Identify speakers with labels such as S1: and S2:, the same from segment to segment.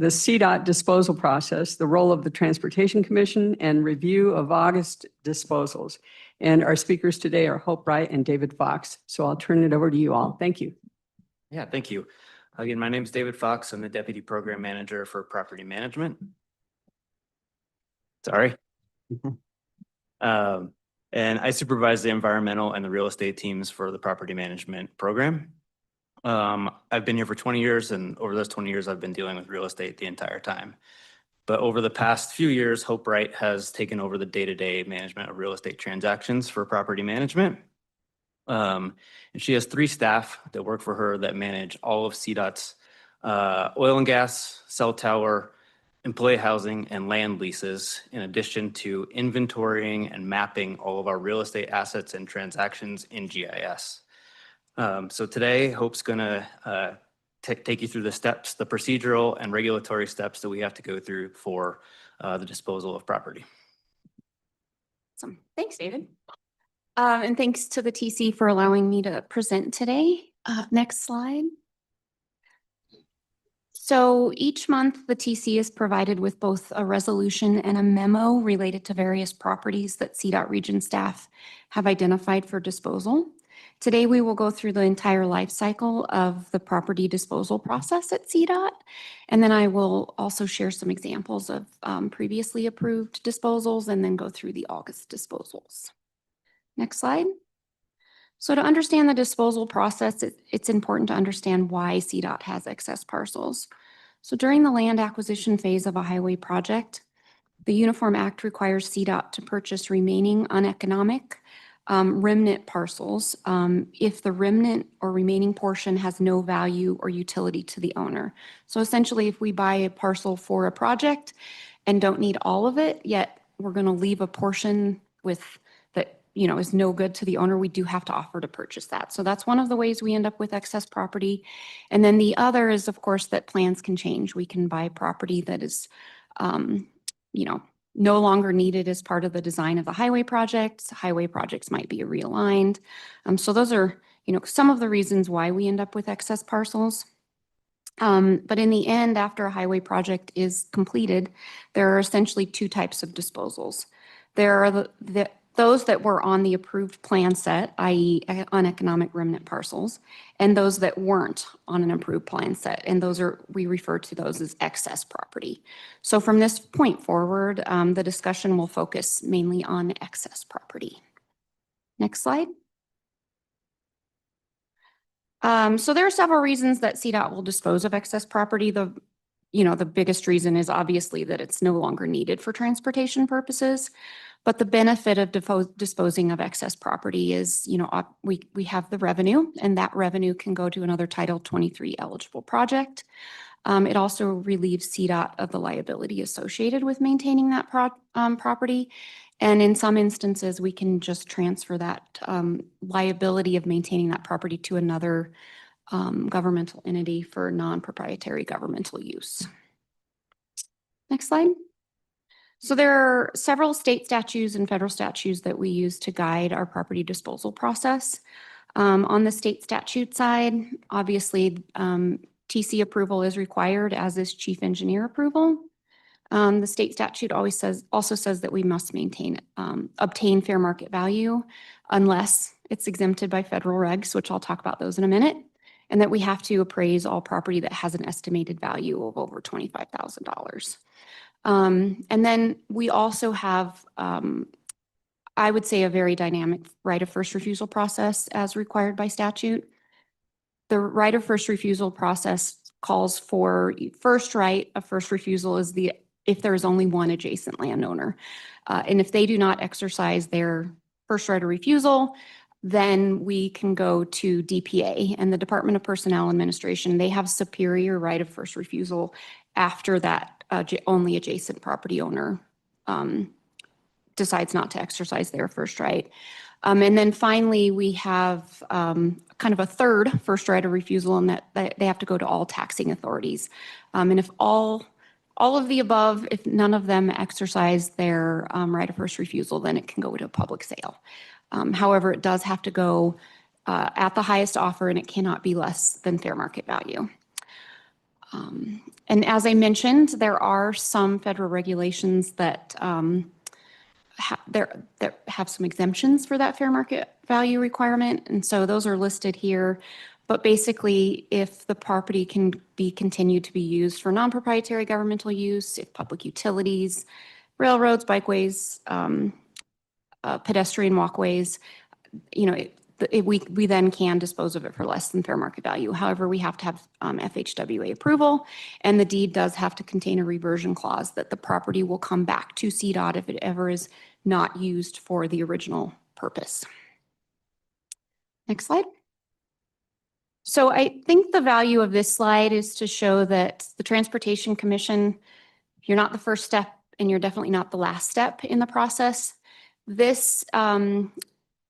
S1: the CDOT disposal process, the role of the Transportation Commission, and review of August disposals. And our speakers today are Hope Wright and David Fox. So I'll turn it over to you all. Thank you.
S2: Yeah, thank you. Again, my name is David Fox. I'm the Deputy Program Manager for Property Management. Sorry. And I supervise the environmental and the real estate teams for the property management program. I've been here for 20 years, and over those 20 years, I've been dealing with real estate the entire time. But over the past few years, Hope Wright has taken over the day-to-day management of real estate transactions for property management. And she has 3 staff that work for her that manage all of CDOT's oil and gas, cell tower, employee housing, and land leases, in addition to inventorying and mapping all of our real estate assets and transactions in GIS. So today, Hope's gonna take you through the steps, the procedural and regulatory steps that we have to go through for the disposal of property.
S3: Awesome. Thanks, David. And thanks to the TC for allowing me to present today. Next slide. So each month, the TC is provided with both a resolution and a memo related to various properties that CDOT region staff have identified for disposal. Today, we will go through the entire life cycle of the property disposal process at CDOT. And then I will also share some examples of previously approved disposals and then go through the August disposals. Next slide. So to understand the disposal process, it's important to understand why CDOT has excess parcels. So during the land acquisition phase of a highway project, the Uniform Act requires CDOT to purchase remaining uneconomic remnant parcels if the remnant or remaining portion has no value or utility to the owner. So essentially, if we buy a parcel for a project and don't need all of it, yet we're going to leave a portion with that, you know, is no good to the owner, we do have to offer to purchase that. So that's one of the ways we end up with excess property. And then the other is, of course, that plans can change. We can buy property that is, you know, no longer needed as part of the design of the highway projects. Highway projects might be realigned. So those are, you know, some of the reasons why we end up with excess parcels. But in the end, after a highway project is completed, there are essentially 2 types of disposals. There are those that were on the approved plan set, i.e. uneconomic remnant parcels, and those that weren't on an approved plan set. And we refer to those as excess property. So from this point forward, the discussion will focus mainly on excess property. Next slide. So there are several reasons that CDOT will dispose of excess property. The biggest reason is obviously that it's no longer needed for transportation purposes. But the benefit of disposing of excess property is, you know, we have the revenue, and that revenue can go to another Title 23 eligible project. It also relieves CDOT of the liability associated with maintaining that property. And in some instances, we can just transfer that liability of maintaining that property to another governmental entity for non-proprietary governmental use. Next slide. So there are several state statutes and federal statutes that we use to guide our property disposal process. On the state statute side, obviously, TC approval is required, as is chief engineer approval. The state statute also says that we must obtain fair market value unless it's exempted by federal regs, which I'll talk about those in a minute, and that we have to appraise all property that has an estimated value of over $25,000. And then we also have, I would say, a very dynamic right of first refusal process as required by statute. The right of first refusal process calls for first right of first refusal is if there is only one adjacent landowner. And if they do not exercise their first right of refusal, then we can go to DPA and the Department of Personnel Administration. They have superior right of first refusal after that only adjacent property owner decides not to exercise their first right. And then finally, we have kind of a third first right of refusal, in that they have to go to all taxing authorities. And if all of the above, if none of them exercise their right of first refusal, then it can go to a public sale. However, it does have to go at the highest offer, and it cannot be less than fair market value. And as I mentioned, there are some federal regulations that that have some exemptions for that fair market value requirement. And so those are listed here. But basically, if the property can be continued to be used for non-proprietary governmental use, if public utilities, railroads, bikeways, pedestrian walkways, we then can dispose of it for less than fair market value. However, we have to have FHWA approval, and the deed does have to contain a reversion clause that the property will come back to CDOT if it ever is not used for the original purpose. Next slide. So I think the value of this slide is to show that the Transportation Commission, you're not the first step and you're definitely not the last step in the process. This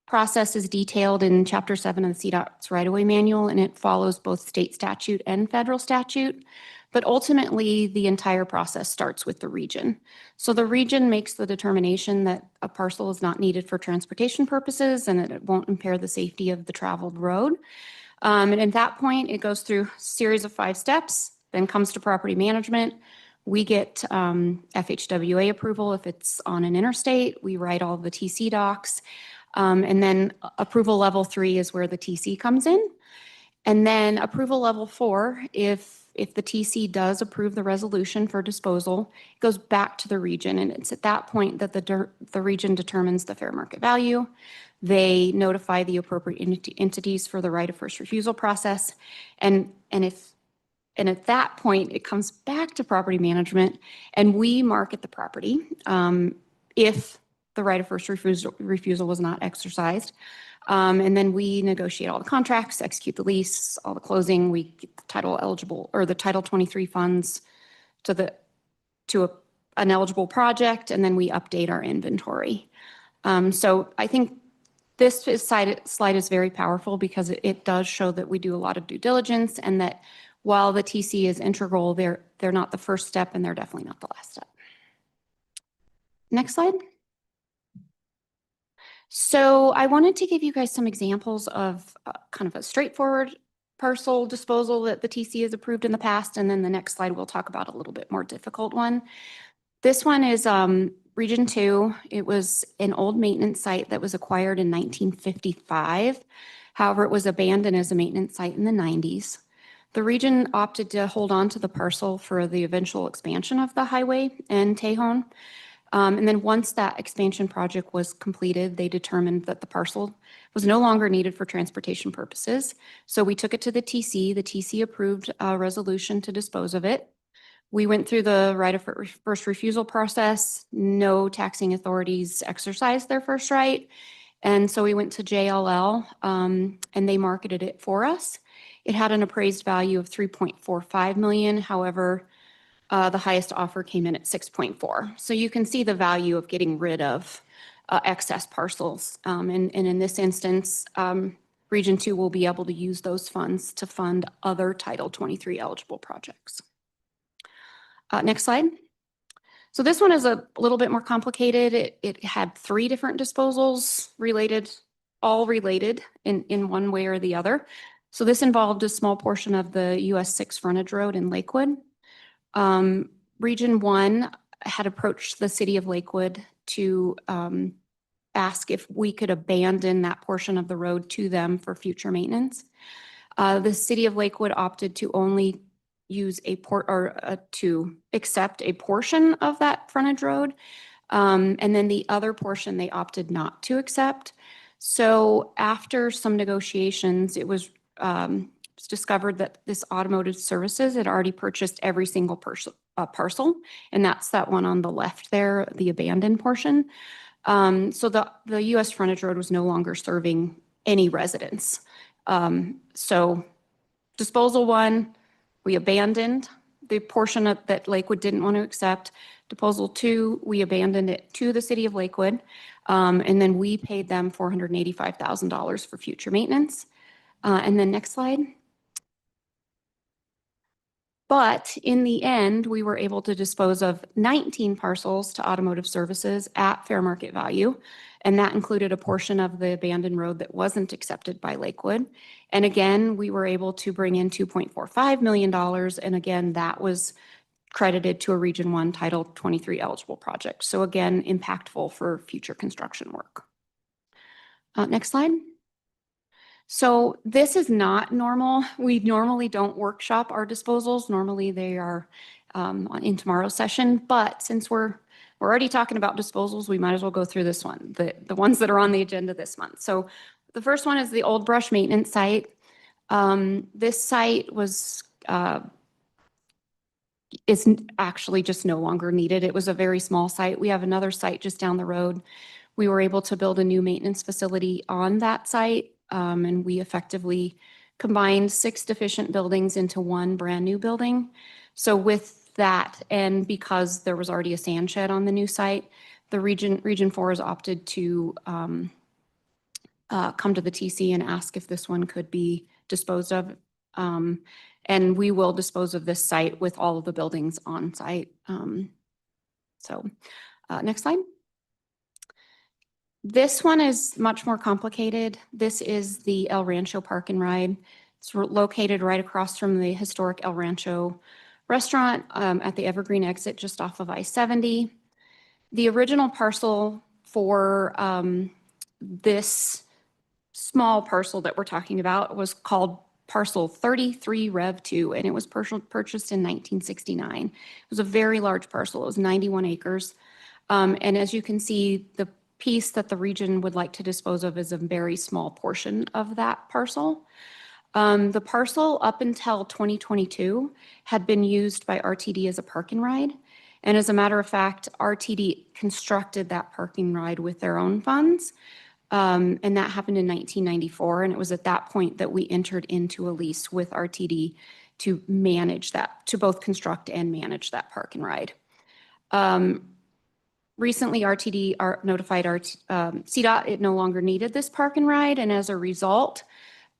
S3: process is detailed in Chapter 7 of the CDOT's right-of-way manual, and it follows both state statute and federal statute. But ultimately, the entire process starts with the region. So the region makes the determination that a parcel is not needed for transportation purposes and that it won't impair the safety of the traveled road. And at that point, it goes through a series of 5 steps, then comes to property management. We get FHWA approval if it's on an interstate. We write all the TC docs. And then approval level 3 is where the TC comes in. And then approval level 4, if the TC does approve the resolution for disposal, it goes back to the region. And it's at that point that the region determines the fair market value. They notify the appropriate entities for the right of first refusal process. And at that point, it comes back to property management, and we market the property if the right of first refusal was not exercised. And then we negotiate all the contracts, execute the lease, all the closing. We get the title eligible, or the Title 23 funds to an eligible project, and then we update our inventory. So I think this slide is very powerful because it does show that we do a lot of due diligence, and that while the TC is integral, they're not the first step, and they're definitely not the last step. Next slide. So I wanted to give you guys some examples of kind of a straightforward parcel disposal that the TC has approved in the past, and then the next slide we'll talk about a little bit more difficult one. This one is Region 2. It was an old maintenance site that was acquired in 1955. However, it was abandoned as a maintenance site in the 90s. The region opted to hold on to the parcel for the eventual expansion of the highway in Tejon. And then once that expansion project was completed, they determined that the parcel was no longer needed for transportation purposes. So we took it to the TC. The TC approved a resolution to dispose of it. We went through the right of first refusal process. No taxing authorities exercised their first right. And so we went to JLL and they marketed it for us. It had an appraised value of $3.45 million. However, the highest offer came in at 6.4. So you can see the value of getting rid of excess parcels. And in this instance, Region 2 will be able to use those funds to fund other Title 23 eligible projects. Next slide. So this one is a little bit more complicated. It had 3 different disposals all related in one way or the other. So this involved a small portion of the US 6 frontage road in Lakewood. Region 1 had approached the city of Lakewood to ask if we could abandon that portion of the road to them for future maintenance. The city of Lakewood opted to only use to accept a portion of that frontage road. And then the other portion they opted not to accept. So after some negotiations, it was discovered that this Automotive Services had already purchased every single parcel, and that's that one on the left there, the abandoned portion. So the US frontage road was no longer serving any residents. So disposal 1, we abandoned the portion that Lakewood didn't want to accept. Disposal 2, we abandoned it to the city of Lakewood, and then we paid them $485,000 for future maintenance. And then next slide. But in the end, we were able to dispose of 19 parcels to Automotive Services at fair market value. And that included a portion of the abandoned road that wasn't accepted by Lakewood. And again, we were able to bring in $2.45 million. And again, that was credited to a Region 1 Title 23 eligible project. So again, impactful for future construction work. Next slide. So this is not normal. We normally don't workshop our disposals. Normally they are in tomorrow's session, but since we're already talking about disposals, we might as well go through this one, the ones that are on the agenda this month. So the first one is the Old Brush Maintenance Site. This site is actually just no longer needed. It was a very small site. We have another site just down the road. We were able to build a new maintenance facility on that site, and we effectively combined 6 deficient buildings into one brand new building. So with that, and because there was already a sand shed on the new site, the Region 4 has opted to come to the TC and ask if this one could be disposed of. And we will dispose of this site with all of the buildings on site. Next slide. This one is much more complicated. This is the El Rancho Park and Ride. It's located right across from the historic El Rancho restaurant at the Evergreen exit just off of I-70. The original parcel for this small parcel that we're talking about was called Parcel 33 Rev 2, and it was purchased in 1969. It was a very large parcel. It was 91 acres. And as you can see, the piece that the region would like to dispose of is a very small portion of that parcel. The parcel up until 2022 had been used by RTD as a park and ride. And as a matter of fact, RTD constructed that parking ride with their own funds. And that happened in 1994. And it was at that point that we entered into a lease with RTD to manage that, to both construct and manage that park and ride. Recently, RTD notified CDOT it no longer needed this park and ride. And as a result,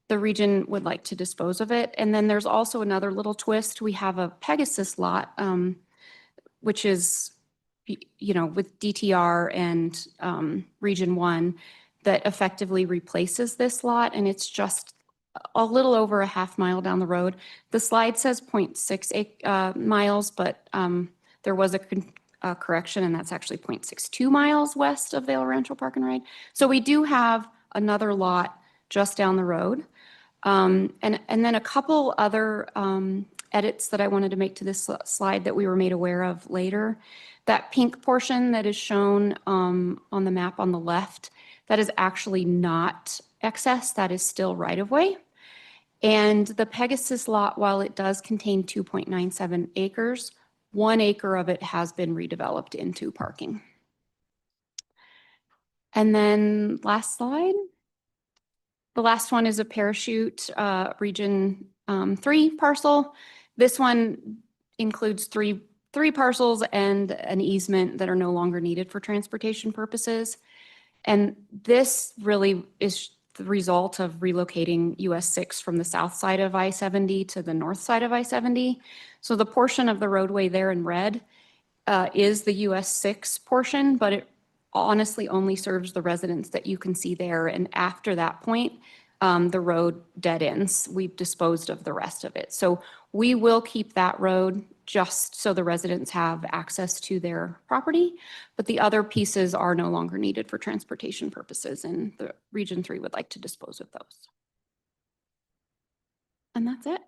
S3: the region would like to dispose of it. And then there's also another little twist. We have a Pegasus lot, which is, with DTR and Region 1 that effectively replaces this lot. And it's just a little over a half mile down the road. The slide says 0.6 miles, but there was a correction, and that's actually 0.62 miles west of the El Rancho Park and Ride. So we do have another lot just down the road. And then a couple other edits that I wanted to make to this slide that we were made aware of later. That pink portion that is shown on the map on the left, that is actually not excess, that is still right-of-way. And the Pegasus lot, while it does contain 2.97 acres, 1 acre of it has been redeveloped into parking. And then last slide. The last one is a Parachute Region 3 parcel. This one includes three parcels and an easement that are no longer needed for transportation purposes. And this really is the result of relocating US 6 from the south side of I-70 to the north side of I-70. So the portion of the roadway there in red is the US 6 portion, but it honestly only serves the residents that you can see there. And after that point, the road dead ends. We've disposed of the rest of it. So we will keep that road just so the residents have access to their property, but the other pieces are no longer needed for transportation purposes, and the Region 3 would like to dispose of those. And that's it.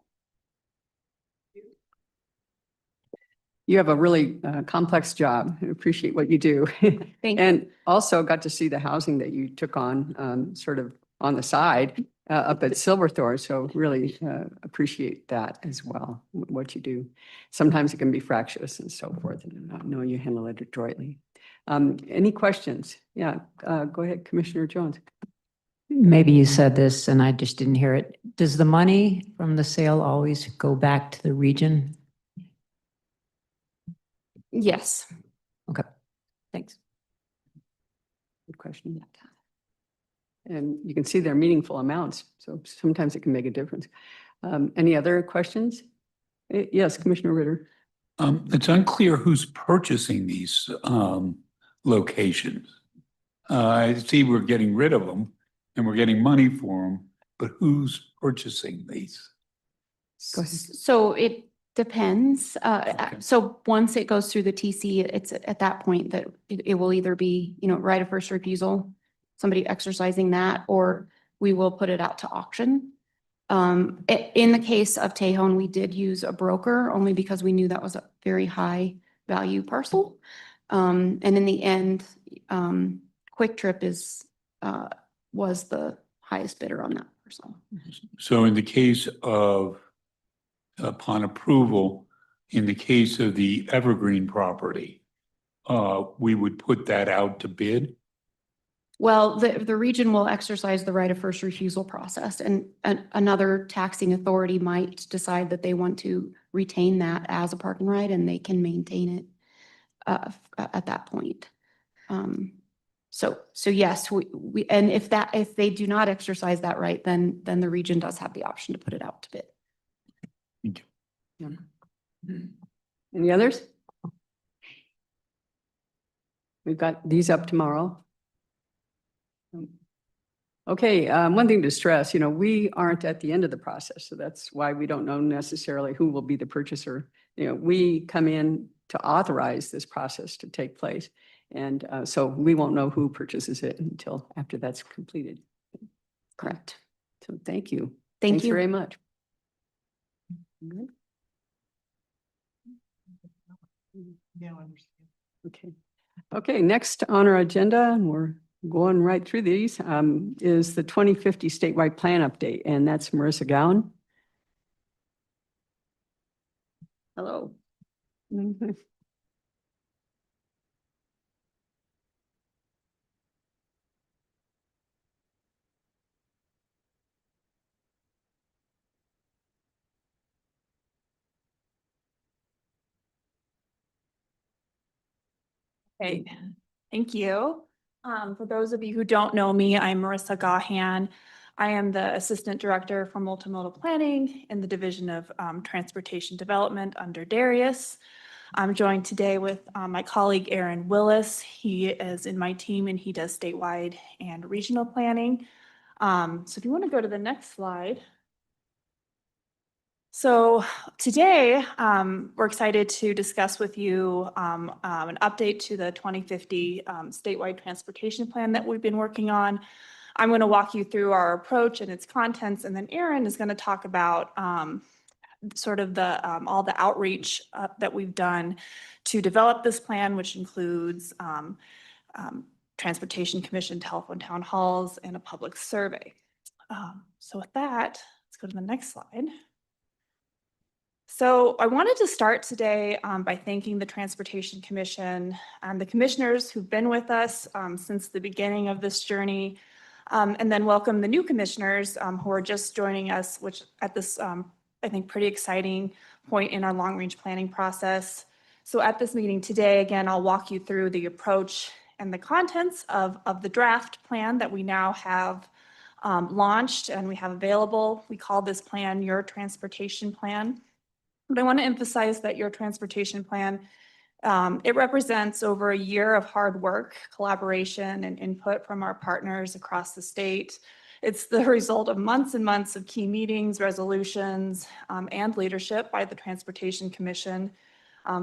S1: You have a really complex job. I appreciate what you do.
S3: Thank you.
S1: And also got to see the housing that you took on sort of on the side up at Silverthorne. So really appreciate that as well, what you do. Sometimes it can be fractious and so forth, and I know you handle it adroitly. Any questions? Yeah, go ahead, Commissioner Jones.
S4: Maybe you said this and I just didn't hear it. Does the money from the sale always go back to the region?
S3: Yes.
S4: Okay, thanks.
S1: Good question. And you can see they're meaningful amounts, so sometimes it can make a difference. Any other questions? Yes, Commissioner Ritter.
S5: It's unclear who's purchasing these locations. I see we're getting rid of them and we're getting money for them, but who's purchasing these?
S1: Go ahead.
S3: So Depends.
S5: Okay.
S3: So once it goes through the TC, it's at that point that it will either be, right of first refusal, somebody exercising that, or we will put it out to auction. In the case of Tejon, we did use a broker only because we knew that was a very high value parcel. And in the end, Quick Trip was the highest bidder on that parcel.
S5: So in the case of, upon approval, in the case of the Evergreen property, we would put that out to bid?
S3: Well, the region will exercise the right of first refusal process, and another taxing authority might decide that they want to retain that as a park and ride, and they can maintain it at that point. So yes, and if they do not exercise that right, then the region does have the option to put it out to bid.
S5: Thank you.
S1: Yeah. Any others? We've got these up tomorrow. Okay, one thing to stress, we aren't at the end of the process, so that's why we don't know necessarily who will be the purchaser. We come in to authorize this process to take place. And so we won't know who purchases it until after that's completed.
S3: Correct.
S1: So thank you.
S3: Thank
S1: Thanks
S3: you.
S1: very much. Okay. Okay, next on our agenda, and we're going right through these, is the 2050 statewide plan update, and that's Marissa Gowan. Hello. Mhm.
S6: Okay, thank you. For those of you who don't know me, I'm Marissa Gahan. I am the Assistant Director for Multimodal Planning in the Division of Transportation Development under Darius. I'm joined today with my colleague Aaron Willis. He is in my team and he does statewide and regional planning. So if you want to go to the next slide. So today, we're excited to discuss with you an update to the 2050 statewide transportation plan that we've been working on. I'm going to walk you through our approach and its contents, and then Aaron is going to talk about sort of all the outreach that we've done to develop this plan, which includes Transportation Commission telephone town halls and a public survey. So with that, let's go to the next slide. So I wanted to start today by thanking the Transportation Commission and the commissioners who've been with us since the beginning of this journey, and then welcome the new commissioners who are just joining us, which at this, I think, pretty exciting point in our long-range planning process. So at this meeting today, again, I'll walk you through the approach and the contents of the draft plan that we now have launched and we have available. We call this plan Your Transportation Plan. But I want to emphasize that Your Transportation Plan, it represents over a year of hard work, collaboration, and input from our partners across the state. It's the result of months and months of key meetings, resolutions, and leadership by the Transportation Commission.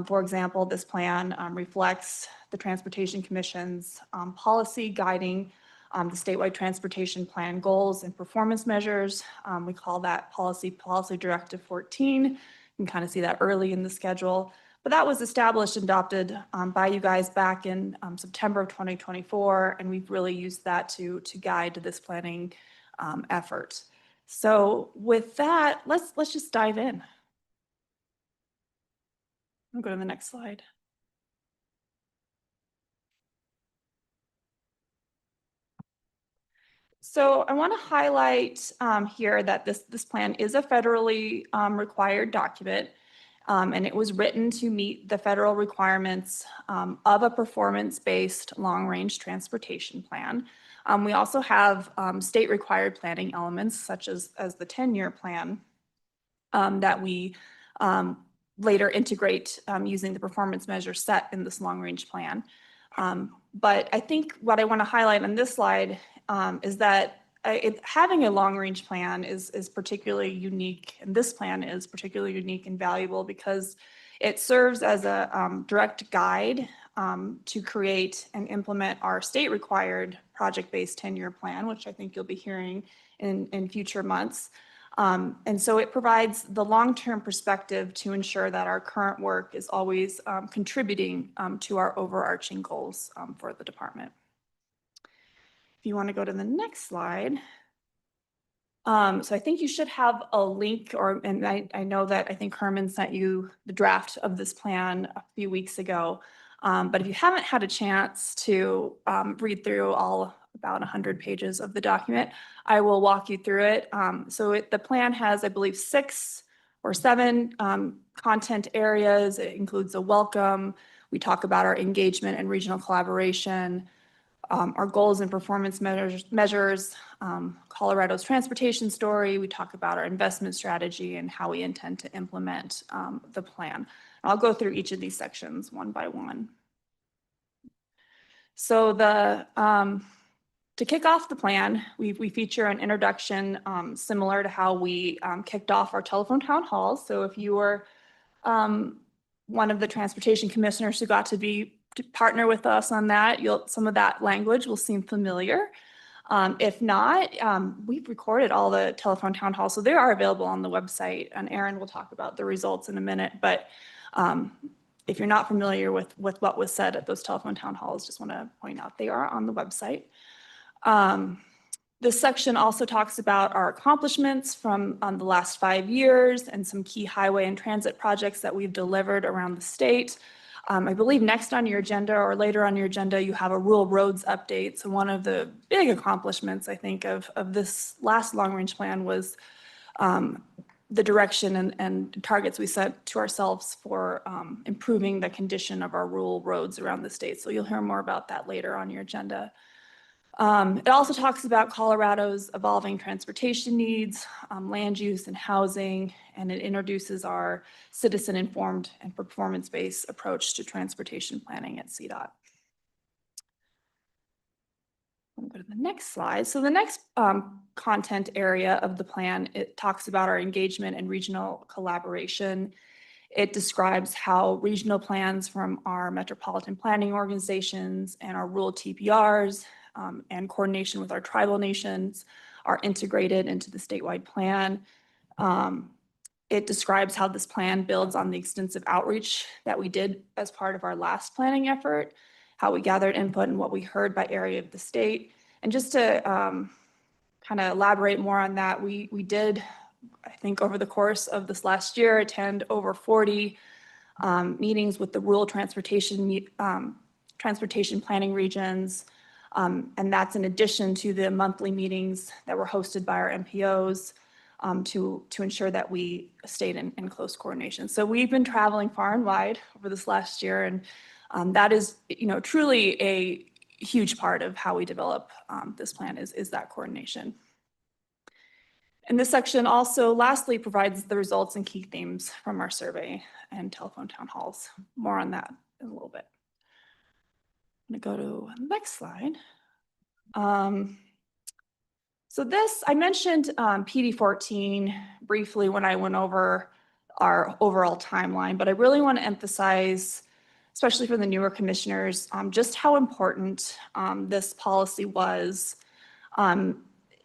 S6: For example, this plan reflects the Transportation Commission's policy guiding the statewide transportation plan goals and performance measures. We call that Policy Directive 14. You can kind of see that early in the schedule, but that was established and adopted by you guys back in September of 2024, and we've really used that to guide this planning effort. So with that, let's just dive in. I'll go to the next slide. So I want to highlight here that this plan is a federally required document, and it was written to meet the federal requirements of a performance-based long-range transportation plan. We also have state required planning elements such as the 10-year plan that we later integrate using the performance measure set in this long-range plan. But I think what I want to highlight on this slide is that having a long-range plan is particularly unique, and this plan is particularly unique and valuable because it serves as a direct guide to create and implement our state-required project-based 10-year plan, which I think you'll be hearing in future months. And so it provides the long-term perspective to ensure that our current work is always contributing to our overarching goals for the department. If you want to go to the next slide. So I think you should have a link, and I know that I think Herman sent you the draft of this plan a few weeks ago. But if you haven't had a chance to read through all about 100 pages of the document, I will walk you through it. The plan has, I believe, 6 or 7 content areas. It includes a welcome. We talk about our engagement and regional collaboration, our goals and performance measures, Colorado's transportation story. We talk about our investment strategy and how we intend to implement the plan. I'll go through each of these sections one by one. So to kick off the plan, we feature an introduction similar to how we kicked off our telephone town halls. So if you were one of the transportation commissioners who got to partner with us on that, some of that language will seem familiar. If not, we've recorded all the telephone town halls, so they are available on the website, and Erin will talk about the results in a minute. But if you're not familiar with what was said at those telephone town halls, just want to point out they are on the website. This section also talks about our accomplishments from the last 5 years and some key highway and transit projects that we've delivered around the state. I believe next on your agenda or later on your agenda, you have a rural roads update. So one of the big accomplishments, I think, of this last long-range plan was the direction and targets we set to ourselves for improving the condition of our rural roads around the state. So you'll hear more about that later on your agenda. It also talks about Colorado's evolving transportation needs, land use and housing, and it introduces our citizen-informed and performance-based approach to transportation planning at CDOT. I'll go to the next slide. So the next content area of the plan, it talks about our engagement and regional collaboration. It describes how regional plans from our metropolitan planning organizations and our rural TPRs and coordination with our tribal nations are integrated into the statewide plan. It describes how this plan builds on the extensive outreach that we did as part of our last planning effort, how we gathered input and what we heard by area of the state. And just to kind of elaborate more on that, we did, I think over the course of this last year, attend over 40 meetings with the rural transportation planning regions. And that's in addition to the monthly meetings that were hosted by our MPOs to ensure that we stayed in close coordination. So we've been traveling far and wide over this last year, and that is, truly a huge part of how we develop this plan is that coordination. And this section also lastly provides the results and key themes from our survey and telephone town halls. More on that in a little bit. I'm gonna go to the next slide. So this, I mentioned PD14 briefly when I went over our overall timeline, but I really want to emphasize, especially for the newer commissioners, just how important this policy was.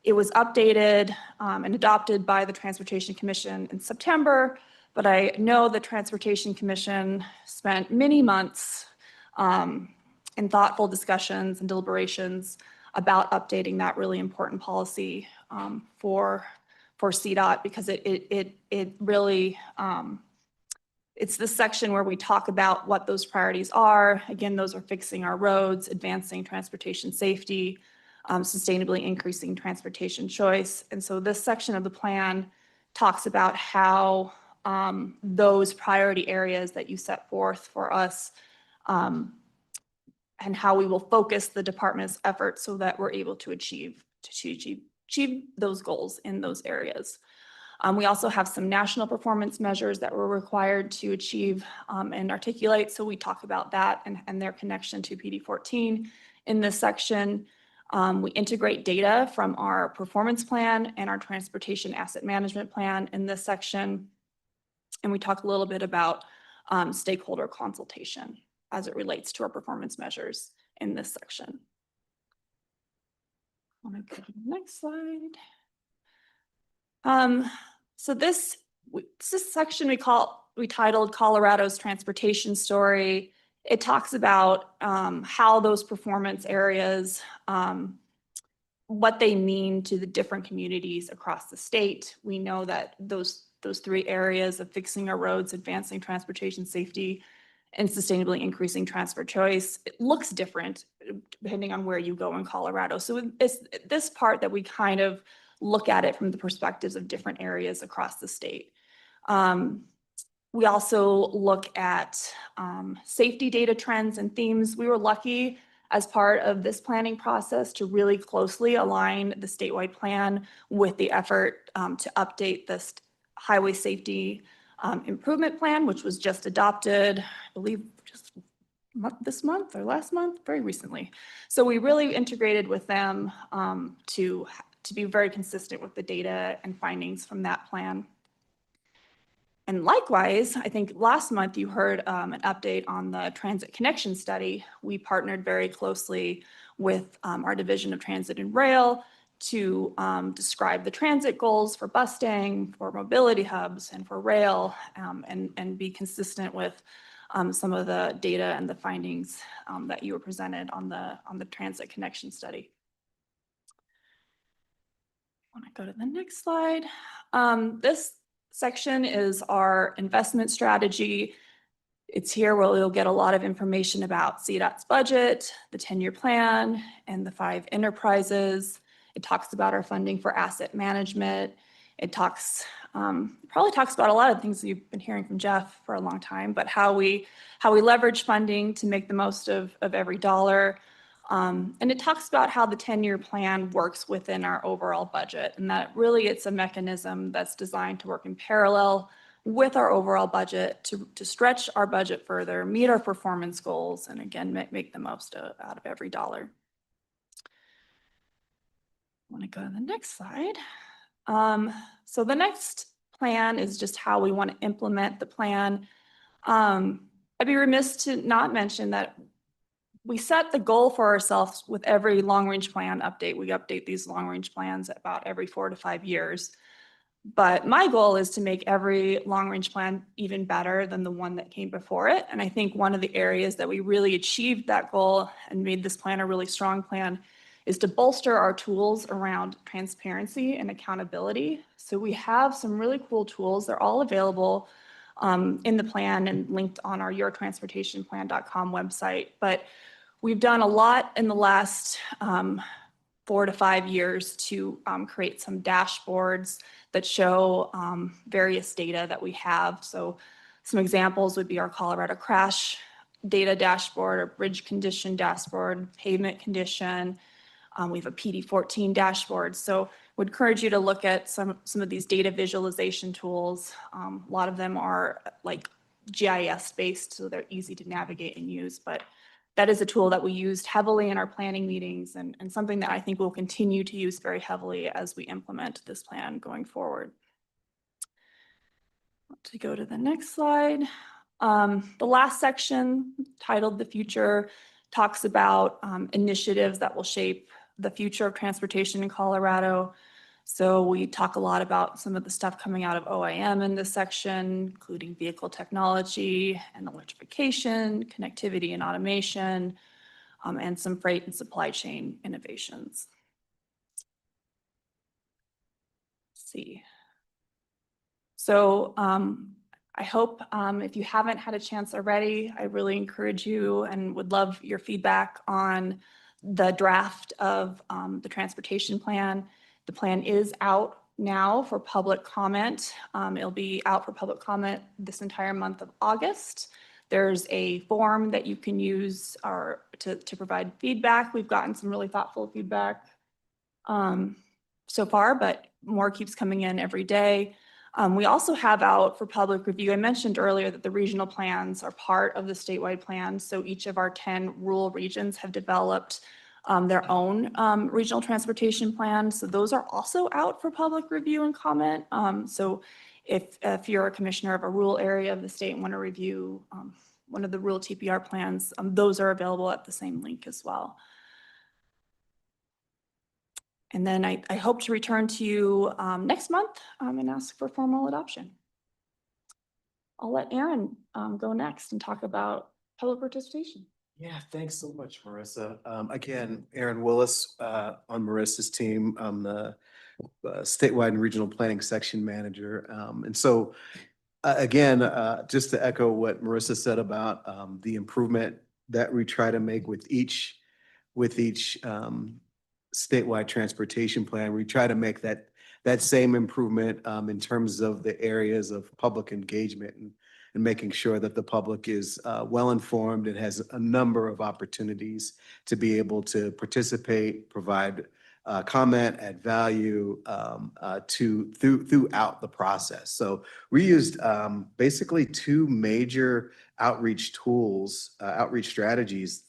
S6: It was updated and adopted by the Transportation Commission in September, but I know the Transportation Commission spent many months in thoughtful discussions and deliberations about updating that really important policy for CDOT, because it really, it's the section where we talk about what those priorities are. Again, those are fixing our roads, advancing transportation safety, sustainably increasing transportation choice. And so this section of the plan talks about how those priority areas that you set forth for us and how we will focus the department's efforts so that we're able to achieve those goals in those areas. We also have some national performance measures that we're required to achieve and articulate. So we talk about that and their connection to PD14 in this section. We integrate data from our performance plan and our transportation asset management plan in this section. And we talk a little bit about stakeholder consultation as it relates to our performance measures in this section. I want to go to the next slide. So this section we titled Colorado's Transportation Story. It talks about how those performance areas, what they mean to the different communities across the state. We know that those three areas of fixing our roads, advancing transportation safety, and sustainably increasing transport choice, it looks different depending on where you go in Colorado. So it's this part that we kind of look at it from the perspectives of different areas across the state. We also look at safety data trends and themes. We were lucky as part of this planning process to really closely align the statewide plan with the effort to update this highway safety improvement plan, which was just adopted, I believe, just this month or last month, very recently. So we really integrated with them to be very consistent with the data and findings from that plan. And likewise, I think last month you heard an update on the transit connection study. We partnered very closely with our Division of Transit and Rail to describe the transit goals for Bustang, for mobility hubs, and for rail, and be consistent with some of the data and the findings that you were presented on the transit connection study. I want to go to the next slide. This section is our investment strategy. It's here where you'll get a lot of information about CDOT's budget, the 10-year plan, and the 5 enterprises. It talks about our funding for asset management. It probably talks about a lot of things that you've been hearing from Jeff for a long time, but how we leverage funding to make the most of every dollar. And it talks about how the 10-year plan works within our overall budget, and that really it's a mechanism that's designed to work in parallel with our overall budget to stretch our budget further, meet our performance goals, and again, make the most out of every dollar. I want to go to the next slide. So the next plan is just how we want to implement the plan. I'd be remiss to not mention that we set the goal for ourselves with every long-range plan update. We update these long-range plans about every 4 to 5 years. But my goal is to make every long-range plan even better than the one that came before it. And I think one of the areas that we really achieved that goal and made this plan a really strong plan is to bolster our tools around transparency and accountability. So we have some really cool tools. They're all available in the plan and linked on our yourtransportationplan.com website. But we've done a lot in the last 4 to 5 years to create some dashboards that show various data that we have. So some examples would be our Colorado crash data dashboard, or bridge condition dashboard, pavement condition. We have a PD14 dashboard. So would encourage you to look at some of these data visualization tools. A lot of them are like GIS based, so they're easy to navigate and use, but that is a tool that we used heavily in our planning meetings and something that I think we'll continue to use very heavily as we implement this plan going forward. To go to the next slide. The last section, titled The Future, talks about initiatives that will shape the future of transportation in Colorado. So we talk a lot about some of the stuff coming out of OIM in this section, including vehicle technology and electrification, connectivity and automation, and some freight and supply chain innovations. Let's see. So I hope if you haven't had a chance already, I really encourage you and would love your feedback on the draft of the transportation plan. The plan is out now for public comment. It'll be out for public comment this entire month of August. There's a form that you can use to provide feedback. We've gotten some really thoughtful feedback so far, but more keeps coming in every day. We also have out for public review. I mentioned earlier that the regional plans are part of the statewide plan. So each of our 10 rural regions have developed their own regional transportation plan. So those are also out for public review and comment. So if you're a commissioner of a rural area of the state and want to review one of the rural TPR plans, those are available at the same link as well. And then I hope to return to you next month and ask for formal adoption. I'll let Aaron go next and talk about public participation.
S7: Yeah, thanks so much, Marissa. Again, Aaron Willis on Marissa's team. I'm the statewide and regional planning section manager. And so again, just to echo what Marissa said about the improvement that we try to make with each statewide transportation plan, we try to make that same improvement in terms of the areas of public engagement and making sure that the public is well-informed and has a number of opportunities to be able to participate, provide comment, add value throughout the process. So we used basically two major outreach tools, outreach strategies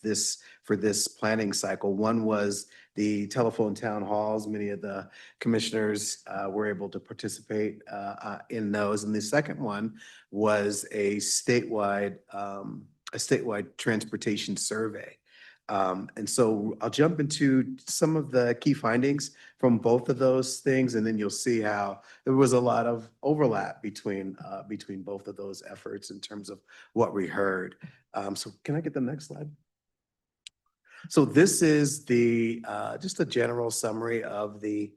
S7: for this planning cycle. One was the telephone town halls. Many of the commissioners were able to participate in those. And the second one was a statewide transportation survey. And so I'll jump into some of the key findings from both of those things, and then you'll see how there was a lot of overlap between both of those efforts in terms of what we heard. So can I get the next slide? So this is the just a general summary of the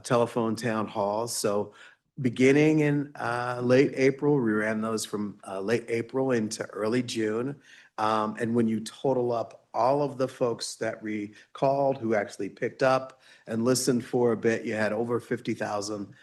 S7: telephone town halls. So beginning in late April, we ran those from late April into early June. And when you total up all of the folks that we called who actually picked up and listened for a bit, you had over 50,000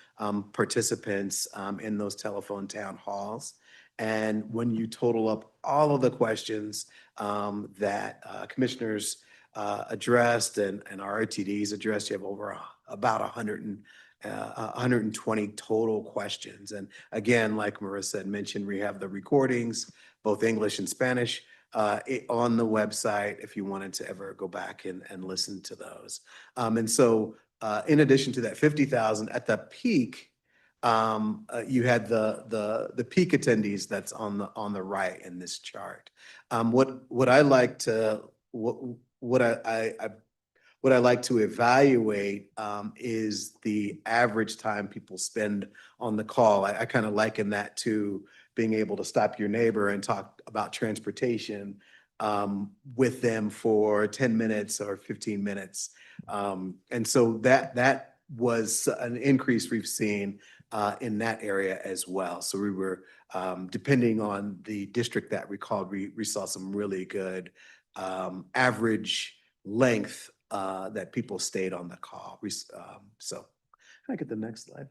S7: participants in those telephone town halls. And when you total up all of the questions that commissioners addressed and our RTDs addressed, you have over about 120 total questions. And again, like Marissa had mentioned, we have the recordings, both English and Spanish, on the website if you wanted to ever go back and listen to those. And so in addition to that 50,000, at the peak, you had the peak attendees that's on the right in this chart. What I like to evaluate is the average time people spend on the call. I kind of liken that to being able to stop your neighbor and talk about transportation with them for 10 minutes or 15 minutes. And so that was an increase we've seen in that area as well. So we were, depending on the district that we called, we saw some really good average length that people stayed on the call. So can I get the next slide?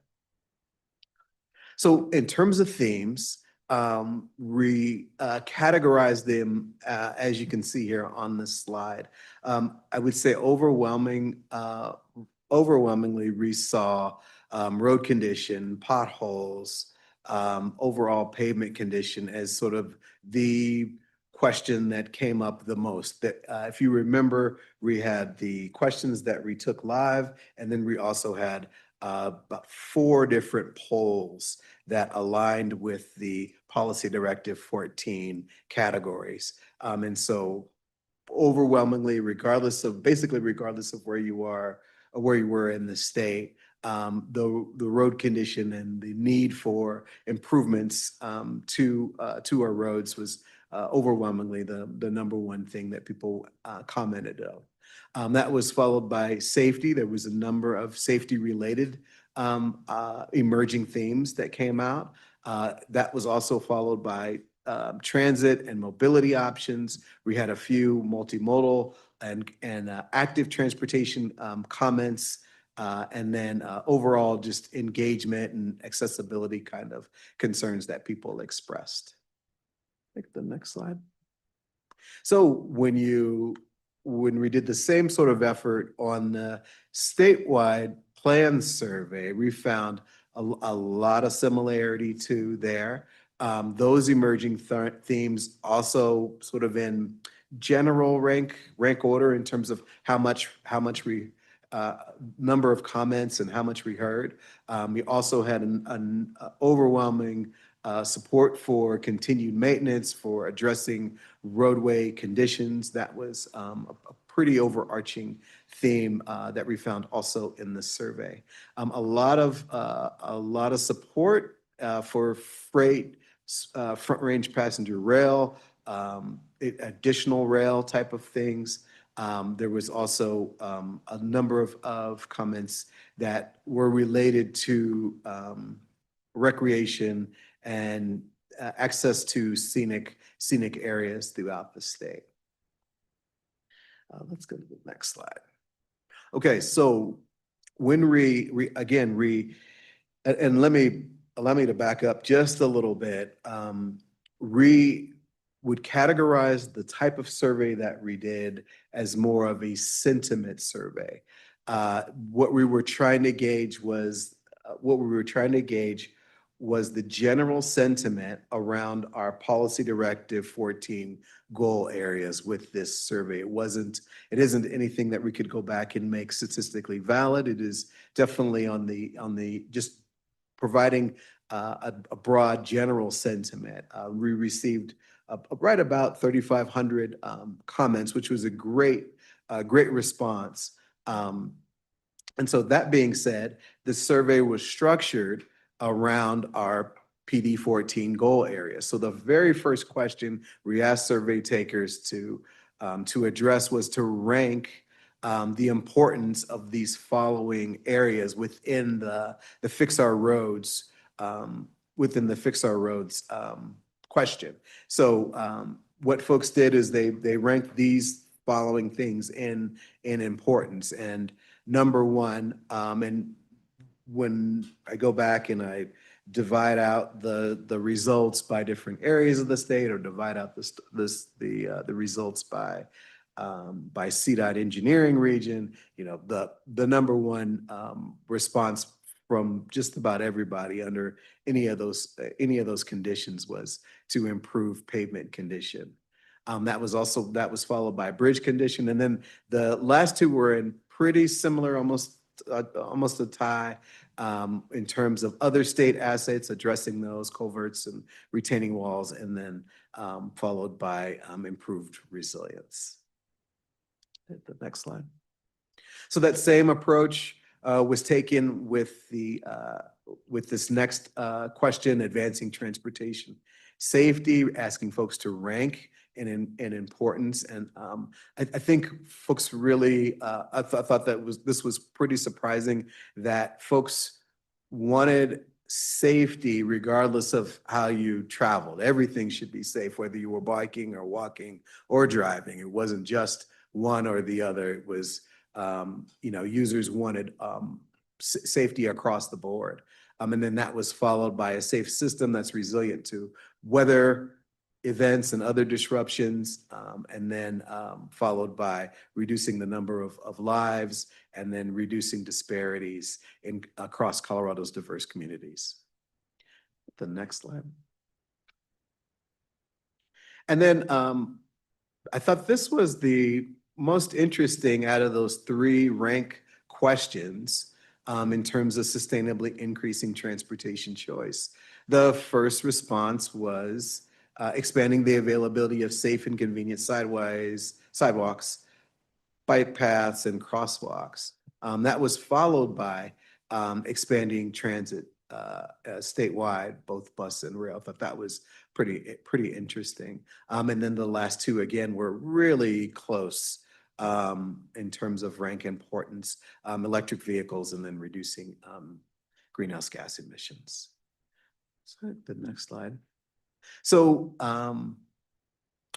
S7: So in terms of themes, we categorize them as you can see here on this slide. I would say overwhelmingly we saw road condition, potholes, overall pavement condition as sort of the question that came up the most. That if you remember, we had the questions that we took live, and then we also had about 4 different polls that aligned with the Policy Directive 14 categories. And so overwhelmingly, regardless of where you are or where you were in the state, the road condition and the need for improvements to our roads was overwhelmingly the number one thing that people commented on. That was followed by safety. There was a number of safety-related emerging themes that came out. That was also followed by transit and mobility options. We had a few multimodal and active transportation comments, and then overall just engagement and accessibility kind of concerns that people expressed. Take the next slide. So when we did the same sort of effort on the statewide plan survey, we found a lot of similarity to there. Those emerging themes also sort of in general rank order in terms of how much we, number of comments and how much we heard. We also had an overwhelming support for continued maintenance, for addressing roadway conditions. That was a pretty overarching theme that we found also in the survey. A lot of support for freight, front range passenger rail, additional rail type of things. There was also a number of comments that were related to recreation and access to scenic areas throughout the state. Let's go to the next slide. Okay, so when and allow me to back up just a little bit. Would categorize the type of survey that we did as more of a sentiment survey. What we were trying to gauge was the general sentiment around our Policy Directive 14 goal areas with this survey. It isn't anything that we could go back and make statistically valid. It is definitely on the just providing a broad general sentiment. We received right about 3,500 comments, which was a great response. And so that being said, the survey was structured around our PD 14 goal area. So the very first question we asked survey takers to address was to rank the importance of these following areas within the Fix Our Roads question. So what folks did is they ranked these following things in importance. And number one, and when I go back and I divide out the results by different areas of the state, or divide out the results by CDOT engineering region, the number one response from just about everybody under any of those conditions was to improve pavement condition. That was followed by bridge condition, and then the last two were in pretty similar, almost a tie in terms of other state assets, addressing those culverts and retaining walls, and then followed by improved resilience. Hit the next slide. So that same approach was taken with this next question, advancing transportation safety, asking folks to rank in importance. And I think folks really, I thought this was pretty surprising that folks wanted safety regardless of how you traveled. Everything should be safe, whether you were biking or walking or driving. It wasn't just one or the other. It was, users wanted safety across the board. And then that was followed by a safe system that's resilient to weather events and other disruptions, and then followed by reducing the number of lives, and then reducing disparities across Colorado's diverse communities. The next slide. And then I thought this was the most interesting out of those three rank questions in terms of sustainably increasing transportation choice. The first response was expanding the availability of safe and convenient sidewalks, bike paths, and crosswalks. That was followed by expanding transit statewide, both bus and rail. I thought that was pretty interesting. And then the last two, again, were really close in terms of rank importance, electric vehicles, and then reducing greenhouse gas emissions. So the next slide. So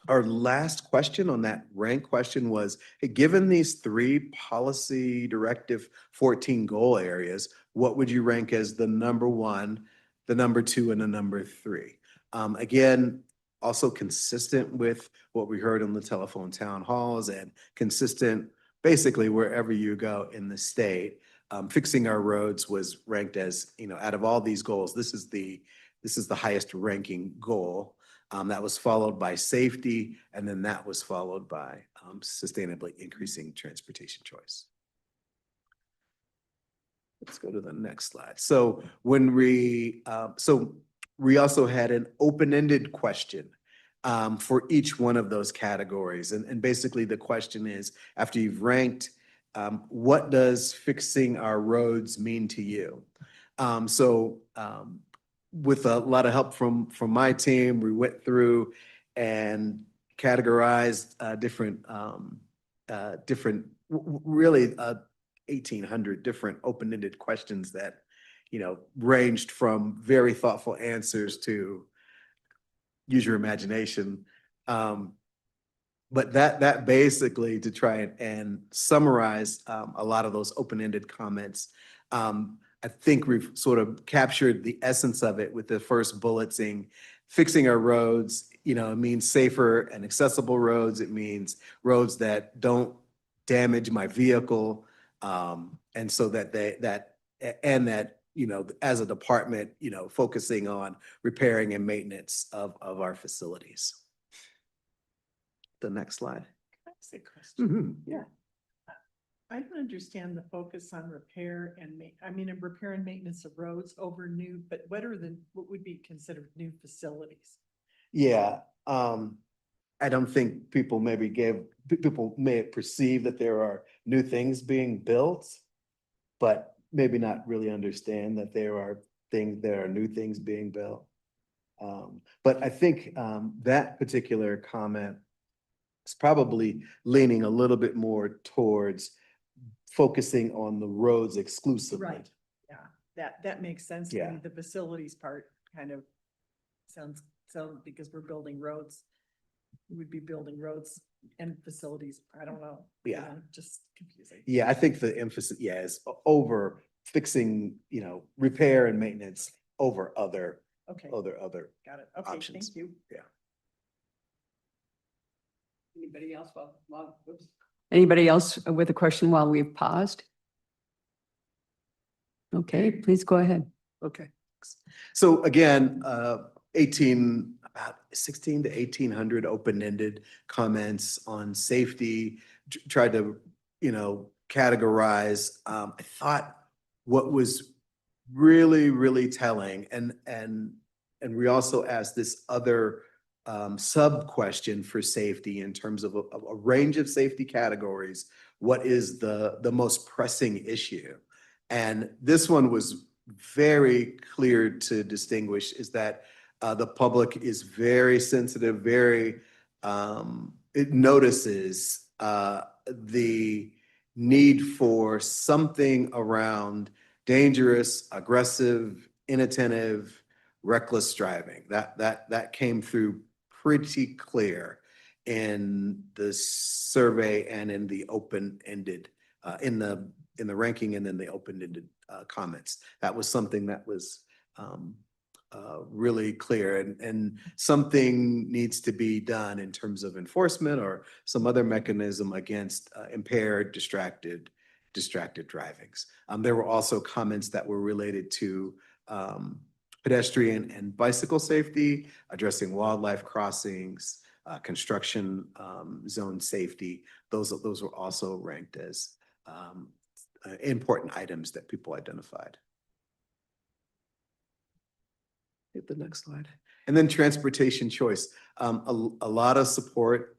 S7: our last question on that rank question was, hey, given these three Policy Directive 14 goal areas, what would you rank as the number one, the number two, and the number three? Again, also consistent with what we heard in the telephone town halls, and consistent basically wherever you go in the state. Fixing our roads was ranked as, out of all these goals, this is the highest ranking goal. That was followed by safety, and then that was followed by sustainably increasing transportation choice. Let's go to the next slide. So when we also had an open-ended question for each one of those categories. And basically the question is, after you've ranked, what does fixing our roads mean to you? With a lot of help from my team, we went through and categorized really 1,800 different open-ended questions that, ranged from very thoughtful answers to use your imagination. But that basically to try and summarize a lot of those open-ended comments. I think we've sort of captured the essence of it with the first bullet saying, fixing our roads, it means safer and accessible roads. It means roads that don't damage my vehicle. And so that as a department, focusing on repairing and maintenance of our facilities. The next slide.
S8: Can I ask a question?
S7: Yeah.
S8: I don't understand the focus on repair and repair and maintenance of roads over new, but what would be considered new facilities?
S7: Yeah, I don't think people may perceive that there are new things being built, but maybe not really understand that there are new things being built. But I think that particular comment is probably leaning a little bit more towards focusing on the roads exclusively.
S8: Right, yeah, that makes sense to
S7: Yeah.
S8: me. The facilities part kind of sounds, because we're building roads, we would be building roads and facilities, I don't know.
S7: Yeah.
S8: Just confusing.
S7: Yeah, I think the emphasis, is over fixing, repair and maintenance over other
S8: Okay,
S7: other
S8: got it. Okay,
S7: options.
S8: thank you.
S1: Anybody else? Anybody else with a question while we've paused? Okay, please go ahead.
S7: Okay. So again, about 16 to 1,800 open-ended comments on safety, tried to, categorize. I thought what was really, really telling, and we also asked this other sub question for safety in terms of a range of safety categories. What is the most pressing issue? And this one was very clear to distinguish is that the public is very sensitive, it notices the need for something around dangerous, aggressive, inattentive, reckless driving. That came through pretty clear in the survey and in the open-ended, in the ranking and then the open-ended comments. That was something that was really clear, and something needs to be done in terms of enforcement or some other mechanism against impaired, distracted drivings. There were also comments that were related to pedestrian and bicycle safety, addressing wildlife crossings, construction zone safety. Those were also ranked as important items that people identified. Hit the next slide. And then transportation choice. A lot of support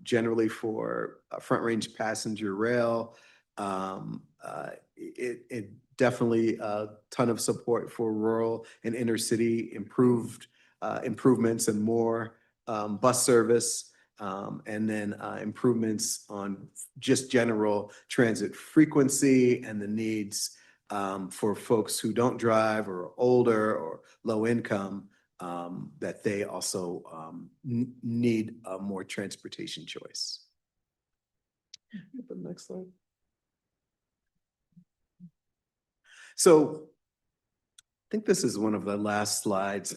S7: generally for Front Range passenger rail. It definitely a ton of support for rural and intercity improvements and more bus service, and then improvements on just general transit frequency and the needs for folks who don't drive or are older or low income, that they also need more transportation choice. The next slide. So I think this is one of the last slides.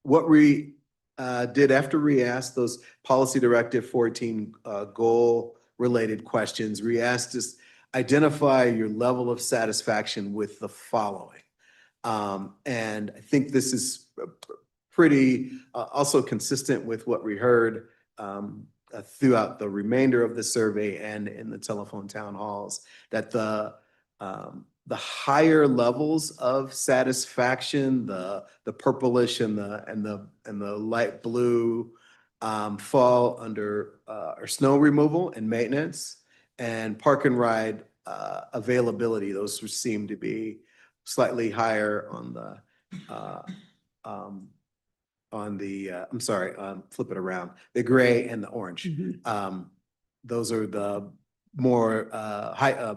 S7: What we did after we asked those Policy Directive 14 goal related questions, we asked us identify your level of satisfaction with the following. And I think this is pretty also consistent with what we heard throughout the remainder of the survey and in the telephone town halls, that the higher levels of satisfaction, the purplish and the light blue fall under or snow removal and maintenance, and park and ride availability. Those seem to be slightly higher on the I'm sorry, flip it around, the gray and the orange. Those are the more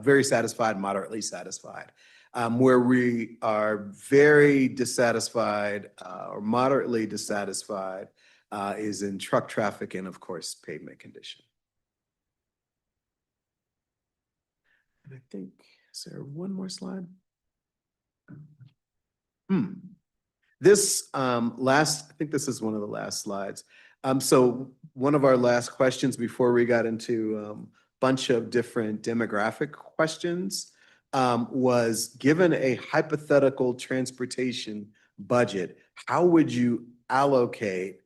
S7: very satisfied, moderately satisfied. Where we are very dissatisfied or moderately dissatisfied is in truck traffic and, of course, pavement condition. And I think, is there one more slide? This I think this is one of the last slides. So one of our last questions before we got into a bunch of different demographic questions was, given a hypothetical transportation budget, how would you allocate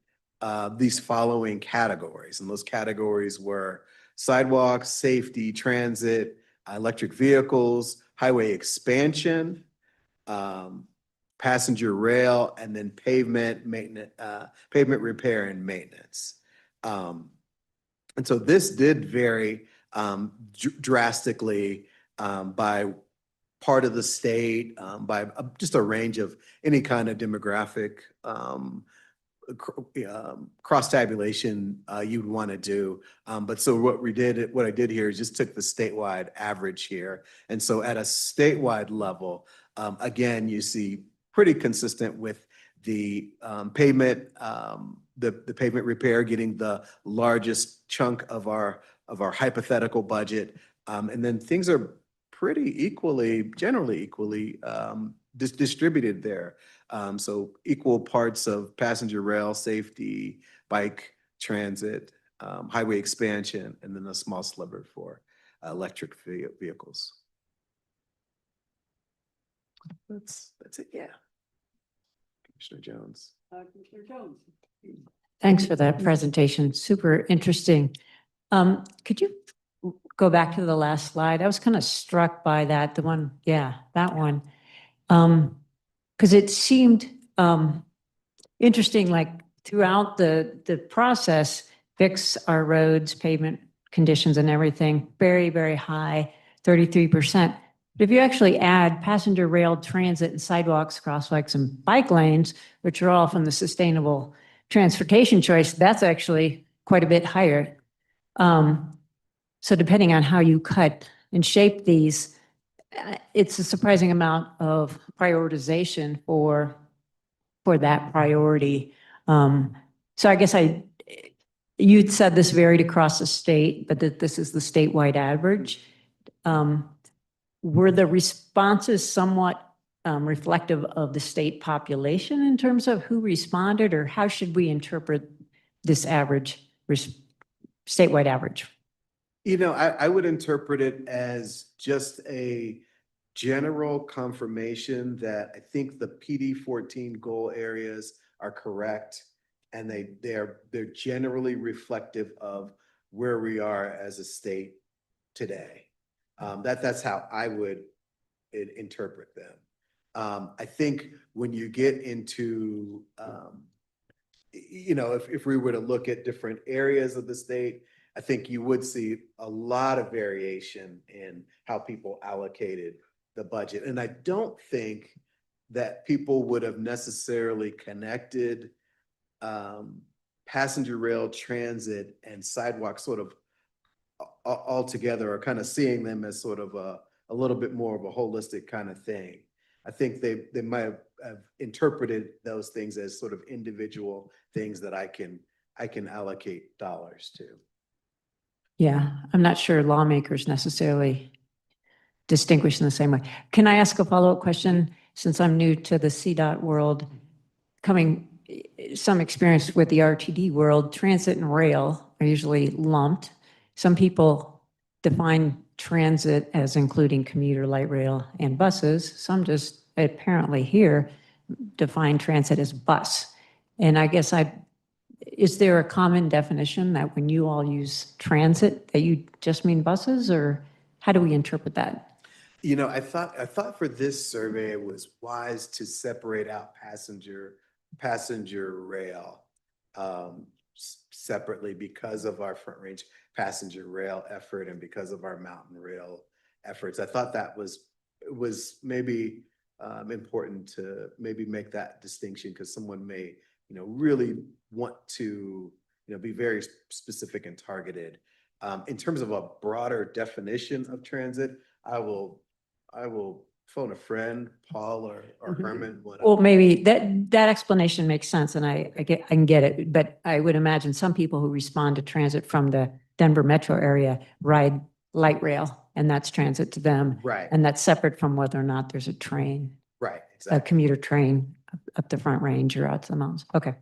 S7: these following categories? And those categories were sidewalks, safety, transit, electric vehicles, highway expansion, passenger rail, and then pavement maintenance, pavement repair and maintenance. And so this did vary drastically by part of the state, by just a range of any kind of demographic cross tabulation you'd want to do. But so what I did here is just took the statewide average here. And so at a statewide level, again, you see pretty consistent with the pavement, the pavement repair getting the largest chunk of our hypothetical budget. And then things are pretty generally equally distributed there. So equal parts of passenger rail, safety, bike, transit, highway expansion, and then a small sliver for electric vehicles. That's it, yeah. Commissioner Jones.
S1: Commissioner Jones.
S4: Thanks for that presentation. Super interesting. Could you go back to the last slide? I was kind of struck by that, the one, yeah, that one. Because it seemed interesting, like throughout the process, fix our roads, pavement conditions and everything, very, very high, 33%. But if you actually add passenger rail, transit, and sidewalks, crosswalks, and bike lanes, which are all from the sustainable transportation choice, that's actually quite a bit higher. So depending on how you cut and shape these, it's a surprising amount of prioritization for that priority. So I guess you'd said this varied across the state, but that this is the statewide average. Were the responses somewhat reflective of the state population in terms of who responded, or how should we interpret this average, statewide average?
S7: You know, I would interpret it as just a general confirmation that I think the PD14 goal areas are correct, and they're generally reflective of where we are as a state today. That's how I would interpret them. I think when you get into, you know, if we were to look at different areas of the state, I think you would see a lot of variation in how people allocated the budget. And I don't think that people would have necessarily connected passenger rail, transit, and sidewalk sort of all together, or kind of seeing them as sort of a little bit more of a holistic kind of thing. I think they might have interpreted those things as sort of individual things that I can allocate dollars to.
S4: Yeah, I'm not sure lawmakers necessarily distinguish in the same way. Can I ask a follow-up question? Since I'm new to the CDOT world, some experience with the RTD world, transit and rail are usually lumped. Some people define transit as including commuter light rail and buses. Some just apparently here define transit as bus. And I guess is there a common definition that when you all use transit, that you just mean buses, or how do we interpret that?
S7: You know, I thought for this survey, it was wise to separate out passenger rail separately because of our Front Range passenger rail effort and because of our mountain rail efforts. I thought that was maybe important to maybe make that distinction because someone may, really want to, be very specific and targeted. In terms of a broader definition of transit, I will phone a friend, Paul or Herman.
S4: Well, maybe that explanation makes sense, and I can get it. But I would imagine some people who respond to transit from the Denver metro area ride light rail, and that's transit to them.
S7: Right,
S4: And that's separate from whether or not there's a train,
S7: right,
S4: a
S7: exactly.
S4: commuter train up the Front Range or out to the mountains. Okay.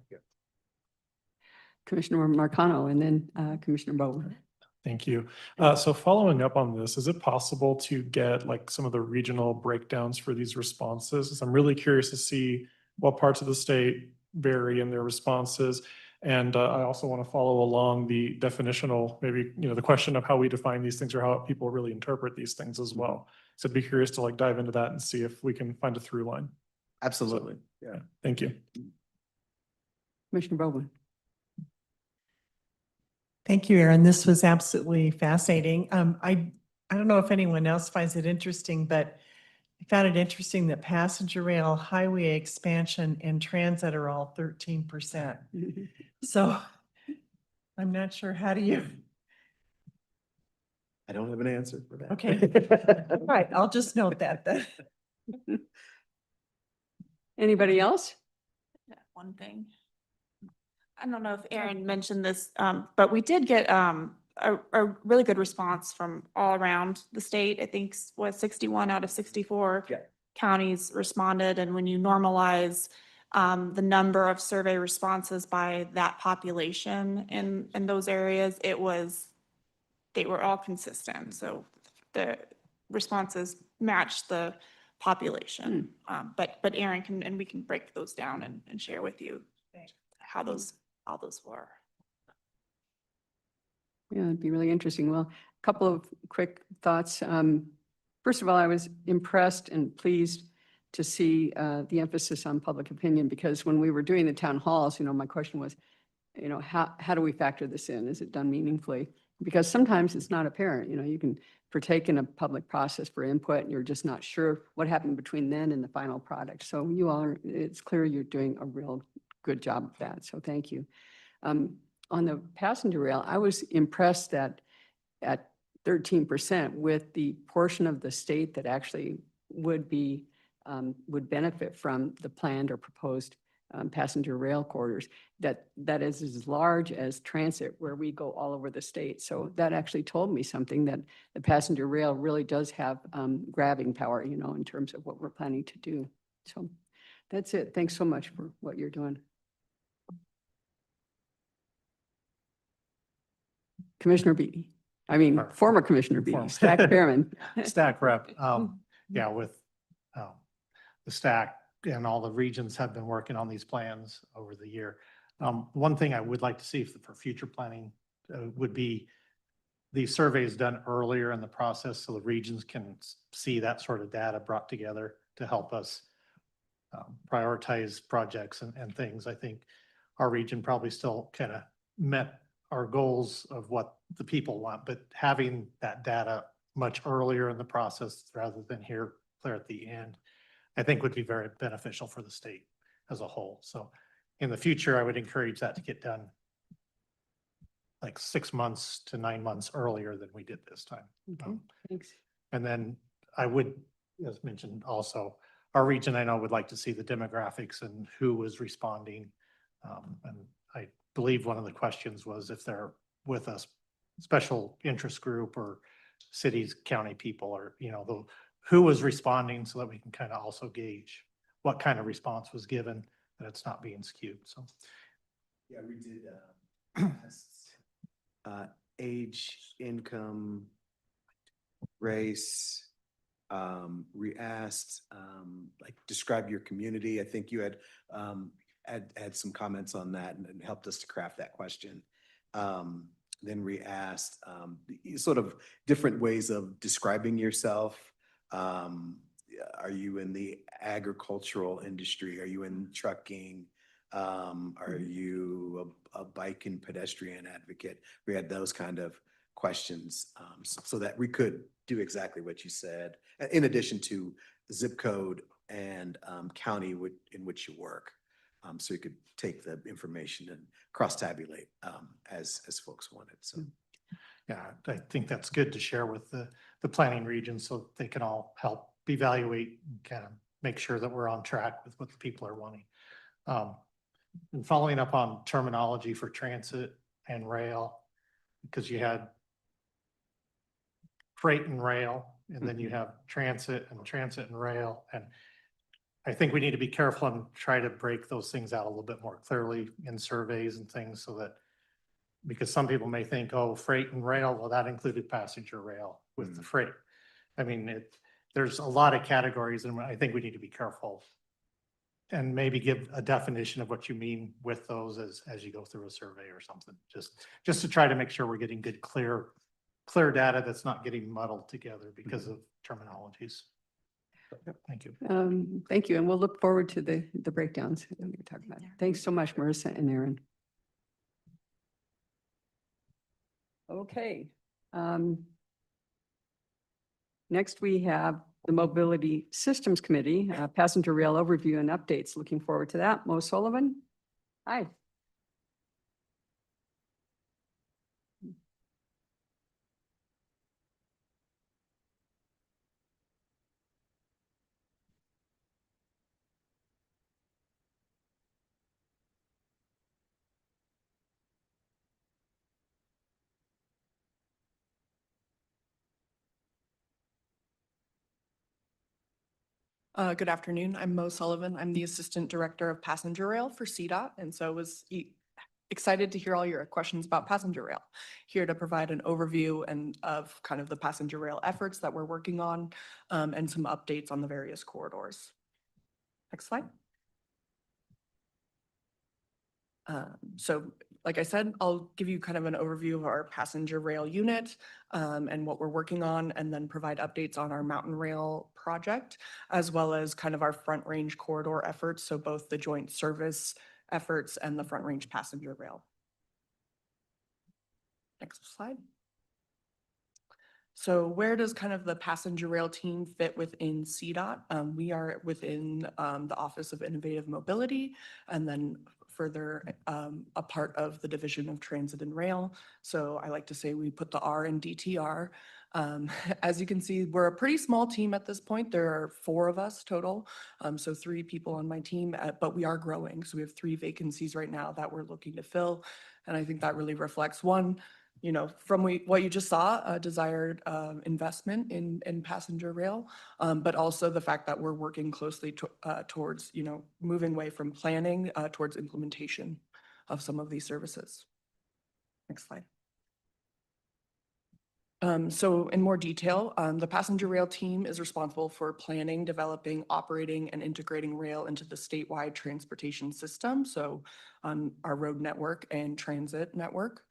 S1: Commissioner Marcano and then Commissioner Bowen.
S9: Thank you. So following up on this, is it possible to get like some of the regional breakdowns for these responses? 'Cause I'm really curious to see what parts of the state vary in their responses. And I also want to follow along the definitional, maybe, the question of how we define these things or how people really interpret these things as well. So I'd be curious to like dive into that and see if we can find a through line.
S7: Absolutely, yeah.
S9: Thank you.
S1: Commissioner Bowen.
S8: Thank you, Aaron. This was absolutely fascinating. I don't know if anyone else finds it interesting, but I found it interesting that passenger rail, highway expansion, and transit are all 13%. So I'm not sure, how do you?
S7: I don't have an answer for that.
S8: Okay. All right, I'll just note that then.
S1: Anybody else?
S6: One thing. I don't know if Aaron mentioned this, but we did get a really good response from all around the state. I think 61 out of 64
S7: Yeah.
S6: counties responded. And when you normalize the number of survey responses by that population in those areas, they were all consistent. So the responses matched the population. But Aaron can, and we can break those down and share with you how all those were.
S1: Yeah, it'd be really interesting. Well, a couple of quick thoughts. First of all, I was impressed and pleased to see the emphasis on public opinion, because when we were doing the town halls, my question was, how do we factor this in? Is it done meaningfully? Because sometimes it's not apparent, you can partake in a public process for input and you're just not sure what happened between then and the final product. So it's clear you're doing a real good job of that. So thank you. On the passenger rail, I was impressed that at 13% with the portion of the state that actually would benefit from the planned or proposed passenger rail corridors, that is as large as transit, where we go all over the state. So that actually told me something, that the passenger rail really does have grabbing power, in terms of what we're planning to do. So that's it. Thanks so much for what you're doing. Commissioner Beatty. Former Commissioner Beatty, Stack Chairman.
S10: Stack rep, yeah, with the Stack and all the regions have been working on these plans over the year. One thing I would like to see for future planning would be the surveys done earlier in the process so the regions can see that sort of data brought together to help us prioritize projects and things. I think our region probably still kind of met our goals of what the people want, but having that data much earlier in the process rather than here clear at the end, I think would be very beneficial for the state as a whole. So in the future, I would encourage that to get done like 6 months to 9 months earlier than we did this time.
S1: Okay, thanks.
S10: And then I would, as mentioned also, our region, I know, would like to see the demographics and who was responding. And I believe one of the questions was if they're with a special interest group or cities, county people, or, who was responding, so that we can kind of also gauge what kind of response was given, that it's not being skewed. So.
S7: Yeah, we did age, income, race, we asked, like, describe your community. I think you had add some comments on that and helped us to craft that question. Then we asked sort of different ways of describing yourself. Are you in the agricultural industry? Are you in trucking? Are you a bike and pedestrian advocate? We had those kind of questions so that we could do exactly what you said, in addition to zip code and county in which you work. So you could take the information and cross-tabulate as folks wanted. So
S10: Yeah, I think that's good to share with the planning region so they can all help evaluate and kind of make sure that we're on track with what the people are wanting. And following up on terminology for transit and rail, because you had freight and rail, and then you have transit and rail. And I think we need to be careful and try to break those things out a little bit more clearly in surveys and things so that, because some people may think, oh, freight and rail, well, that included passenger rail with the freight. I mean, there's a lot of categories, and I think we need to be careful and maybe give a definition of what you mean with those as you go through a survey or something, just to try to make sure we're getting good, clear data that's not getting muddled together because of terminologies. Thank you.
S1: Thank you. And we'll look forward to the breakdowns that we talk about. Thanks so much, Marissa and Aaron. Okay. Next, we have the Mobility Systems Committee, Passenger Rail Overview and Updates. Looking forward to that. Mo Sullivan. Hi.
S11: Good afternoon. I'm Mo Sullivan. I'm the Assistant Director of Passenger Rail for CDOT, and so was excited to hear all your questions about passenger rail. Here to provide an overview of kind of the passenger rail efforts that we're working on, and some updates on the various corridors. Next slide. So like I said, I'll give you kind of an overview of our passenger rail unit and what we're working on, and then provide updates on our mountain rail project, as well as kind of our front range corridor efforts. So both the joint service efforts and the front range passenger rail. Next slide. So where does kind of the passenger rail team fit within CDOT? We are within the Office of Innovative Mobility, and then further a part of the Division of Transit and Rail. So I like to say we put the R in DTR. As you can see, we're a pretty small team at this point. There are 4 of us total, so 3 people on my team, but we are growing. So we have 3 vacancies right now that we're looking to fill. And I think that really reflects, one, you know, from what you just saw, a desired investment in passenger rail, but also the fact that we're working closely towards, you know, moving away from planning towards implementation of some of these services. Next slide. So in more detail, the passenger rail team is responsible for planning, developing, operating, and integrating rail into the statewide transportation system. So our road network and transit network.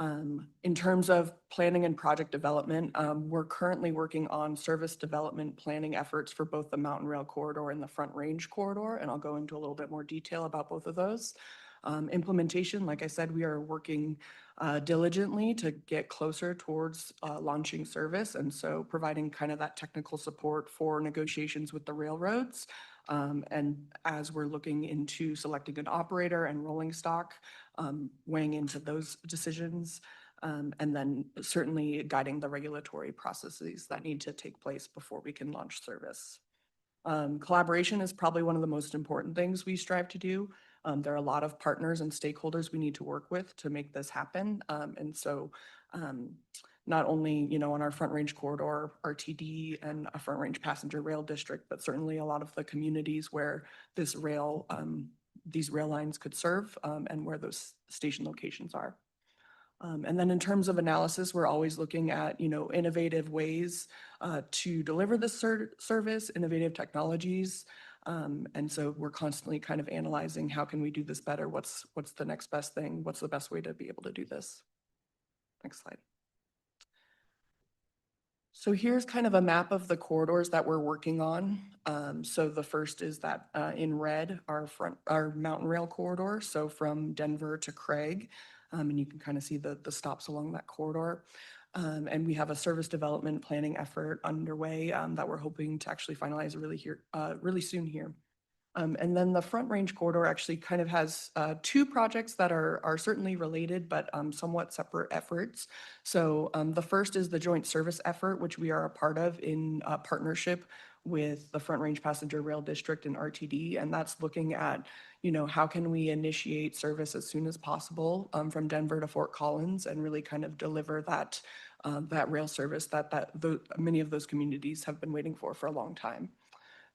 S11: In terms of planning and project development, we're currently working on service development planning efforts for both the Mountain Rail Corridor and the Front Range Corridor, and I'll go into a little bit more detail about both of those. Implementation, like I said, we are working diligently to get closer towards launching service, and so providing kind of that technical support for negotiations with the railroads. And as we're looking into selecting an operator and rolling stock, weighing into those decisions, and then certainly guiding the regulatory processes that need to take place before we can launch service. Collaboration is probably one of the most important things we strive to do. There are a lot of partners and stakeholders we need to work with to make this happen. And so not only, you know, on our Front Range Corridor, RTD, and a Front Range Passenger Rail District, but certainly a lot of the communities where this rail, these rail lines could serve, and where those station locations are. And then in terms of analysis, we're always looking at, you know, innovative ways to deliver this service, innovative technologies, And so we're constantly kind of analyzing, how can we do this better? What's the next best thing? What's the best way to be able to do this? Next slide. So here's kind of a map of the corridors that we're working on. So the first is that in red, our mountain rail corridor. So from Denver to Craig, and you can kind of see the stops along that corridor. And we have a service development planning effort underway that we're hoping to actually finalize really soon here. And then the Front Range corridor actually kind of has two projects that are certainly related, but somewhat separate efforts. So the first is the joint service effort, which we are a part of in partnership with the Front Range Passenger Rail District and RTD. And that's looking at, how can we initiate service as soon as possible from Denver to Fort Collins and really kind of deliver that rail service that many of those communities have been waiting for a long time.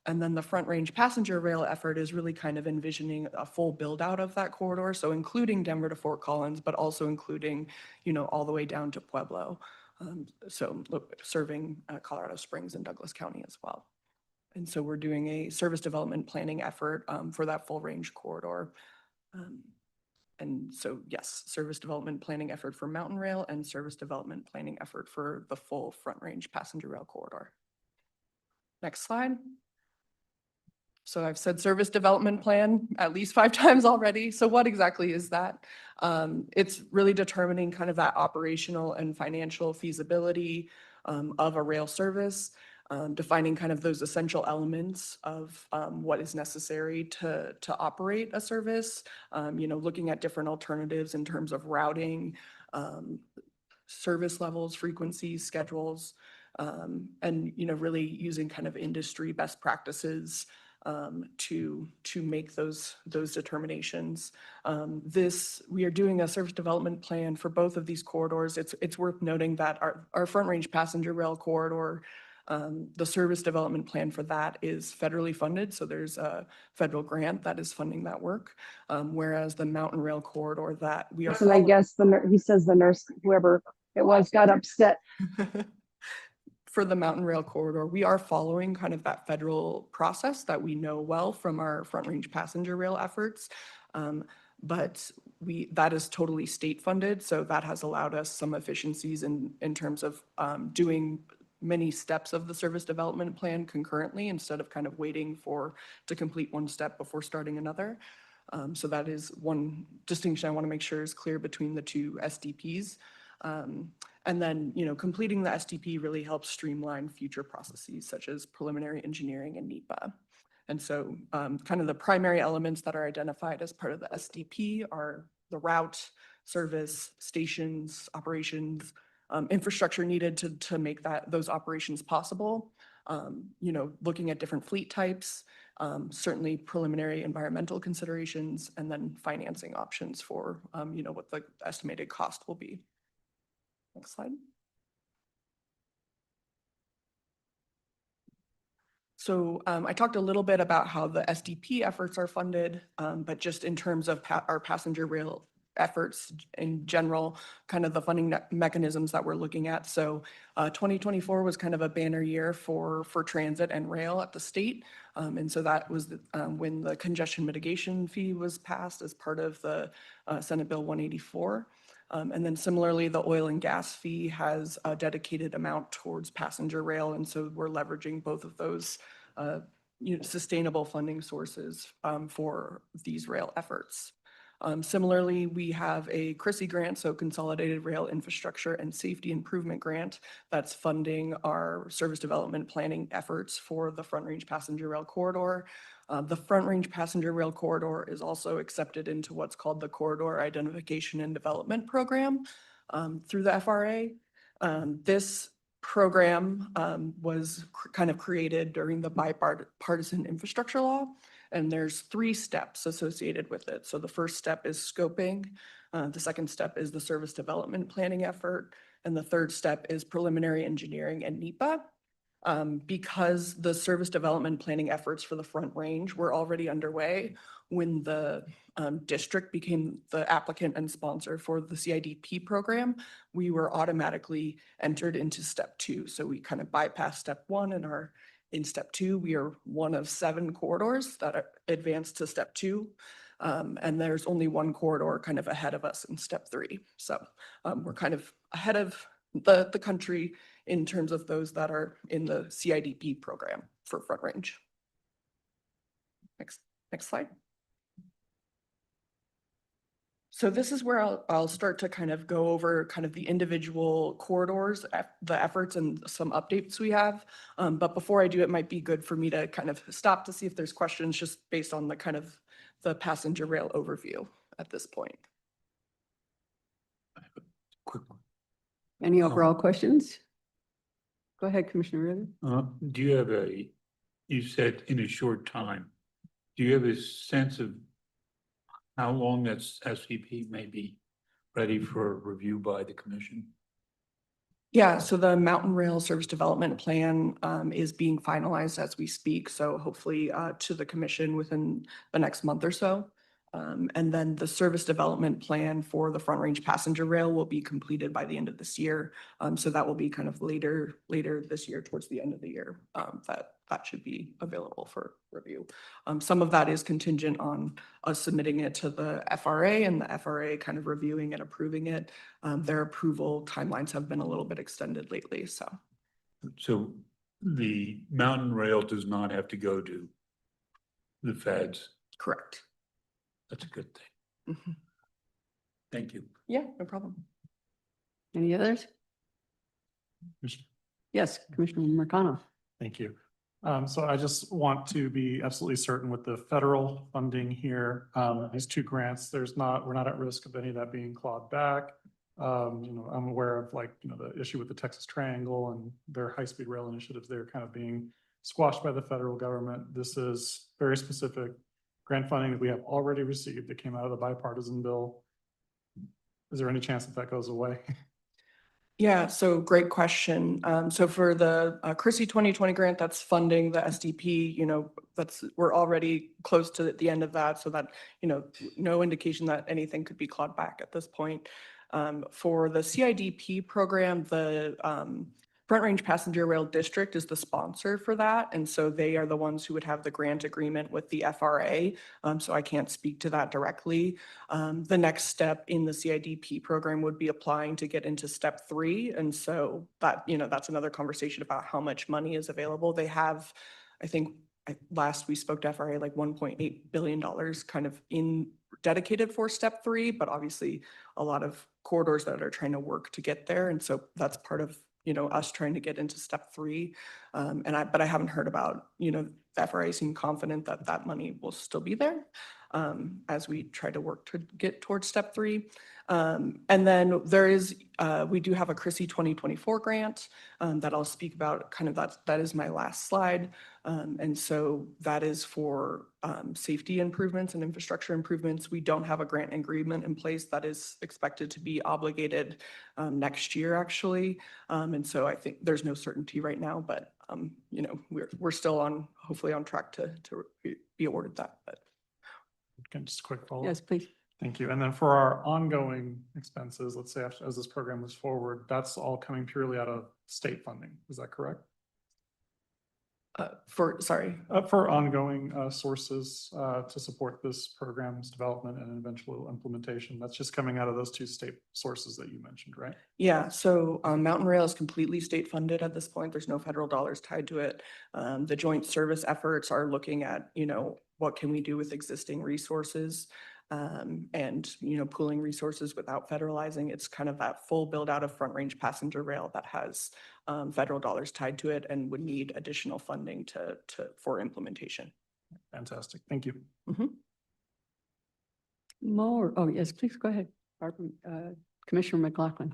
S11: And then the Front Range passenger rail effort is really kind of envisioning a full build out of that corridor. So including Denver to Fort Collins, but also including, all the way down to Pueblo. Serving Colorado Springs and Douglas County as well. And so we're doing a service development planning effort for that full range corridor. And so, yes, service development planning effort for mountain rail and service development planning effort for the full Front Range passenger rail corridor. Next slide. So I've said service development plan at least 5 times already. So what exactly is that? It's really determining kind of that operational and financial feasibility of a rail service, defining kind of those essential elements of what is necessary to operate a service, looking at different alternatives in terms of routing, service levels, frequencies, schedules, and, really using kind of industry best practices to make those determinations. We are doing a service development plan for both of these corridors. It's worth noting that our Front Range passenger rail corridor, the service development plan for that is federally funded. So there's a federal grant that is funding that work. Whereas the mountain rail corridor that we are.
S12: And I guess he says the nurse, whoever it was, got upset.
S11: For the mountain rail corridor, we are following kind of that federal process that we know well from our Front Range passenger rail efforts. But that is totally state funded. So that has allowed us some efficiencies in terms of doing many steps of the service development plan concurrently instead of kind of waiting to complete one step before starting another. So that is one distinction I want to make sure is clear between the two SDPs. And then, completing the SDP really helps streamline future processes such as preliminary engineering and NEPA. And so kind of the primary elements that are identified as part of the SDP are the route, service, stations, operations, infrastructure needed to make those operations possible. Looking at different fleet types, certainly preliminary environmental considerations, and then financing options for, what the estimated cost will be. Next slide. So I talked a little bit about how the SDP efforts are funded, but just in terms of our passenger rail efforts in general, kind of the funding mechanisms that we're looking at. So 2024 was kind of a banner year for transit and rail at the state. And so that was when the congestion mitigation fee was passed as part of the Senate Bill 184. And then similarly, the oil and gas fee has a dedicated amount towards passenger rail. And so we're leveraging both of those sustainable funding sources for these rail efforts. Similarly, we have a CRISI grant, so Consolidated Rail Infrastructure and Safety Improvement Grant, that's funding our service development planning efforts for the Front Range passenger rail corridor. The Front Range passenger rail corridor is also accepted into what's called the Corridor Identification and Development Program through the FRA. This program was kind of created during the bipartisan infrastructure law, and there's 3 steps associated with it. So the first step is scoping, the second step is the service development planning effort, and the third step is preliminary engineering and NEPA. Because the service development planning efforts for the Front Range were already underway when the district became the applicant and sponsor for the CIDP program, we were automatically entered into step 2. So we kind of bypassed step 1 and are in step 2. We are one of 7 corridors that are advanced to step 2. And there's only 1 corridor kind of ahead of us in step 3. So we're kind of ahead of the country in terms of those that are in the CIDP program for Front Range. Next slide. So this is where I'll start to kind of go over kind of the individual corridors, the efforts and some updates we have. But before I do, it might be good for me to kind of stop to see if there's questions just based on the kind of the passenger rail overview at this point.
S5: Quick one.
S1: Any overall questions? Go ahead, Commissioner Ritter.
S5: Do you have you said in a short time, do you have a sense of how long that SCP may be ready for review by the commission?
S11: Yeah, so the Mountain Rail Service Development Plan is being finalized as we speak. So hopefully to the commission within the next month or so. And then the service development plan for the Front Range passenger rail will be completed by the end of this year. So that will be kind of later this year, towards the end of the year, that should be available for review. Some of that is contingent on us submitting it to the FRA and the FRA kind of reviewing and approving it. Their approval timelines have been a little bit extended lately, so.
S5: So the mountain rail does not have to go to the feds.
S11: Correct.
S5: That's a good thing.
S11: Mhm.
S5: Thank you.
S11: Yeah, no problem.
S1: Any others? Yes, Commissioner Marcano.
S9: Thank you. So I just want to be absolutely certain with the federal funding here, these 2 grants, we're not at risk of any of that being clawed back. I'm aware of the issue with the Texas Triangle and their high-speed rail initiatives. They're kind of being squashed by the federal government. This is very specific grant funding that we have already received that came out of the bipartisan bill. Is there any chance that that goes away?
S11: Yeah, so great question. So for the CRISI 2020 grant, that's funding the SDP, we're already close to the end of that, so that, no indication that anything could be clawed back at this point. For the CIDP program, the Front Range Passenger Rail District is the sponsor for that. And so they are the ones who would have the grant agreement with the FRA. So I can't speak to that directly. The next step in the CIDP program would be applying to get into step 3. And so that, that's another conversation about how much money is available. They have, I think, last we spoke to FRA, like $1.8 billion kind of dedicated for step 3, but obviously a lot of corridors that are trying to work to get there. And so that's part of us trying to get into step 3. But I haven't heard about, the FRA seem confident that that money will still be there as we try to work to get towards step 3. And then there is, we do have a CRISI 2024 grant that I'll speak about. Kind of that is my last slide. And so that is for safety improvements and infrastructure improvements. We don't have a grant agreement in place that is expected to be obligated next year, actually. And so I think there's no certainty right now, but we're still hopefully on track to be awarded that. But
S9: Just a quick follow-up.
S1: Yes, please.
S9: Thank you. And then for our ongoing expenses, let's say as this program moves forward, that's all coming purely out of state funding. Is that correct? For ongoing sources to support this program's development and eventual implementation, that's just coming out of those 2 state sources that you mentioned, right?
S11: yeah, so Mountain Rail is completely state funded at this point. There's no federal dollars tied to it. The joint service efforts are looking at, what can we do with existing resources and, pooling resources without federalizing. It's kind of that full build out of Front Range passenger rail that has federal dollars tied to it and would need additional funding for implementation.
S9: Fantastic. Thank you.
S1: More, oh, yes, please go ahead. Barbara, Commissioner McLaughlin.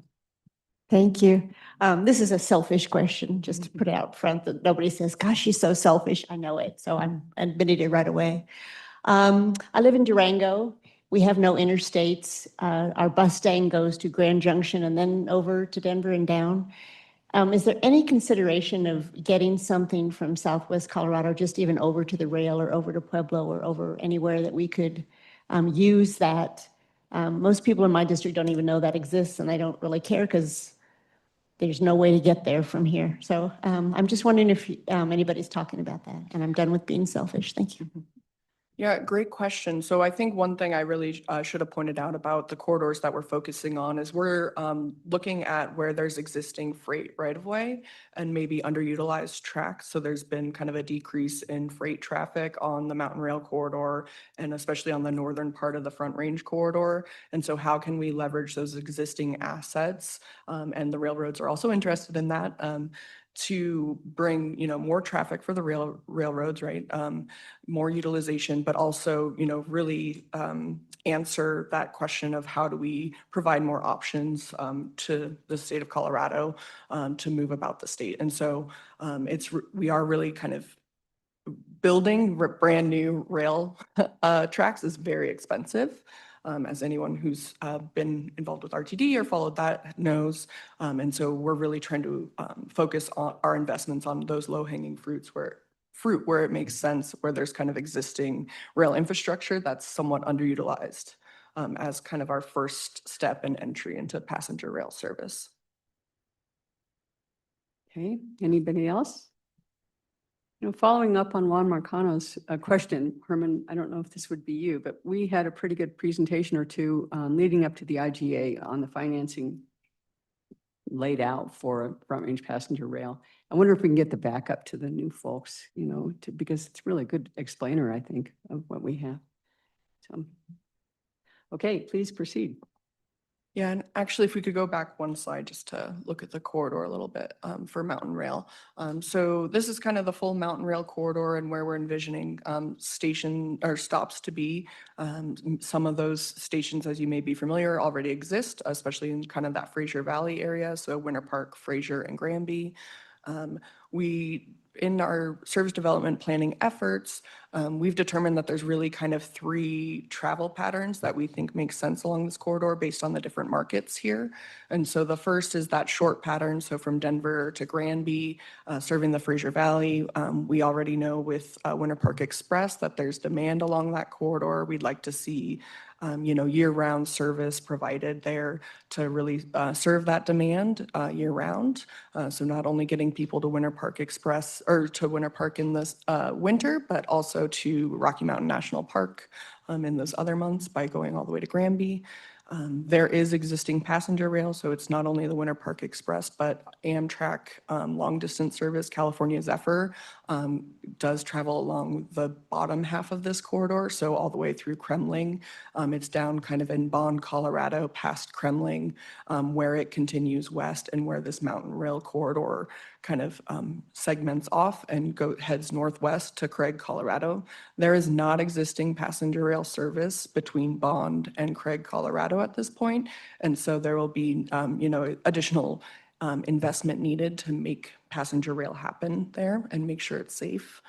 S13: Thank you. This is a selfish question, just to put it out front that nobody says, gosh, she's so selfish. I know it. So I'm admitting it right away. I live in Durango. We have no interstates. Our bus staying goes to Grand Junction and then over to Denver and down. Is there any consideration of getting something from Southwest Colorado, just even over to the rail or over to Pueblo or over anywhere that we could use that? Most people in my district don't even know that exists, and I don't really care because there's no way to get there from here. So I'm just wondering if anybody's talking about that. And I'm done with being selfish. Thank you.
S11: Yeah, great question. So I think one thing I really should have pointed out about the corridors that we're focusing on is we're looking at where there's existing freight right of way and maybe underutilized tracks. So there's been kind of a decrease in freight traffic on the Mountain Rail corridor and especially on the northern part of the Front Range corridor. And so how can we leverage those existing assets? And the railroads are also interested in that. To bring, more traffic for the railroads, right? More utilization, but also, really answer that question of how do we provide more options to the state of Colorado to move about the state. And so we are really kind of building brand new rail tracks is very expensive. As anyone who's been involved with RTD or followed that knows. And so we're really trying to focus on our investments on those low-hanging fruit where it makes sense, where there's kind of existing rail infrastructure that's somewhat underutilized as kind of our first step and entry into passenger rail service.
S1: Okay, anybody else? Following up on Juan Marcano's question, Herman, I don't know if this would be you, but we had a pretty good presentation or two leading up to the IGA on the financing laid out for Front Range passenger rail. I wonder if we can get the backup to the new folks, because it's really a good explainer, I think, of what we have. So, okay, please proceed.
S11: Yeah, and actually, if we could go back one slide just to look at the corridor a little bit for Mountain Rail. So this is kind of the full Mountain Rail corridor and where we're envisioning station or stops to be. Some of those stations, as you may be familiar, already exist, especially in kind of that Fraser Valley area. So Winter Park, Fraser, and Granby. In our service development planning efforts, we've determined that there's really kind of 3 travel patterns that we think make sense along this corridor based on the different markets here. And so the first is that short pattern. So from Denver to Granby, serving the Fraser Valley. We already know with Winter Park Express that there's demand along that corridor. We'd like to see year-round service provided there to really serve that demand year-round. So not only getting people to Winter Park Express or to Winter Park in this winter, but also to Rocky Mountain National Park in those other months by going all the way to Granby. There is existing passenger rail, so it's not only the Winter Park Express, but Amtrak long-distance service, California Zephyr, does travel along the bottom half of this corridor, so all the way through Kremling. It's down kind of in Bond, Colorado, past Kremling, where it continues west and where this Mountain Rail corridor kind of segments off and heads northwest to Craig, Colorado. There is not existing passenger rail service between Bond and Craig, Colorado at this point. And so there will be, additional investment needed to make passenger rail happen there and make sure it's safe.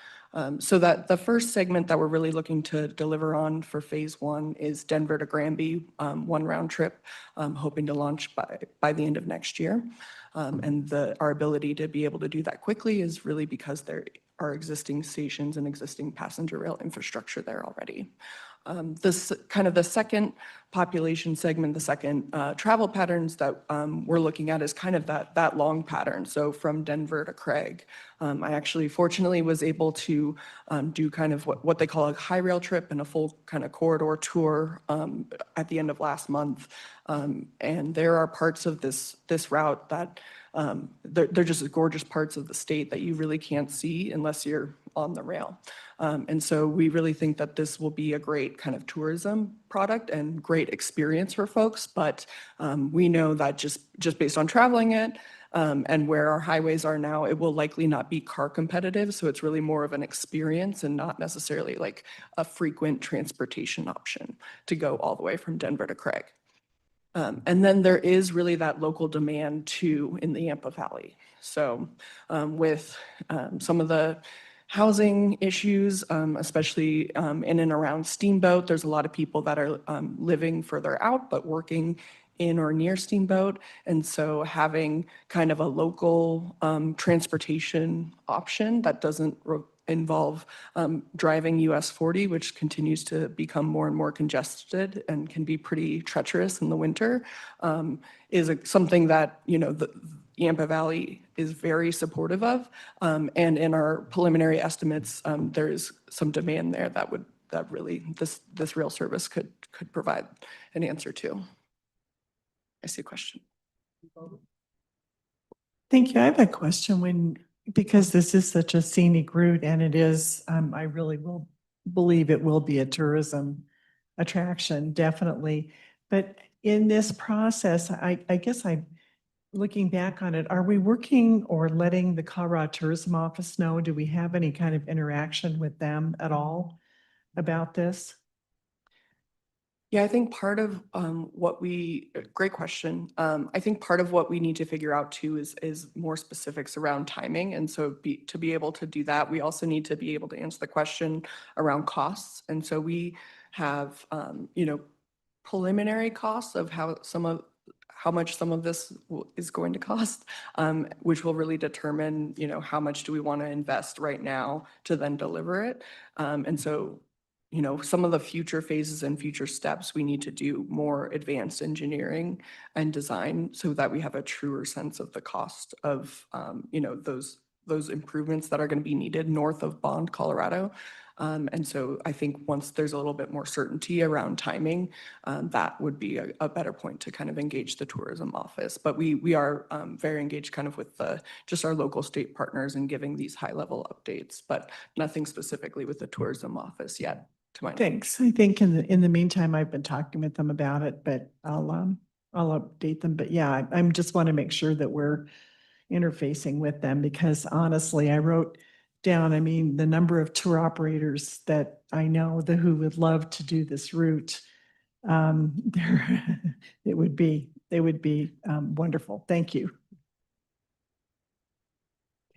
S11: So that the first segment that we're really looking to deliver on for phase 1 is Denver to Granby, 1 round trip, hoping to launch by the end of next year. And our ability to be able to do that quickly is really because there are existing stations and existing passenger rail infrastructure there already. This kind of the second population segment, the second travel patterns that we're looking at is kind of that long pattern. So from Denver to Craig, I actually fortunately was able to do kind of what they call a high rail trip and a full kind of corridor tour at the end of last month. And there are parts of this route that they're just gorgeous parts of the state that you really can't see unless you're on the rail. And so we really think that this will be a great kind of tourism product and great experience for folks. But we know that just based on traveling it and where our highways are now, it will likely not be car competitive. So it's really more of an experience and not necessarily like a frequent transportation option to go all the way from Denver to Craig. And then there is really that local demand too in the Yampa Valley. So with some of the housing issues, especially in and around Steamboat, there's a lot of people that are living further out but working in or near Steamboat. And so having kind of a local transportation option that doesn't involve driving US 40, which continues to become more and more congested and can be pretty treacherous in the winter, is something that, Yampa Valley is very supportive of. And in our preliminary estimates, there is some demand there that really this rail service could provide an answer to. I see a question.
S8: Thank you. I have a question because this is such a scenic route and it is, I really will believe it will be a tourism attraction, definitely. But in this process, I guess looking back on it, are we working or letting the Colorado Tourism Office know? Do we have any kind of interaction with them at all about this?
S11: Yeah, I think part of great question. I think part of what we need to figure out too is more specifics around timing. And so to be able to do that, we also need to be able to answer the question around costs. And so we have, preliminary costs of how much some of this is going to cost, which will really determine, how much do we want to invest right now to then deliver it. And so some of the future phases and future steps, we need to do more advanced engineering and design so that we have a truer sense of the cost of, those improvements that are going to be needed north of Bond, Colorado. And so I think once there's a little bit more certainty around timing, that would be a better point to kind of engage the tourism office. But we are very engaged kind of with just our local state partners and giving these high level updates, but nothing specifically with the tourism office yet.
S8: Thanks. I think in the meantime, I've been talking with them about it, but I'll update them. But yeah, I'm just want to make sure that we're interfacing with them because honestly, I wrote down, the number of tour operators that I know who would love to do this route. They would be wonderful. Thank you.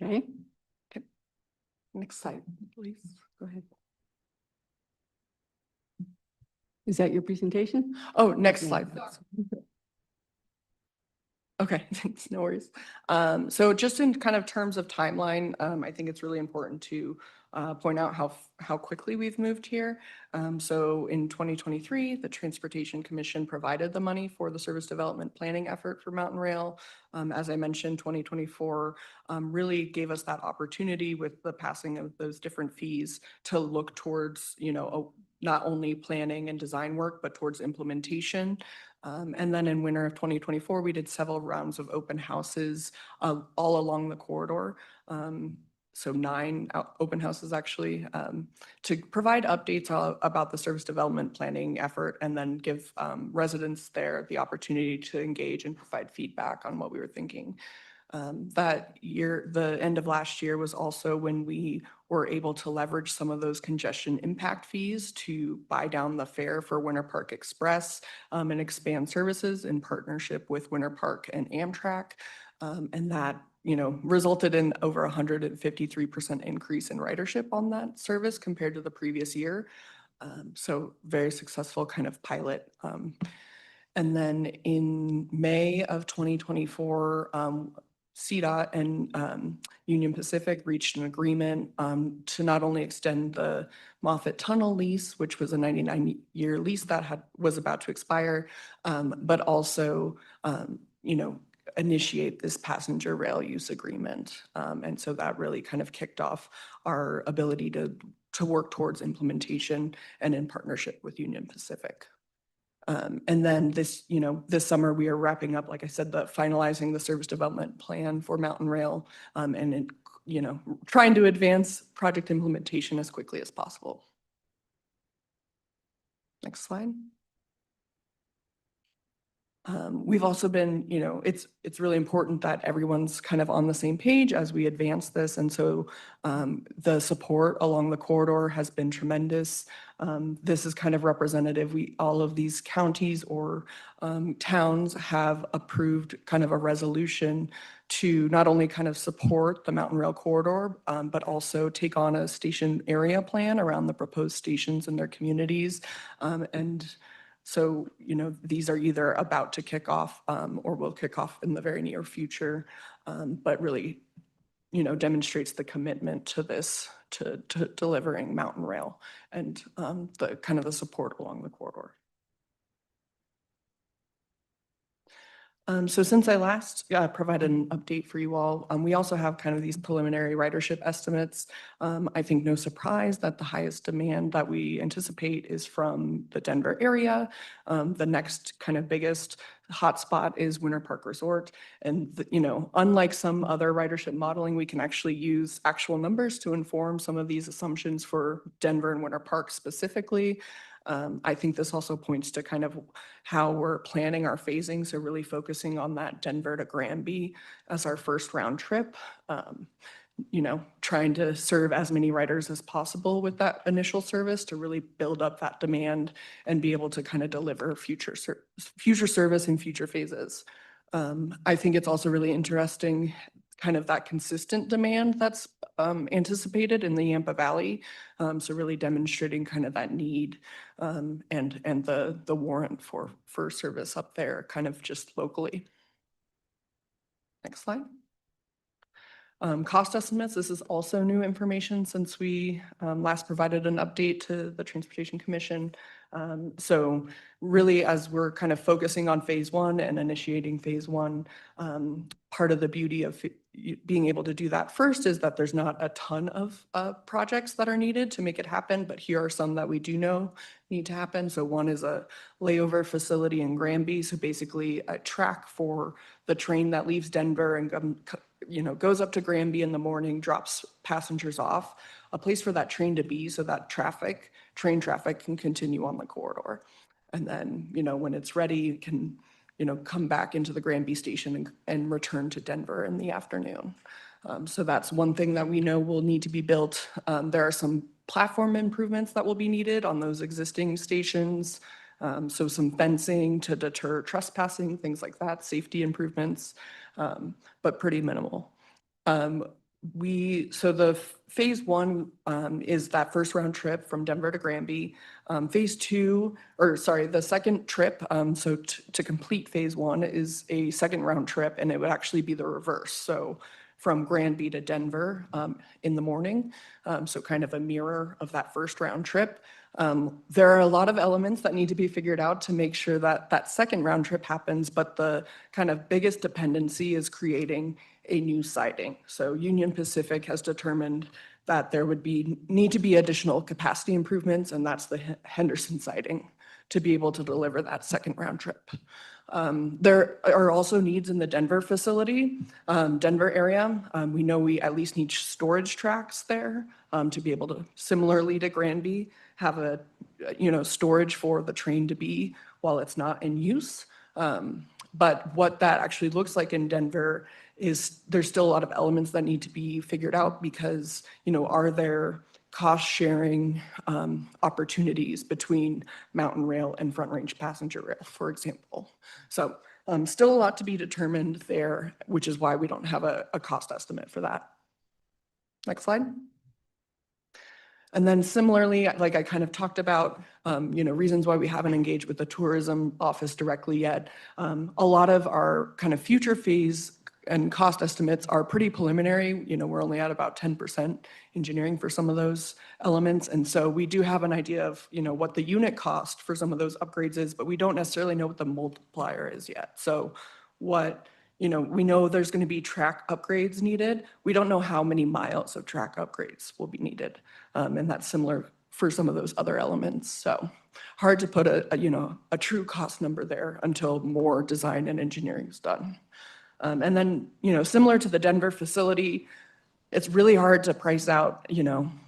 S1: Okay.
S11: Next slide, please. Go ahead.
S1: Is that your presentation?
S11: Oh, next slide. Okay, thanks, no worries. So just in kind of terms of timeline, I think it's really important to point out how quickly we've moved here. So in 2023, the Transportation Commission provided the money for the service development planning effort for Mountain Rail. As I mentioned, 2024 really gave us that opportunity with the passing of those different fees to look towards, not only planning and design work, but towards implementation. And then in winter of 2024, we did several rounds of open houses all along the corridor. So 9 open houses actually, to provide updates about the service development planning effort and then give residents there the opportunity to engage and provide feedback on what we were thinking. That year, the end of last year was also when we were able to leverage some of those congestion impact fees to buy down the fare for Winter Park Express and expand services in partnership with Winter Park and Amtrak. And that, resulted in over 153% increase in ridership on that service compared to the previous year. So very successful kind of pilot. And then in May of 2024, CDOT and Union Pacific reached an agreement to not only extend the Moffett Tunnel lease, which was a 99-year lease that was about to expire, but also, initiate this passenger rail use agreement. And so that really kind of kicked off our ability to work towards implementation and in partnership with Union Pacific. And then this summer we are wrapping up, like I said, finalizing the service development plan for Mountain Rail, and trying to advance project implementation as quickly as possible. Next slide. We've also been, it's really important that everyone's kind of on the same page as we advance this. And so the support along the corridor has been tremendous. This is kind of representative. All of these counties or towns have approved kind of a resolution to not only kind of support the Mountain Rail corridor, but also take on a station area plan around the proposed stations in their communities. And so, these are either about to kick off or will kick off in the very near future, but really, demonstrates the commitment to this, to delivering Mountain Rail and the kind of the support along the corridor. So since I last provided an update for you all, we also have kind of these preliminary ridership estimates. I think no surprise that the highest demand that we anticipate is from the Denver area. The next kind of biggest hotspot is Winter Park Resort. And, unlike some other ridership modeling, we can actually use actual numbers to inform some of these assumptions for Denver and Winter Park specifically. I think this also points to kind of how we're planning our phasing. So really focusing on that Denver to Granby as our first round trip. Trying to serve as many riders as possible with that initial service to really build up that demand and be able to kind of deliver future service in future phases. I think it's also really interesting kind of that consistent demand that's anticipated in the Yampa Valley. So really demonstrating kind of that need and the warrant for service up there kind of just locally. Next slide. Cost estimates, this is also new information since we last provided an update to the Transportation Commission. So really, as we're kind of focusing on phase one and initiating phase one, part of the beauty of being able to do that first is that there's not a ton of projects that are needed to make it happen, but here are some that we do know need to happen. So one is a layover facility in Granby. So basically a track for the train that leaves Denver and goes up to Granby in the morning, drops passengers off, a place for that train to be so that train traffic can continue on the corridor. And then, when it's ready, it can, come back into the Granby station and return to Denver in the afternoon. So that's one thing that we know will need to be built. There are some platform improvements that will be needed on those existing stations. So some fencing to deter trespassing, things like that, safety improvements, but pretty minimal. So the phase one is that first round trip from Denver to Granby. Phase two, the second trip, so to complete phase one is a second round trip, and it would actually be the reverse. So from Granby to Denver in the morning. So kind of a mirror of that first round trip. There are a lot of elements that need to be figured out to make sure that that second round trip happens, but the kind of biggest dependency is creating a new siding. So Union Pacific has determined that there would need to be additional capacity improvements, and that's the Henderson siding to be able to deliver that second round trip. There are also needs in the Denver facility, Denver area. We know we at least need storage tracks there to be able to, similarly to Granby, have a storage for the train to be while it's not in use. But what that actually looks like in Denver is there's still a lot of elements that need to be figured out because, are there cost sharing opportunities between Mountain Rail and Front Range Passenger Rail, for example. So still a lot to be determined there, which is why we don't have a cost estimate for that. Next slide. And then similarly, like I kind of talked about, reasons why we haven't engaged with the tourism office directly yet. A lot of our kind of future phase and cost estimates are pretty preliminary. We're only at about 10% engineering for some of those elements. And so we do have an idea of, what the unit cost for some of those upgrades is, but we don't necessarily know what the multiplier is yet. So we know there's going to be track upgrades needed. We don't know how many miles of track upgrades will be needed. And that's similar for some of those other elements. So hard to put a true cost number there until more design and engineering is done. And then, similar to the Denver facility, it's really hard to price out,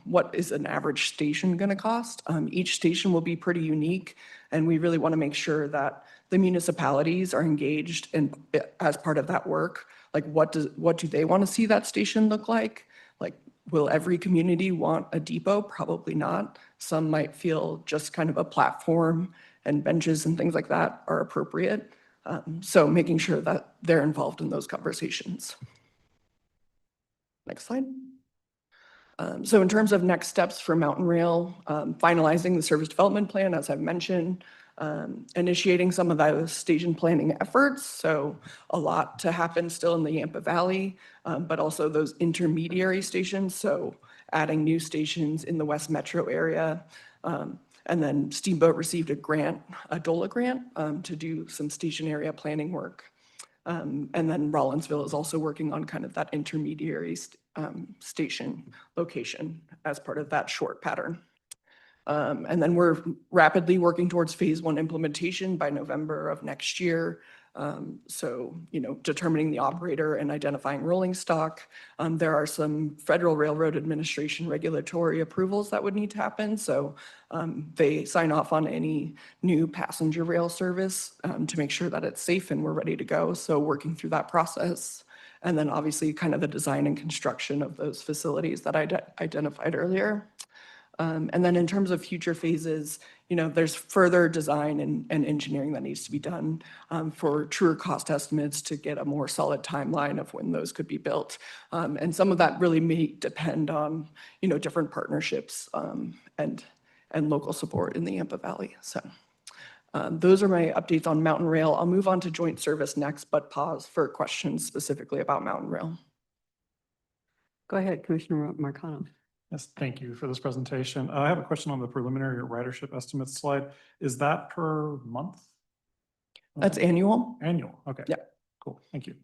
S11: what is an average station going to cost. Each station will be pretty unique, and we really want to make sure that the municipalities are engaged in as part of that work. Like, what do they want to see that station look like? Like, will every community want a depot? Probably not. Some might feel just kind of a platform and benches and things like that are appropriate. So making sure that they're involved in those conversations. Next slide. So in terms of next steps for Mountain Rail, finalizing the service development plan, as I've mentioned, initiating some of those station planning efforts. So a lot to happen still in the Yampa Valley, but also those intermediary stations. So adding new stations in the West Metro area. And then Steamboat received a DOLA grant to do some station area planning work. And then Rollinsville is also working on kind of that intermediary station location as part of that short pattern. And then we're rapidly working towards phase 1 implementation by November of next year. So, determining the operator and identifying rolling stock. There are some Federal Railroad Administration regulatory approvals that would need to happen. So they sign off on any new passenger rail service to make sure that it's safe and we're ready to go. So working through that process. And then obviously kind of the design and construction of those facilities that I identified earlier. And then in terms of future phases, there's further design and engineering that needs to be done for truer cost estimates to get a more solid timeline of when those could be built. And some of that really may depend on, different partnerships and local support in the Yampa Valley. So those are my updates on Mountain Rail. I'll move on to joint service next, but pause for questions specifically about Mountain Rail.
S1: Go ahead, Commissioner Marcano.
S9: Yes, thank you for this presentation. I have a question on the preliminary ridership estimates slide. Is that per month?
S11: That's annual.
S9: Annual, okay.
S11: Yeah.
S9: Cool, thank you.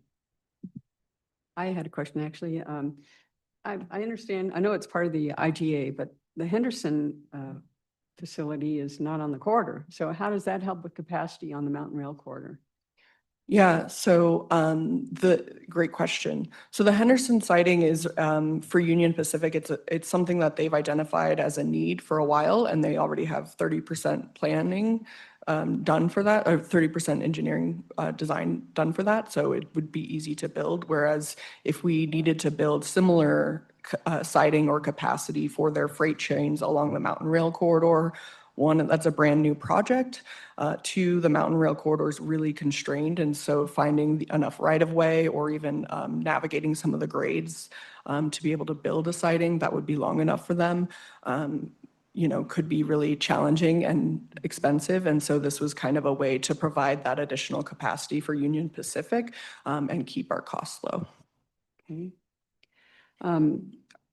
S1: I had a question, actually. I understand, I know it's part of the IGA, but the Henderson facility is not on the corridor. So how does that help with capacity on the Mountain Rail corridor?
S11: Yeah, so great question. So the Henderson siding is for Union Pacific. It's something that they've identified as a need for a while, and they already have 30% planning done for that, or 30% engineering design done for that. So it would be easy to build. Whereas if we needed to build similar siding or capacity for their freight trains along the Mountain Rail corridor, one, that's a brand new project. Two, the Mountain Rail corridor is really constrained. And so finding enough right of way or even navigating some of the grades to be able to build a siding that would be long enough for them, could be really challenging and expensive. And so this was kind of a way to provide that additional capacity for Union Pacific and keep our costs low.
S1: Okay.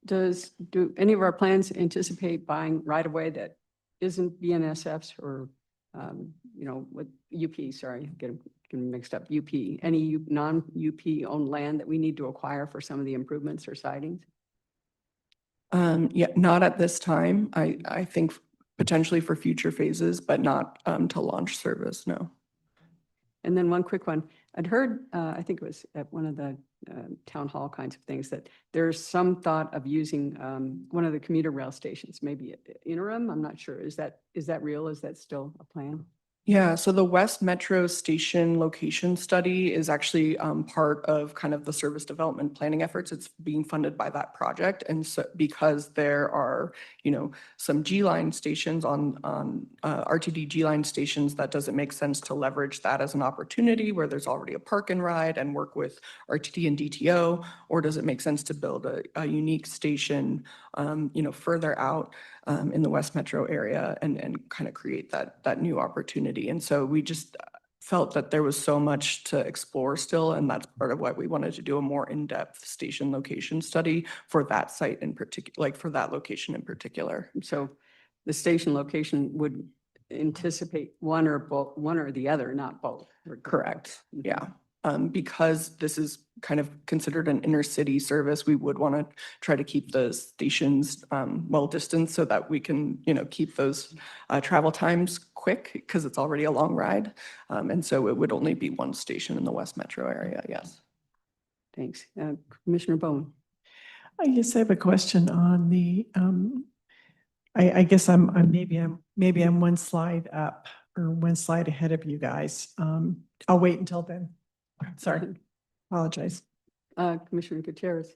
S1: Do any of our plans anticipate buying right away that isn't BNSF's or, with UP, sorry, getting mixed up, UP, any non-UP owned land that we need to acquire for some of the improvements or sidings?
S11: Yeah, not at this time. I think potentially for future phases, but not to launch service, no.
S1: And then one quick one. I'd heard, I think it was at one of the town hall kinds of things, that there's some thought of using one of the commuter rail stations, maybe at interim. I'm not sure. Is that real? Is that still a plan?
S11: Yeah, so the West Metro Station location study is actually part of kind of the service development planning efforts. It's being funded by that project. And so because there are, some G-line stations on RTD G-line stations, that doesn't make sense to leverage that as an opportunity where there's already a park and ride and work with RTD and DTO, or does it make sense to build a unique station, further out in the West Metro area and kind of create that new opportunity. And so we just felt that there was so much to explore still, and that's part of why we wanted to do a more in-depth station location study for that site in particular, like for that location in particular.
S1: So the station location would anticipate one or the other, not both.
S11: Correct, yeah. Because this is kind of considered an inner city service, we would want to try to keep the stations well distanced so that we can, keep those travel times quick because it's already a long ride. And so it would only be one station in the West Metro area, yes.
S1: Thanks. Commissioner Bowen.
S8: I guess I have a question on the, I guess maybe I'm one slide up or one slide ahead of you guys. I'll wait until then. Sorry, apologize.
S1: Commissioner Gutierrez.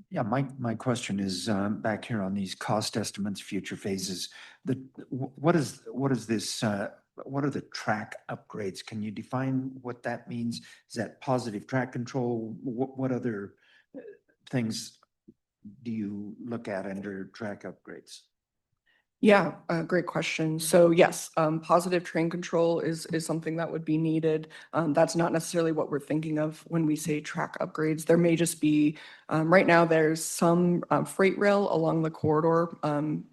S14: Yeah, my question is back here on these cost estimates, future phases. What is this? What are the track upgrades? Can you define what that means? Is that positive track control? What other things do you look at under track upgrades?
S11: Yeah, great question. So yes, positive train control is something that would be needed. That's not necessarily what we're thinking of when we say track upgrades. There may just be, right now, there's some freight rail along the corridor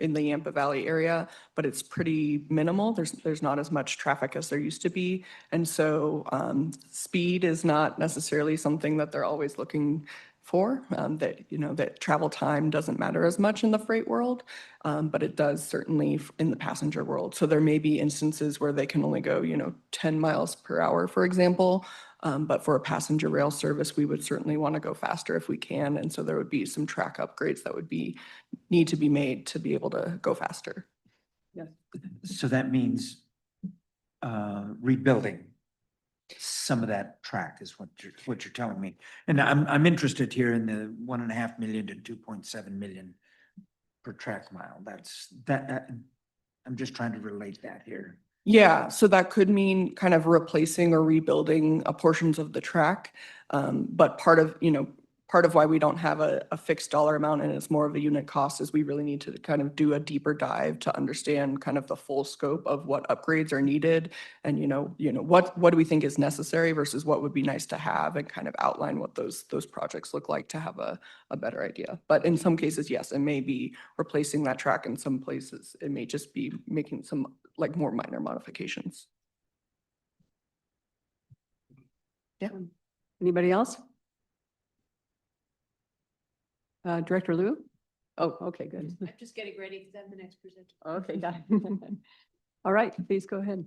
S11: in the Yampa Valley area, but it's pretty minimal. There's not as much traffic as there used to be. And so speed is not necessarily something that they're always looking for, that, that travel time doesn't matter as much in the freight world, but it does certainly in the passenger world. So there may be instances where they can only go, 10 miles per hour, for example. But for a passenger rail service, we would certainly want to go faster if we can. And so there would be some track upgrades that would need to be made to be able to go faster.
S14: So that means rebuilding some of that track is what you're telling me. And I'm interested here in the 1.5 million to 2.7 million per track mile. I'm just trying to relate that here.
S11: Yeah, so that could mean kind of replacing or rebuilding portions of the track. But part of why we don't have a fixed dollar amount and it's more of a unit cost is we really need to kind of do a deeper dive to understand kind of the full scope of what upgrades are needed and, what do we think is necessary versus what would be nice to have and kind of outline what those projects look like to have a better idea. But in some cases, yes, it may be replacing that track. In some places, it may just be making some like more minor modifications. Yeah.
S1: Anybody else? Director Liu? Oh, okay, good.
S4: I'm just getting ready because I'm the next presenter.
S1: Okay, got it. All right, please go ahead.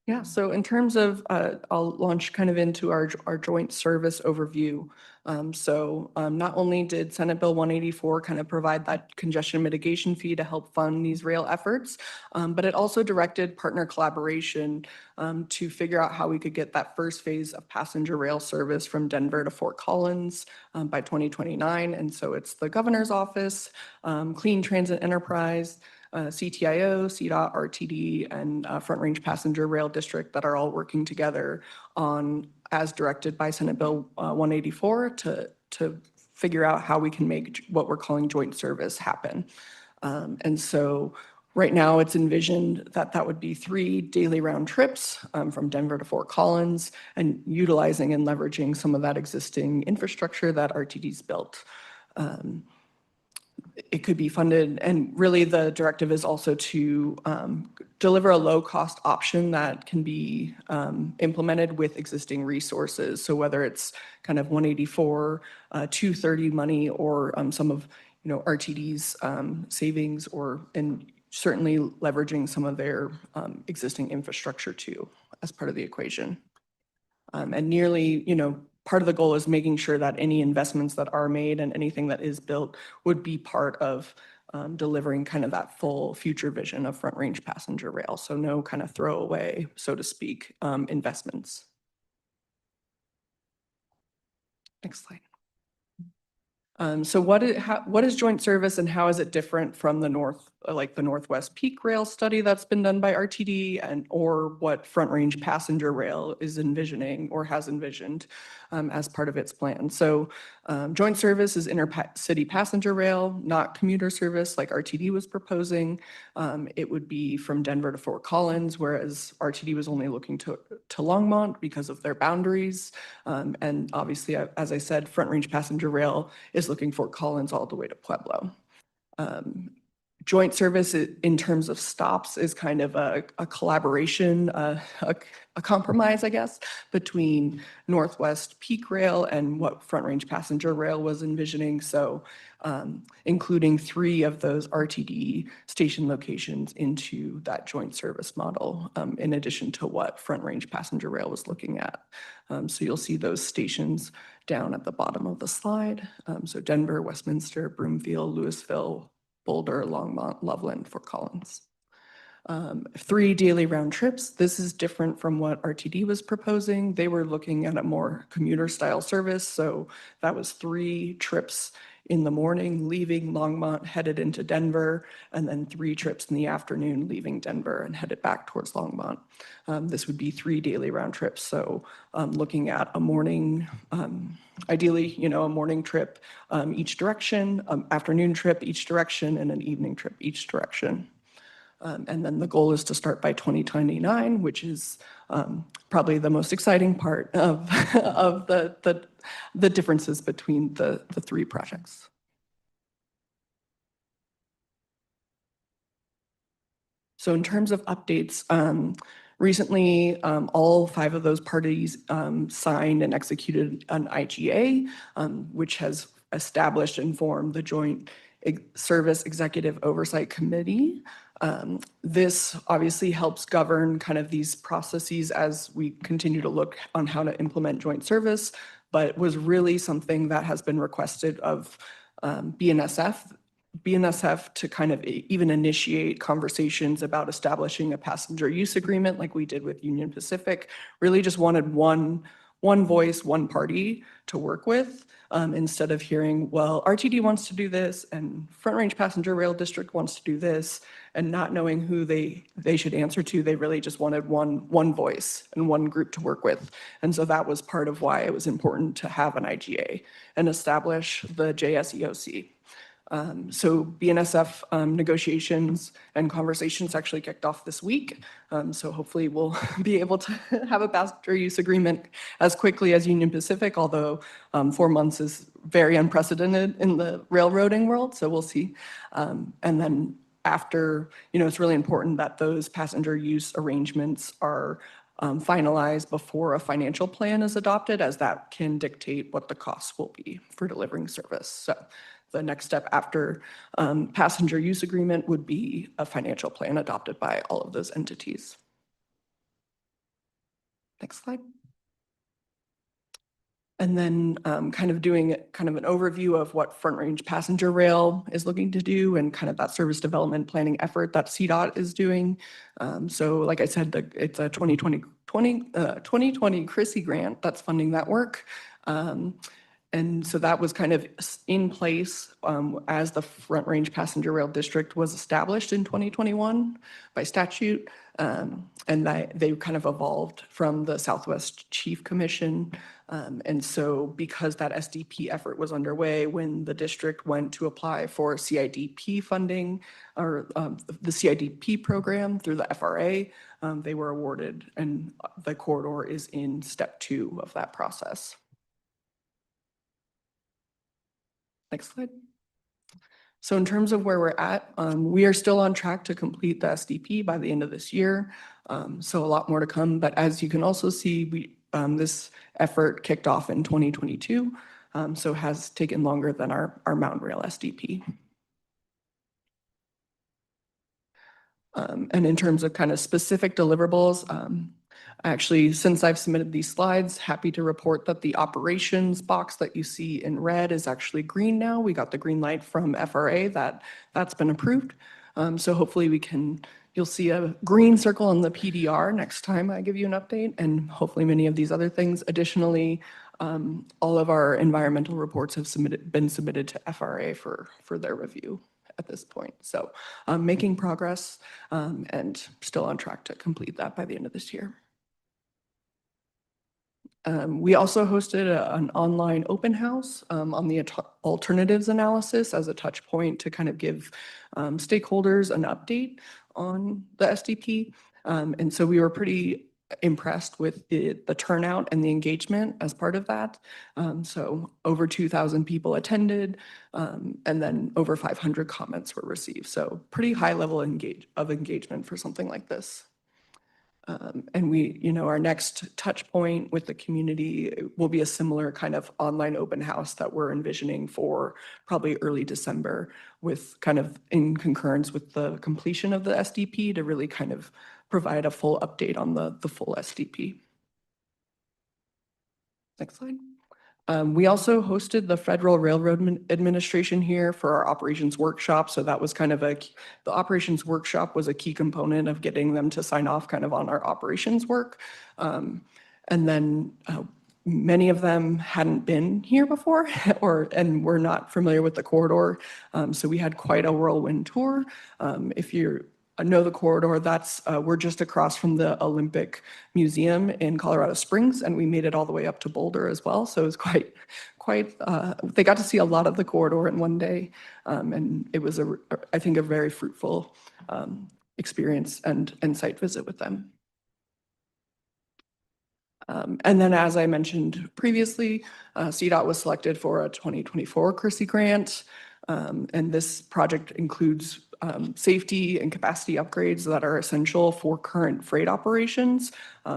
S11: Yeah, so in terms of, I'll launch kind of into our joint service overview. Not only did Senate Bill 184 kind of provide that congestion mitigation fee to help fund these rail efforts, but it also directed partner collaboration to figure out how we could get that first phase of passenger rail service from Denver to Fort Collins by 2029. And so it's the governor's office, Clean Transit Enterprise, CTIO, CDOT, RTD, and Front Range Passenger Rail District that are all working together on, as directed by Senate Bill 184, to figure out how we can make what we're calling joint service happen. And so right now it's envisioned that would be 3 daily round trips from Denver to Fort Collins and utilizing and leveraging some of that existing infrastructure that RTD's built. It could be funded, and really the directive is also to deliver a low-cost option that can be implemented with existing resources. So whether it's kind of 184, 230 money, or some of RTD's savings, and certainly leveraging some of their existing infrastructure too as part of the equation. And nearly, part of the goal is making sure that any investments that are made and anything that is built would be part of delivering kind of that full future vision of Front Range Passenger Rail. So no kind of throwaway, so to speak, investments. Next slide. So what is joint service and how is it different from the Northwest Peak Rail study that's been done by RTD or what Front Range Passenger Rail is envisioning or has envisioned as part of its plan? So joint service is intercity passenger rail, not commuter service like RTD was proposing. It would be from Denver to Fort Collins, whereas RTD was only looking to Longmont because of their boundaries. And obviously, as I said, Front Range Passenger Rail is looking Fort Collins all the way to Pueblo. Joint service in terms of stops is kind of a collaboration, a compromise, I guess, between Northwest Peak Rail and what Front Range Passenger Rail was envisioning. So including 3 of those RTD station locations into that joint service model, in addition to what Front Range Passenger Rail was looking at. So you'll see those stations down at the bottom of the slide. So Denver, Westminster, Broomfield, Louisville, Boulder, Longmont, Loveland, Fort Collins. 3 daily round trips. This is different from what RTD was proposing. They were looking at a more commuter style service. So that was 3 trips in the morning, leaving Longmont, headed into Denver, and then 3 trips in the afternoon, leaving Denver and headed back towards Longmont. This would be 3 daily round trips. So looking at a morning, ideally, a morning trip each direction, afternoon trip each direction, and an evening trip each direction. And then the goal is to start by 2029, which is probably the most exciting part of, of the differences between the three projects. So in terms of updates, recently, all 5 of those parties signed and executed an IGA, which has established and formed the Joint Service Executive Oversight Committee. This obviously helps govern kind of these processes as we continue to look on how to implement joint service, but was really something that has been requested of BNSF to kind of even initiate conversations about establishing a passenger use agreement like we did with Union Pacific. Really just wanted one voice, one party to work with, instead of hearing, well, RTD wants to do this and Front Range Passenger Rail District wants to do this, and not knowing who they should answer to. They really just wanted one voice and one group to work with. And so that was part of why it was important to have an IGA and establish the JSEOC. So BNSF negotiations and conversations actually kicked off this week. So hopefully we'll be able to have a passenger use agreement as quickly as Union Pacific, although 4 months is very unprecedented in the railroading world. So we'll see. And then after, it's really important that those passenger use arrangements are finalized before a financial plan is adopted, as that can dictate what the costs will be for delivering service. So the next step after passenger use agreement would be a financial plan adopted by all of those entities. Next slide. And then kind of doing kind of an overview of what Front Range Passenger Rail is looking to do and kind of that service development planning effort that CDOT is doing. So like I said, it's a 2020 CRISI grant that's funding that work. And so that was kind of in place as the Front Range Passenger Rail District was established in 2021 by statute. And they kind of evolved from the Southwest Chief Commission. And so because that SDP effort was underway, when the district went to apply for CIDP funding or the CIDP program through the FRA, they were awarded, and the corridor is in step 2 of that process. Next slide. So in terms of where we're at, we are still on track to complete the SDP by the end of this year. So a lot more to come, but as you can also see, this effort kicked off in 2022, so has taken longer than our Mountain Rail SDP. And in terms of kind of specific deliverables, actually, since I've submitted these slides, happy to report that the operations box that you see in red is actually green now. We got the green light from FRA that's been approved. So hopefully you'll see a green circle in the PDR next time I give you an update, and hopefully many of these other things. Additionally, all of our environmental reports have been submitted to FRA for their review at this point. So making progress and still on track to complete that by the end of this year. We also hosted an online open house on the alternatives analysis as a touch point to kind of give stakeholders an update on the SDP. And so we were pretty impressed with the turnout and the engagement as part of that. So over 2,000 people attended, and then over 500 comments were received. So pretty high level of engagement for something like this. And our next touch point with the community will be a similar kind of online open house that we're envisioning for probably early December, with kind of in concurrence with the completion of the SDP to really kind of provide a full update on the full SDP. Next slide. We also hosted the Federal Railroad Administration here for our operations workshop. So that was kind of the operations workshop was a key component of getting them to sign off kind of on our operations work. And then many of them hadn't been here before and were not familiar with the corridor. So we had quite a whirlwind tour. If you know the corridor, we're just across from the Olympic Museum in Colorado Springs, and we made it all the way up to Boulder as well. So it was they got to see a lot of the corridor in one day. And it was, I think, a very fruitful experience and site visit with them. And then, as I mentioned previously, CDOT was selected for a 2024 CRISI grant. And this project includes safety and capacity upgrades that are essential for current freight operations.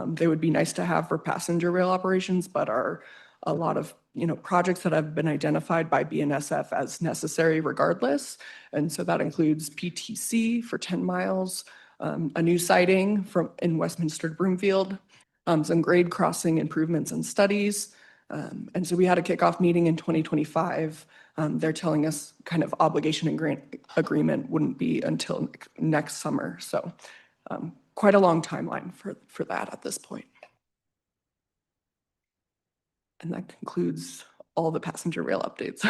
S11: They would be nice to have for passenger rail operations, but are a lot of projects that have been identified by BNSF as necessary regardless. And so that includes PTC for 10 miles, a new siding in Westminster to Broomfield, some grade crossing improvements and studies. And so we had a kickoff meeting in 2025. They're telling us kind of obligation and grant agreement wouldn't be until next summer. So quite a long timeline for that at this point. And that concludes all the passenger rail updates.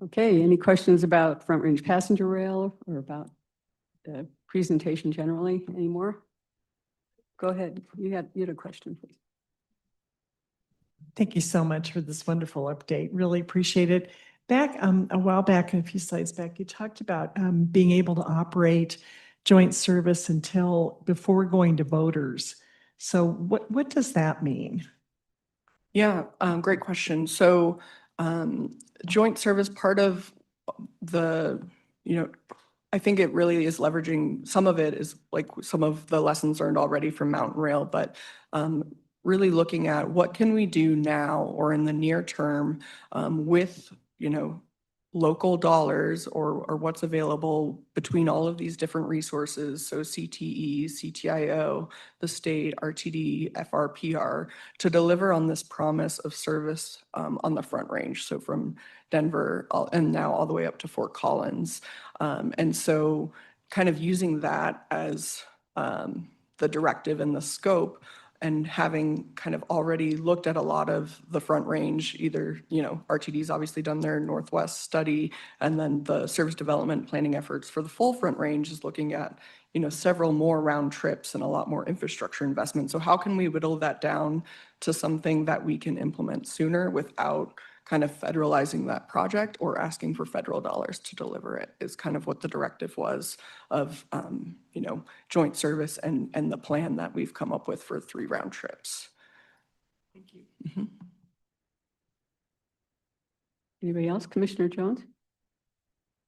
S1: Okay, any questions about Front Range Passenger Rail or about the presentation generally anymore? Go ahead. You had a question, please.
S8: Thank you so much for this wonderful update. Really appreciate it. Back a while back, and a few slides back, you talked about being able to operate joint service before going to voters. So what does that mean?
S11: Yeah, great question. So joint service, part of the, I think it really is leveraging, some of it is like some of the lessons learned already from Mountain Rail, but really looking at what can we do now or in the near term with, local dollars or what's available between all of these different resources. So CTE, CTIO, the state, RTD, FRPR, to deliver on this promise of service on the Front Range. So from Denver and now all the way up to Fort Collins. And so kind of using that as the directive and the scope, and having kind of already looked at a lot of the Front Range, either, RTD's obviously done their Northwest study, and then the service development planning efforts for the full Front Range is looking at, several more round trips and a lot more infrastructure investment. So how can we whittle that down to something that we can implement sooner without kind of federalizing that project or asking for federal dollars to deliver it, is kind of what the directive was of, joint service and the plan that we've come up with for 3 round trips. Thank you.
S1: Anybody else? Commissioner Jones?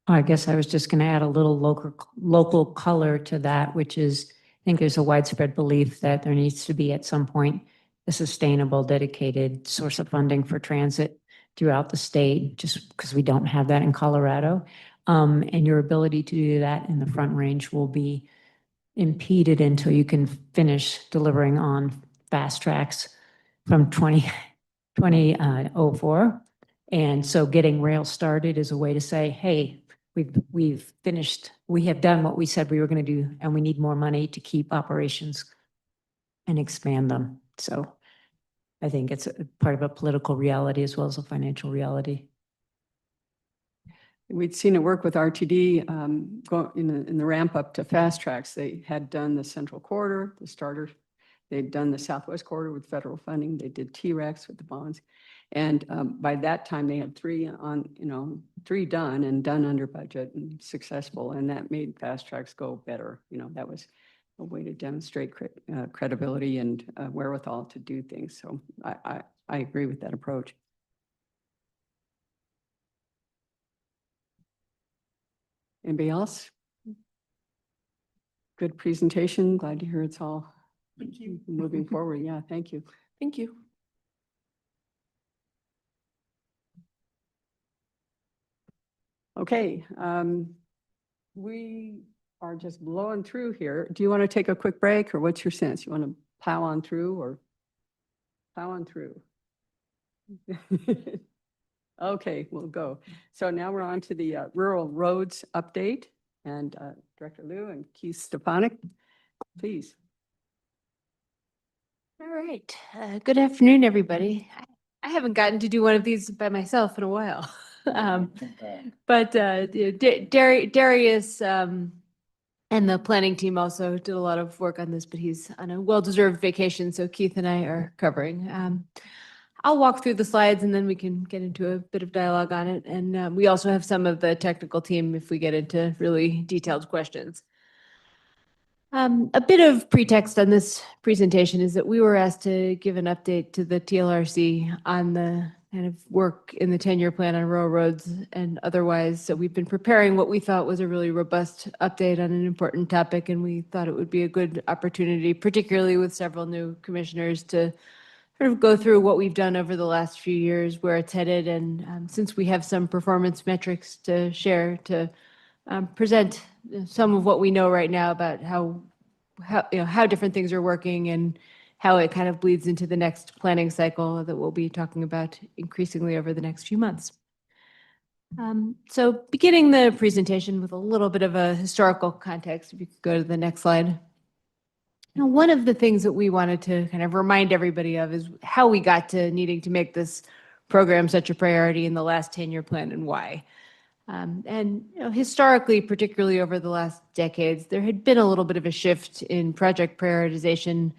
S4: I guess I was just going to add a little local color to that, which is, I think there's a widespread belief that there needs to be at some point a sustainable, dedicated source of funding for transit throughout the state, just because we don't have that in Colorado. And your ability to do that in the Front Range will be impeded until you can finish delivering on fast tracks from 2004. And so getting rail started is a way to say, hey, we've finished, we have done what we said we were going to do, and we need more money to keep operations and expand them. So I think it's a part of a political reality as well as a financial reality.
S1: We'd seen it work with RTD in the ramp up to fast tracks. They had done the Central Corridor, the starter. They'd done the Southwest Corridor with federal funding. They did T-Rex with the bonds. And by that time they had 3 done and done under budget and successful. And that made fast tracks go better. That was a way to demonstrate credibility and wherewithal to do things. So I agree with that approach. Anybody else? Good presentation. Glad to hear it's all
S11: Thank you.
S1: moving forward. Yeah, thank you.
S11: Thank you.
S1: Okay, we are just blowing through here. Do you want to take a quick break, or what's your sense? You want to plow on through or plow on through? Okay, we'll go. So now we're on to the rural roads update, and Director Liu and Keith Stepanek, please.
S15: All right. Good afternoon, everybody. I haven't gotten to do one of these by myself in a while. But Darius and the planning team also did a lot of work on this, but he's on a well-deserved vacation, so Keith and I are covering. I'll walk through the slides and then we can get into a bit of dialogue on it. And we also have some of the technical team if we get into really detailed questions. A bit of pretext on this presentation is that we were asked to give an update to the TLRC on the kind of work in the 10-year plan on rural roads and otherwise. So we've been preparing what we thought was a really robust update on an important topic, and we thought it would be a good opportunity, particularly with several new commissioners, to sort of go through what we've done over the last few years, where it's headed, and since we have some performance metrics to share, to present some of what we know right now about how different things are working and how it kind of bleeds into the next planning cycle that we'll be talking about increasingly over the next few months. So beginning the presentation with a little bit of a historical context, if you could go to the next slide. Now, one of the things that we wanted to kind of remind everybody of is how we got to needing to make this program such a priority in the last 10-year plan and why. And historically, particularly over the last decades, there had been a little bit of a shift in project prioritization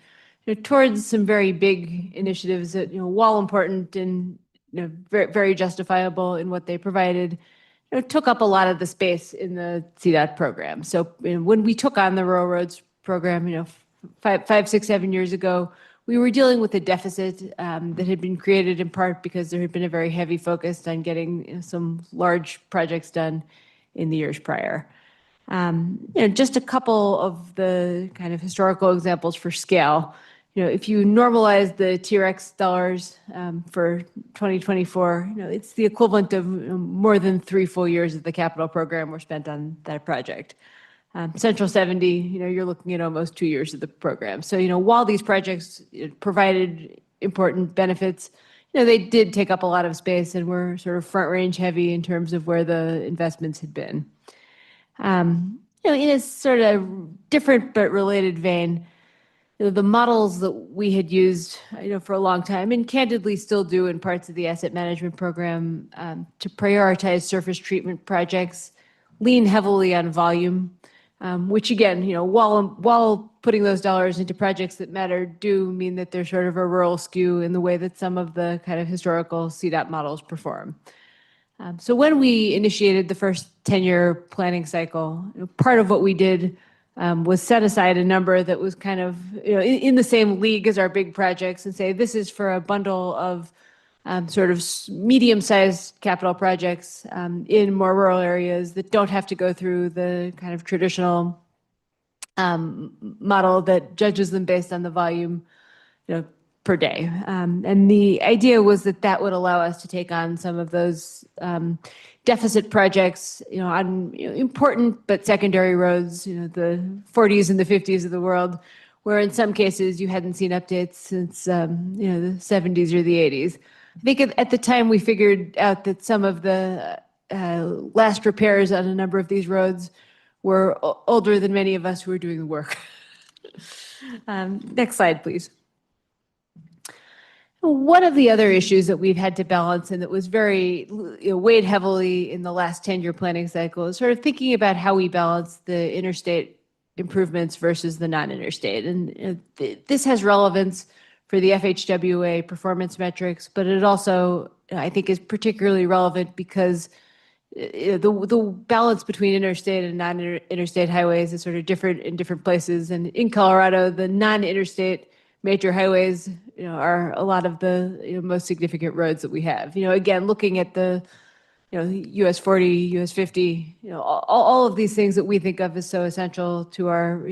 S15: towards some very big initiatives that, while important and very, very justifiable in what they provided, took up a lot of the space in the CDOT program. So when we took on the rural roads program, 5, 6, 7 years ago, we were dealing with a deficit that had been created in part because there had been a very heavy focus on getting some large projects done in the years prior. Just a couple of the kind of historical examples for scale. If you normalize the TRX dollars for 2024, it's the equivalent of more than 3 full years of the capital program were spent on that project. Central 70, you're looking at almost 2 years of the program. So, while these projects provided important benefits, they did take up a lot of space and were sort of front range heavy in terms of where the investments had been. In a sort of different but related vein, the models that we had used, for a long time, and candidly still do in parts of the asset management program, to prioritize surface treatment projects, lean heavily on volume, which again, while putting those dollars into projects that matter, do mean that there's sort of a rural skew in the way that some of the kind of historical CDOT models perform. So when we initiated the first 10-year planning cycle, part of what we did was set aside a number that was kind of in the same league as our big projects and say, this is for a bundle of sort of medium-sized capital projects in more rural areas that don't have to go through the kind of traditional model that judges them based on the volume per day. And the idea was that that would allow us to take on some of those deficit projects, on important but secondary roads, the 40s and the 50s of the world, where in some cases you hadn't seen updates since the 70s or the 80s. I think at the time we figured out that some of the last repairs on a number of these roads were older than many of us who were doing the work. Next slide, please. One of the other issues that we've had to balance and that was very weighed heavily in the last 10-year planning cycle is sort of thinking about how we balance the interstate improvements versus the non-interstate. And this has relevance for the FHWA performance metrics, but it also, I think, is particularly relevant because the balance between interstate and non-interstate highways is sort of different in different places. And in Colorado, the non-interstate major highways, are a lot of the most significant roads that we have. Again, looking at the, US 40, US 50, all of these things that we think of as so essential to our,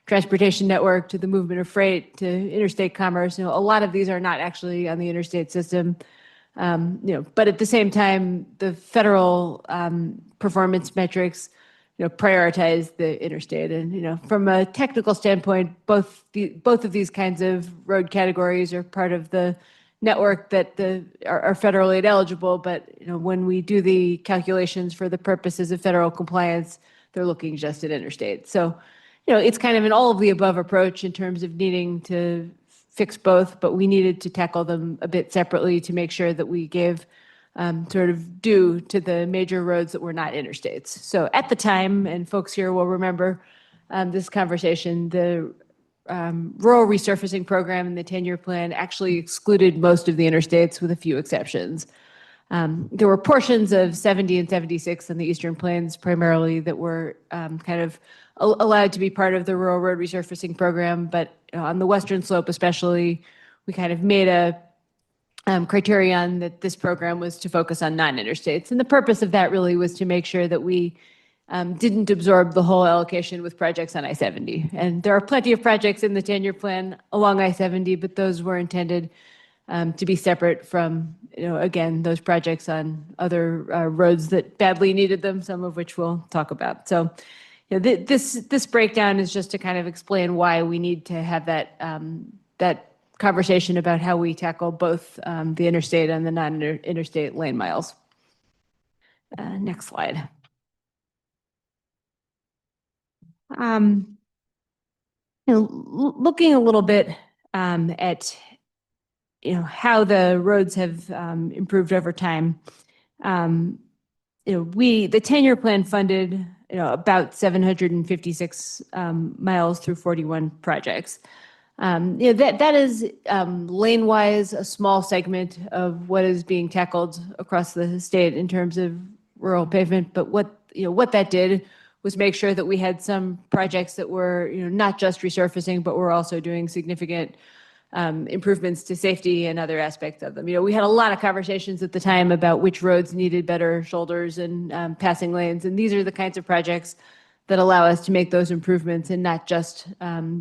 S15: transportation network, to the movement of freight, to interstate commerce. A lot of these are not actually on the interstate system. But at the same time, the federal performance metrics, prioritize the interstate. And, from a technical standpoint, both of these kinds of road categories are part of the network that are federal aid eligible. But, when we do the calculations for the purposes of federal compliance, they're looking just at interstate. So, it's kind of an all of the above approach in terms of needing to fix both, but we needed to tackle them a bit separately to make sure that we gave sort of due to the major roads that were not interstates. So at the time, and folks here will remember this conversation, the rural resurfacing program in the 10-year plan actually excluded most of the interstates with a few exceptions. There were portions of 70 and 76 in the Eastern Plains primarily that were kind of allowed to be part of the rural road resurfacing program, but on the Western Slope especially, we kind of made a criterion that this program was to focus on non-interstates. And the purpose of that really was to make sure that we didn't absorb the whole allocation with projects on I-70. And there are plenty of projects in the 10-year plan along I-70, but those were intended to be separate from, again, those projects on other roads that badly needed them, some of which we'll talk about. So this breakdown is just to kind of explain why we need to have that conversation about how we tackle both the interstate and the non-interstate lane miles. Next slide. Looking a little bit at how the roads have improved over time. The 10-year plan funded about 756 miles through 41 projects. That is lane-wise a small segment of what is being tackled across the state in terms of rural pavement. But what that did was make sure that we had some projects that were not just resurfacing, but we're also doing significant improvements to safety and other aspects of them. We had a lot of conversations at the time about which roads needed better shoulders and passing lanes, and these are the kinds of projects that allow us to make those improvements and not just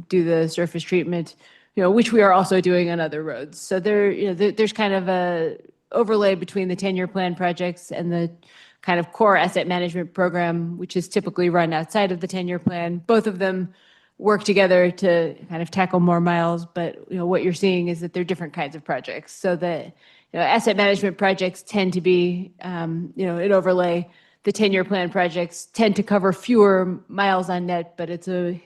S15: do the surface treatment, which we are also doing on other roads. So there's kind of a overlay between the 10-year plan projects and the kind of core asset management program, which is typically run outside of the 10-year plan. Both of them work together to kind of tackle more miles, but what you're seeing is that they're different kinds of projects. So the asset management projects tend to be an overlay. The 10-year plan projects tend to cover fewer miles on net, but it's a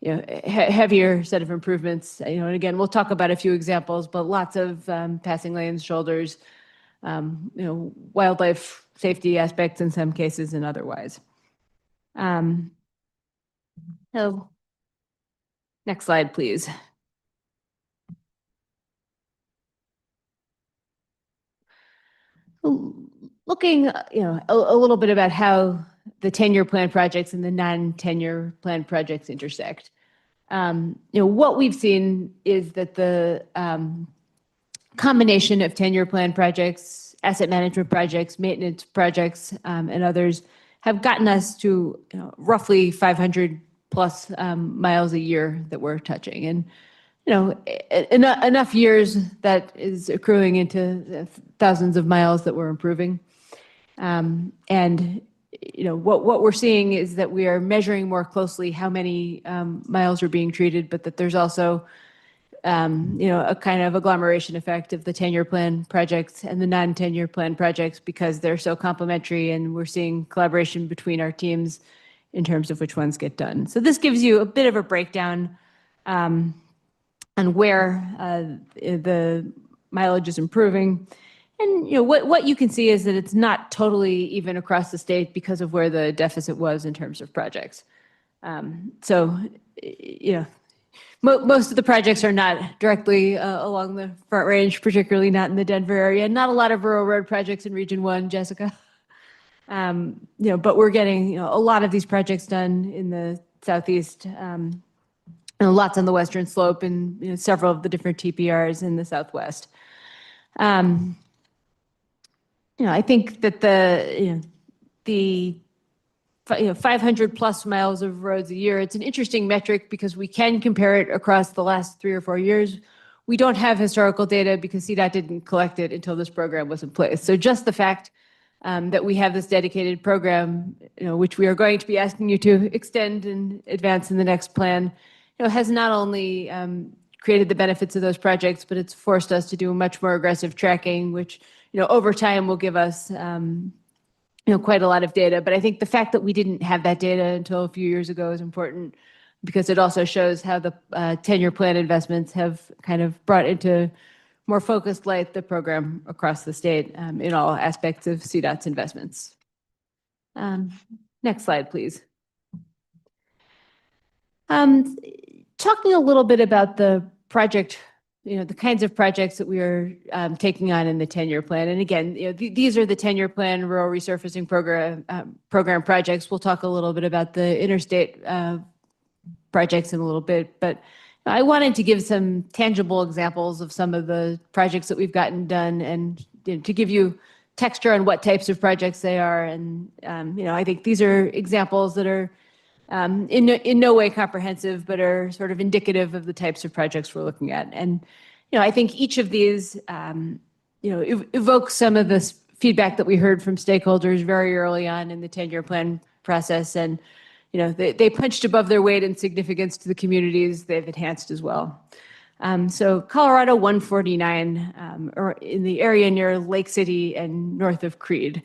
S15: heavier set of improvements. And again, we'll talk about a few examples, but lots of passing lanes, shoulders, wildlife safety aspects in some cases and otherwise. So next slide, please. Looking, a little bit about how the 10-year plan projects and the non-10-year plan projects intersect. What we've seen is that the combination of 10-year plan projects, asset management projects, maintenance projects, and others have gotten us to roughly 500 plus miles a year that we're touching. And enough years that is accruing into thousands of miles that we're improving. What we're seeing is that we are measuring more closely how many miles are being treated, but that there's also a kind of agglomeration effect of the 10-year plan projects and the non-10-year plan projects because they're so complementary, and we're seeing collaboration between our teams in terms of which ones get done. So this gives you a bit of a breakdown on where the mileage is improving. And what you can see is that it's not totally even across the state because of where the deficit was in terms of projects. Most of the projects are not directly along the Front Range, particularly not in the Denver area. Not a lot of rural road projects in Region 1, Jessica. But we're getting a lot of these projects done in the Southeast, lots on the Western Slope, and several of the different TPRs in the Southwest. I think that the 500 plus miles of roads a year, it's an interesting metric because we can compare it across the last 3 or 4 years. We don't have historical data because CDOT didn't collect it until this program was in place. So just the fact that we have this dedicated program, which we are going to be asking you to extend and advance in the next plan, has not only created the benefits of those projects, but it's forced us to do much more aggressive tracking, which over time will give us quite a lot of data. But I think the fact that we didn't have that data until a few years ago is important because it also shows how the 10-year plan investments have kind of brought into more focused light the program across the state in all aspects of CDOT's investments. Next slide, please. talking a little bit about the project, the kinds of projects that we are taking on in the 10-year plan. And again, these are the 10-year plan rural resurfacing program projects. We'll talk a little bit about the interstate projects in a little bit, but I wanted to give some tangible examples of some of the projects that we've gotten done and to give you texture on what types of projects they are. And, I think these are examples that are in no way comprehensive, but are sort of indicative of the types of projects we're looking at. And, I think each of these, evokes some of this feedback that we heard from stakeholders very early on in the 10-year plan process. And, they punched above their weight in significance to the communities they've enhanced as well. So Colorado 149, or in the area near Lake City and north of Creed.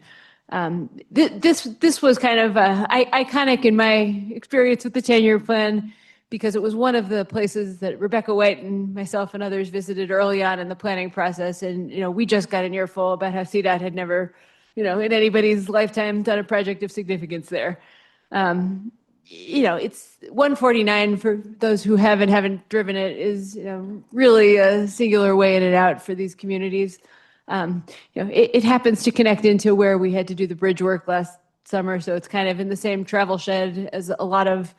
S15: This was kind of iconic in my experience with the 10-year plan because it was one of the places that Rebecca White and myself and others visited early on in the planning process. And, we just got an earful about how CDOT had never, in anybody's lifetime done a project of significance there. It's 149 for those who haven't driven it is, really a singular way in and out for these communities. It happens to connect into where we had to do the bridge work last summer. So it's kind of in the same travel shed as a lot of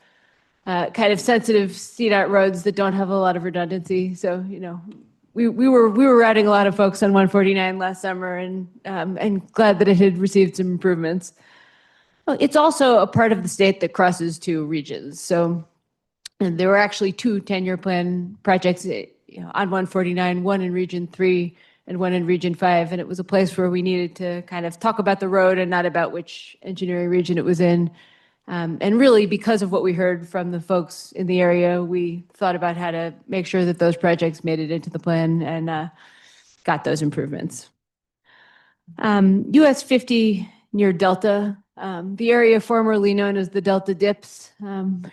S15: kind of sensitive CDOT roads that don't have a lot of redundancy. So, we were routing a lot of folks on 149 last summer and glad that it had received some improvements. Well, it's also a part of the state that crosses two regions. So and there were actually two 10-year plan projects on 149, one in Region 3 and one in Region 5. And it was a place where we needed to kind of talk about the road and not about which engineering region it was in. And really, because of what we heard from the folks in the area, we thought about how to make sure that those projects made it into the plan and got those improvements. US 50 near Delta, the area formerly known as the Delta Dips.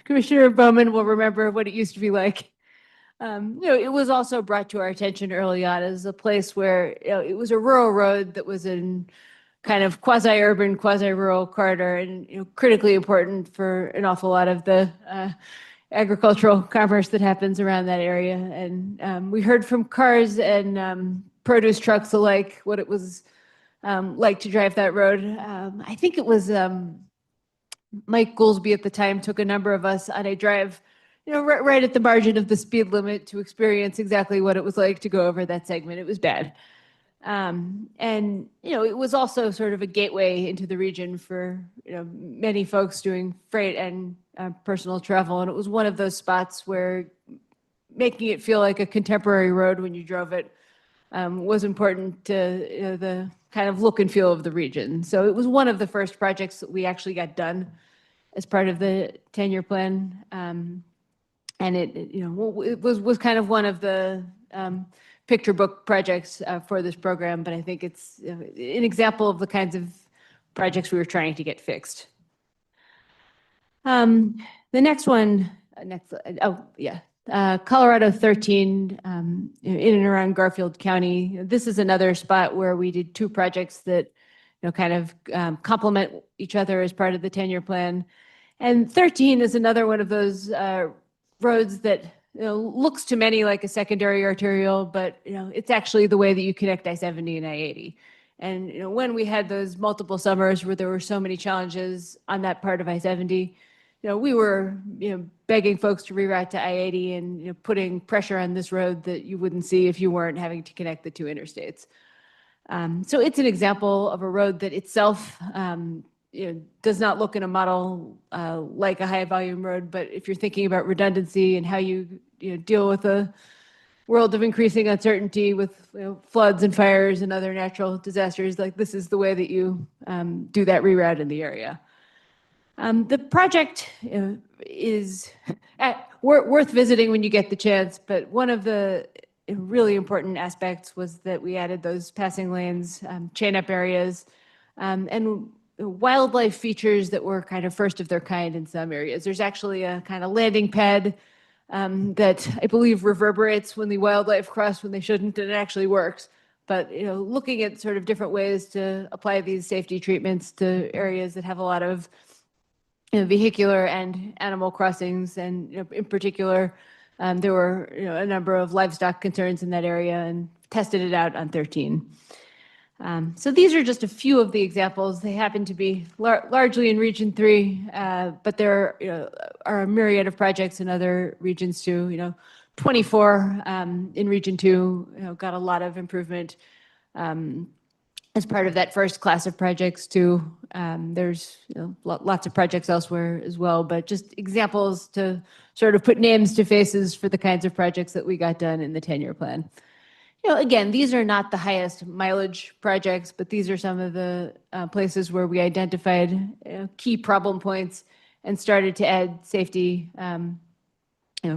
S15: Commissioner Bowman will remember what it used to be like. It was also brought to our attention early on as a place where it was a rural road that was in kind of quasi-urban, quasi-rural corridor and critically important for an awful lot of the agricultural commerce that happens around that area. And we heard from cars and produce trucks alike what it was like to drive that road. I think it was Mike Goolsby at the time took a number of us on a drive, right at the margin of the speed limit to experience exactly what it was like to go over that segment. It was bad. And, it was also sort of a gateway into the region for, many folks doing freight and personal travel. And it was one of those spots where making it feel like a contemporary road when you drove it was important to the kind of look and feel of the region. So it was one of the first projects that we actually got done as part of the 10-year plan. And it was kind of one of the picture book projects for this program, but I think it's an example of the kinds of projects we were trying to get fixed. The next one, Colorado 13 in and around Garfield County. This is another spot where we did two projects that kind of complement each other as part of the 10-year plan. And 13 is another one of those roads that looks to many like a secondary arterial, but it's actually the way that you connect I-70 and I-80. And when we had those multiple summers where there were so many challenges on that part of I-70, we were begging folks to reroute to I-80 and putting pressure on this road that you wouldn't see if you weren't having to connect the two interstates. So it's an example of a road that itself does not look in a model like a high volume road, but if you're thinking about redundancy and how you deal with a world of increasing uncertainty with floods and fires and other natural disasters, like this is the way that you do that reroute in the area. The project is worth visiting when you get the chance, but one of the really important aspects was that we added those passing lanes, chain-up areas, and wildlife features that were kind of first of their kind in some areas. There's actually a kind of landing pad that I believe reverberates when the wildlife cross when they shouldn't, and it actually works. But looking at sort of different ways to apply these safety treatments to areas that have a lot of vehicular and animal crossings, and in particular, There were, a number of livestock concerns in that area and tested it out on 13. So these are just a few of the examples. They happen to be largely in Region 3, but there are a myriad of projects in other regions too. 24 in Region 2 got a lot of improvement as part of that first class of projects too. There's lots of projects elsewhere as well, but just examples to sort of put names to faces for the kinds of projects that we got done in the 10-year plan. Again, these are not the highest mileage projects, but these are some of the places where we identified key problem points and started to add safety,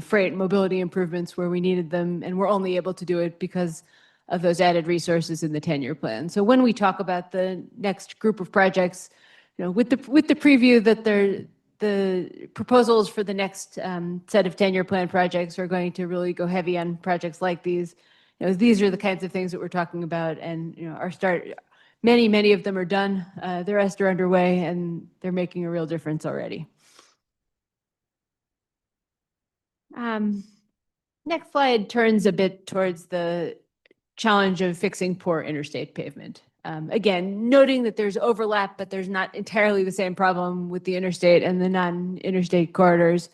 S15: freight mobility improvements where we needed them, and we're only able to do it because of those added resources in the 10-year plan. So when we talk about the next group of projects, with the preview that the proposals for the next set of 10-year plan projects are going to really go heavy on projects like these. These are the kinds of things that we're talking about, and many of them are done. The rest are underway, and they're making a real difference already. Next slide turns a bit towards the challenge of fixing poor interstate pavement. Again, noting that there's overlap, but there's not entirely the same problem with the interstate and the non-interstate corridors,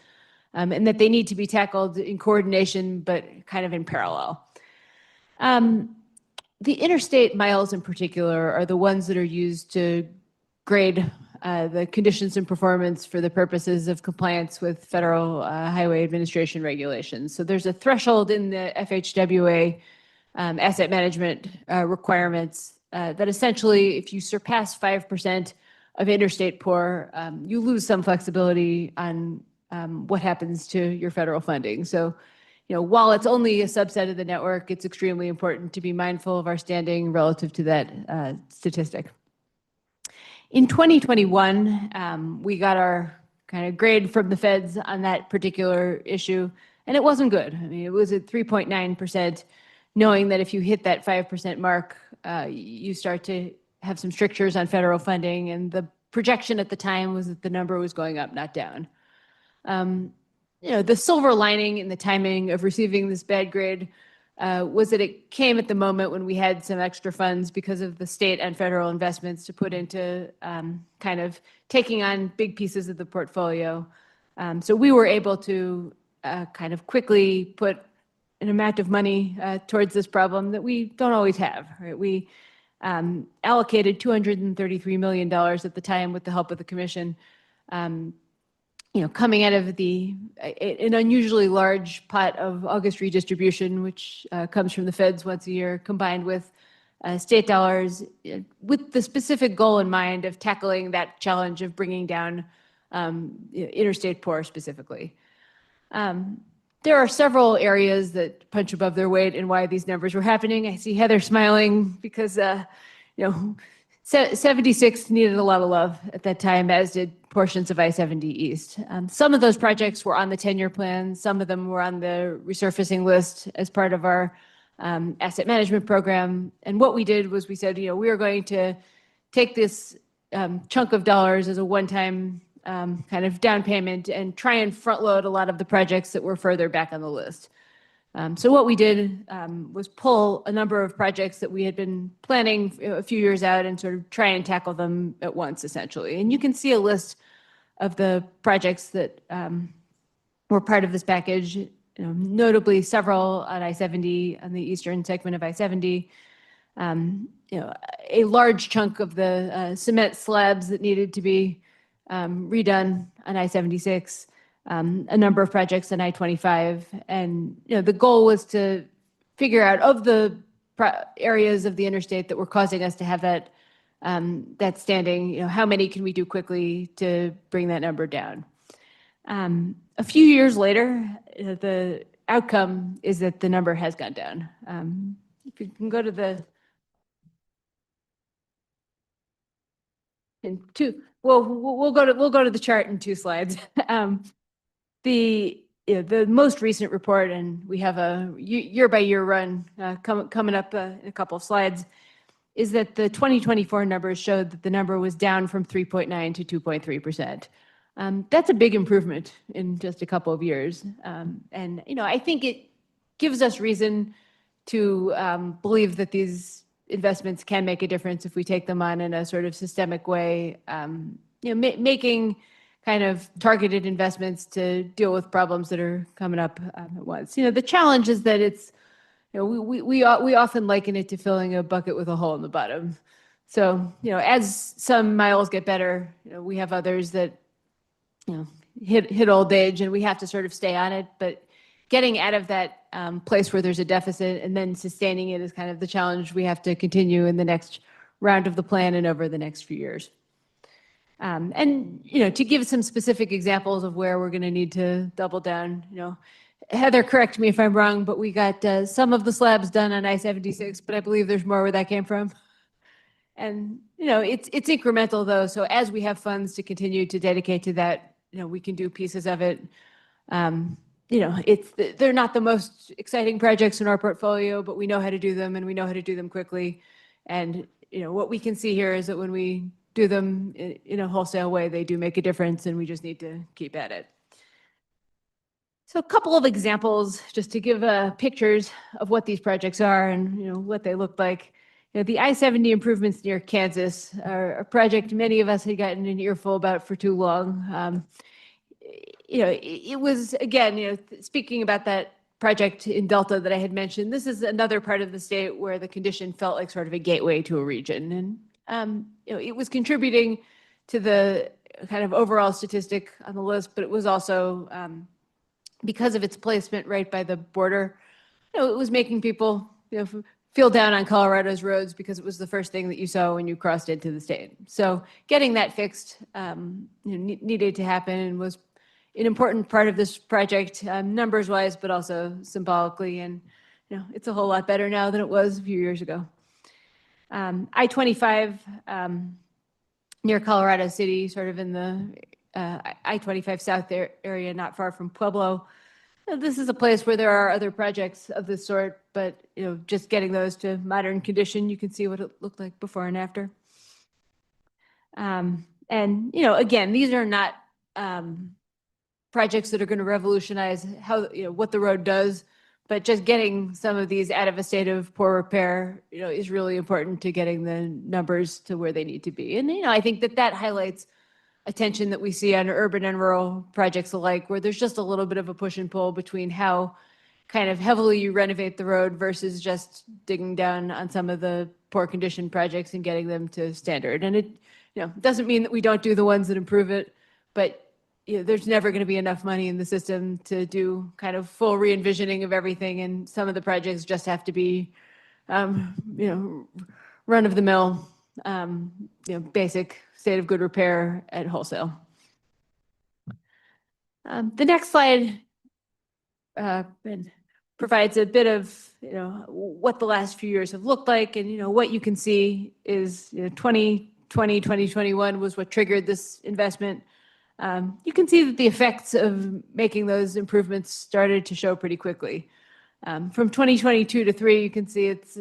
S15: and that they need to be tackled in coordination, but kind of in parallel. The interstate miles in particular are the ones that are used to grade the conditions and performance for the purposes of compliance with federal highway administration regulations. So there's a threshold in the FHWA asset management requirements that essentially, if you surpass 5% of interstate poor, you lose some flexibility on what happens to your federal funding. So, while it's only a subset of the network, it's extremely important to be mindful of our standing relative to that statistic. In 2021, we got our kind of grade from the feds on that particular issue, and it wasn't good. I mean, it was at 3.9%, knowing that if you hit that 5% mark, you start to have some strictures on federal funding, and the projection at the time was that the number was going up, not down. The silver lining in the timing of receiving this bad grade was that it came at the moment when we had some extra funds because of the state and federal investments to put into kind of taking on big pieces of the portfolio. So we were able to kind of quickly put an amount of money towards this problem that we don't always have. Right? We allocated $233 million at the time with the help of the commission. Coming out of an unusually large pot of August redistribution, which comes from the feds once a year, combined with state dollars, with the specific goal in mind of tackling that challenge of bringing down interstate poor specifically. There are several areas that punch above their weight in why these numbers were happening. I see Heather smiling because 76 needed a lot of love at that time, as did portions of I-70 East. Some of those projects were on the 10-year plan. Some of them were on the resurfacing list as part of our asset management program. And what we did was we said, we are going to take this chunk of dollars as a one-time kind of down payment and try and front load a lot of the projects that were further back on the list. So what we did was pull a number of projects that we had been planning a few years out and sort of try and tackle them at once, essentially. And you can see a list of the projects that were part of this package, notably several on I-70, on the eastern segment of I-70. A large chunk of the cement slabs that needed to be redone on I-76. A number of projects on I-25, and the goal was to figure out of the areas of the interstate that were causing us to have that standing, how many can we do quickly to bring that number down. A few years later, the outcome is that the number has gone down. If you can go to the we'll go to the chart in 2 slides. The most recent report, and we have a year-by-year run coming up in a couple of slides, is that the 2024 numbers showed that the number was down from 3.9 to 2.3%. That's a big improvement in just a couple of years. And, I think it gives us reason to believe that these investments can make a difference if we take them on in a sort of systemic way, making kind of targeted investments to deal with problems that are coming up at once. The challenge is that it's, we often liken it to filling a bucket with a hole in the bottom. So, as some miles get better, we have others that, hit old age and we have to sort of stay on it. But getting out of that place where there's a deficit and then sustaining it is kind of the challenge we have to continue in the next round of the plan and over the next few years. And, to give some specific examples of where we're going to need to double down, Heather, correct me if I'm wrong, but we got some of the slabs done on I-76, but I believe there's more where that came from. And, it's incremental though. So as we have funds to continue to dedicate to that, we can do pieces of it. They're not the most exciting projects in our portfolio, but we know how to do them and we know how to do them quickly. And, what we can see here is that when we do them in a wholesale way, they do make a difference and we just need to keep at it. So a couple of examples just to give pictures of what these projects are and, what they look like. The I-70 improvements near Kansas are a project many of us had gotten an earful about for too long. It was, again, speaking about that project in Delta that I had mentioned, this is another part of the state where the condition felt like sort of a gateway to a region. And, it was contributing to the kind of overall statistic on the list, but it was also, because of its placement right by the border, it was making people, feel down on Colorado's roads because it was the first thing that you saw when you crossed into the state. So getting that fixed needed to happen and was an important part of this project, numbers wise, but also symbolically. And, it's a whole lot better now than it was a few years ago. I-25 near Colorado City, sort of in the I-25 South area, not far from Pueblo. This is a place where there are other projects of this sort, but, just getting those to modern condition, you can see what it looked like before and after. And, again, these are not projects that are going to revolutionize how, what the road does, but just getting some of these out of a state of poor repair, is really important to getting the numbers to where they need to be. And, I think that highlights attention that we see on urban and rural projects alike, where there's just a little bit of a push and pull between how kind of heavily you renovate the road versus just digging down on some of the poor condition projects and getting them to standard. And it, doesn't mean that we don't do the ones that improve it, but there's never going to be enough money in the system to do kind of full re-envisioning of everything. And some of the projects just have to be, run of the mill, basic state of good repair at wholesale. The next slide provides a bit of, what the last few years have looked like. And, what you can see is 2020, 2021 was what triggered this investment. You can see that the effects of making those improvements started to show pretty quickly. From 2022 to 3, you can see it's,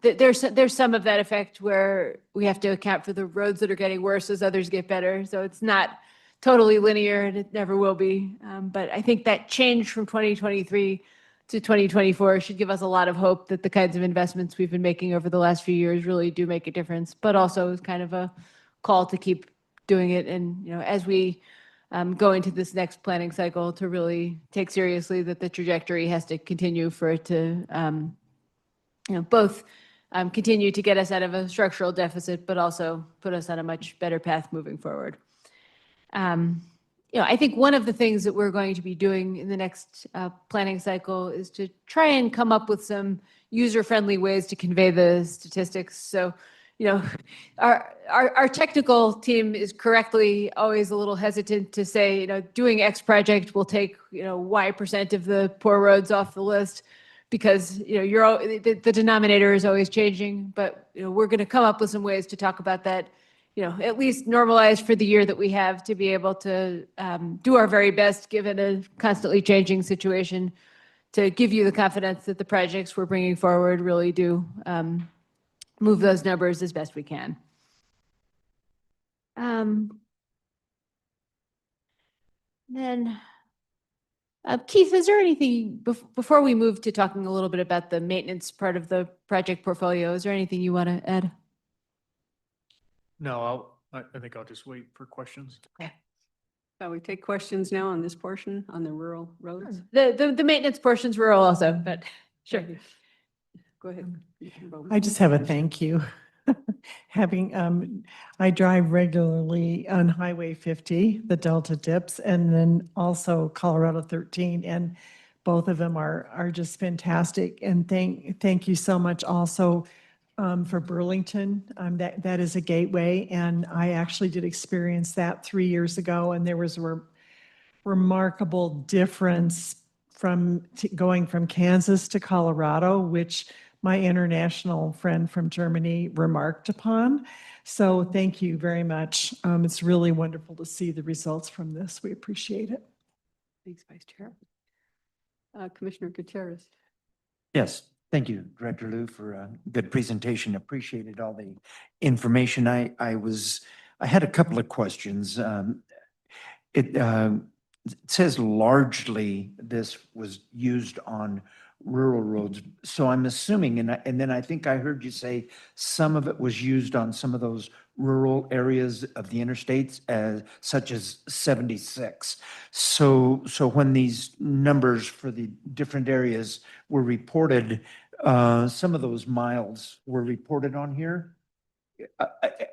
S15: there's some of that effect where we have to account for the roads that are getting worse as others get better. So it's not totally linear and it never will be. But I think that change from 2023 to 2024 should give us a lot of hope that the kinds of investments we've been making over the last few years really do make a difference, but also is kind of a call to keep doing it. And, as we go into this next planning cycle, to really take seriously that the trajectory has to continue for it to, both continue to get us out of a structural deficit, but also put us on a much better path moving forward. I think one of the things that we're going to be doing in the next planning cycle is to try and come up with some user-friendly ways to convey the statistics. So, our technical team is correctly always a little hesitant to say, doing X project will take, Y% of the poor roads off the list, because, the denominator is always changing. But, we're going to come up with some ways to talk about that, at least normalized for the year that we have, to be able to do our very best given a constantly changing situation, to give you the confidence that the projects we're bringing forward really do move those numbers as best we can. Then, Keith, is there anything, before we move to talking a little bit about the maintenance part of the project portfolio, is there anything you want to add?
S16: No, I think I'll just wait for questions.
S1: Shall we take questions now on this portion, on the rural roads?
S15: The maintenance portion's rural also, but sure.
S1: Go ahead.
S8: I just have a thank you. Having, I drive regularly on Highway 50, the Delta dips, and then also Colorado 13, and both of them are just fantastic. And thank you so much also for Burlington. That is a gateway, and I actually did experience that 3 years ago, and there was a remarkable difference from going from Kansas to Colorado, which my international friend from Germany remarked upon. So thank you very much. It's really wonderful to see the results from this. We appreciate it.
S1: Thanks, Vice Chair. Commissioner Gutierrez.
S14: Yes, thank you, Director Liu, for a good presentation. Appreciated all the information. I had a couple of questions. It says largely this was used on rural roads. So I'm assuming, and then I think I heard you say some of it was used on some of those rural areas of the interstates, such as 76. So when these numbers for the different areas were reported, some of those miles were reported on here.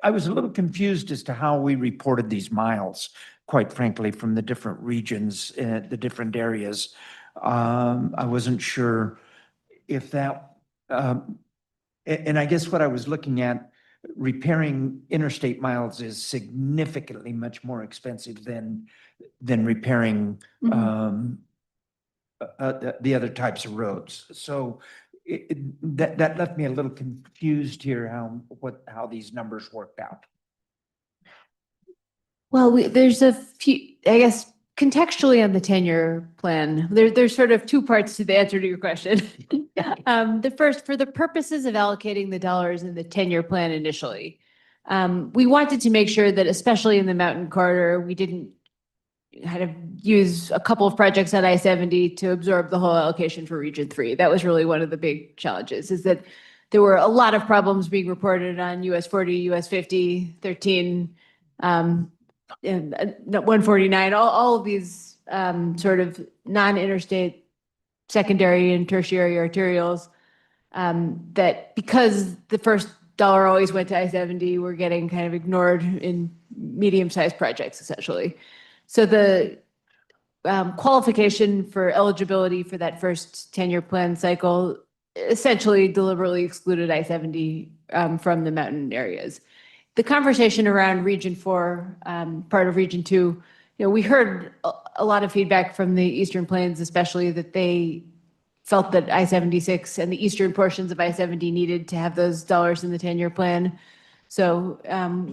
S14: I was a little confused as to how we reported these miles, quite frankly, from the different regions, the different areas. I wasn't sure if that, and I guess what I was looking at, repairing interstate miles is significantly much more expensive than repairing the other types of roads. So that left me a little confused here how these numbers worked out.
S15: Well, there's a few, I guess, contextually on the 10-year plan, there's sort of two parts to the answer to your question. The first, for the purposes of allocating the dollars in the 10-year plan initially, we wanted to make sure that, especially in the mountain corridor, we didn't kind of use a couple of projects at I-70 to absorb the whole allocation for Region 3. That was really one of the big challenges, is that there were a lot of problems being reported on US 40, US 50, 13, and 149, all of these sort of non-interstate secondary and tertiary arterials, that because the first dollar always went to I-70, we're getting kind of ignored in medium-sized projects, essentially. So the qualification for eligibility for that first 10-year plan cycle essentially deliberately excluded I-70 from the mountain areas. The conversation around Region 4, part of Region 2, we heard a lot of feedback from the Eastern Plains, especially that they felt that I-76 and the eastern portions of I-70 needed to have those dollars in the 10-year plan. So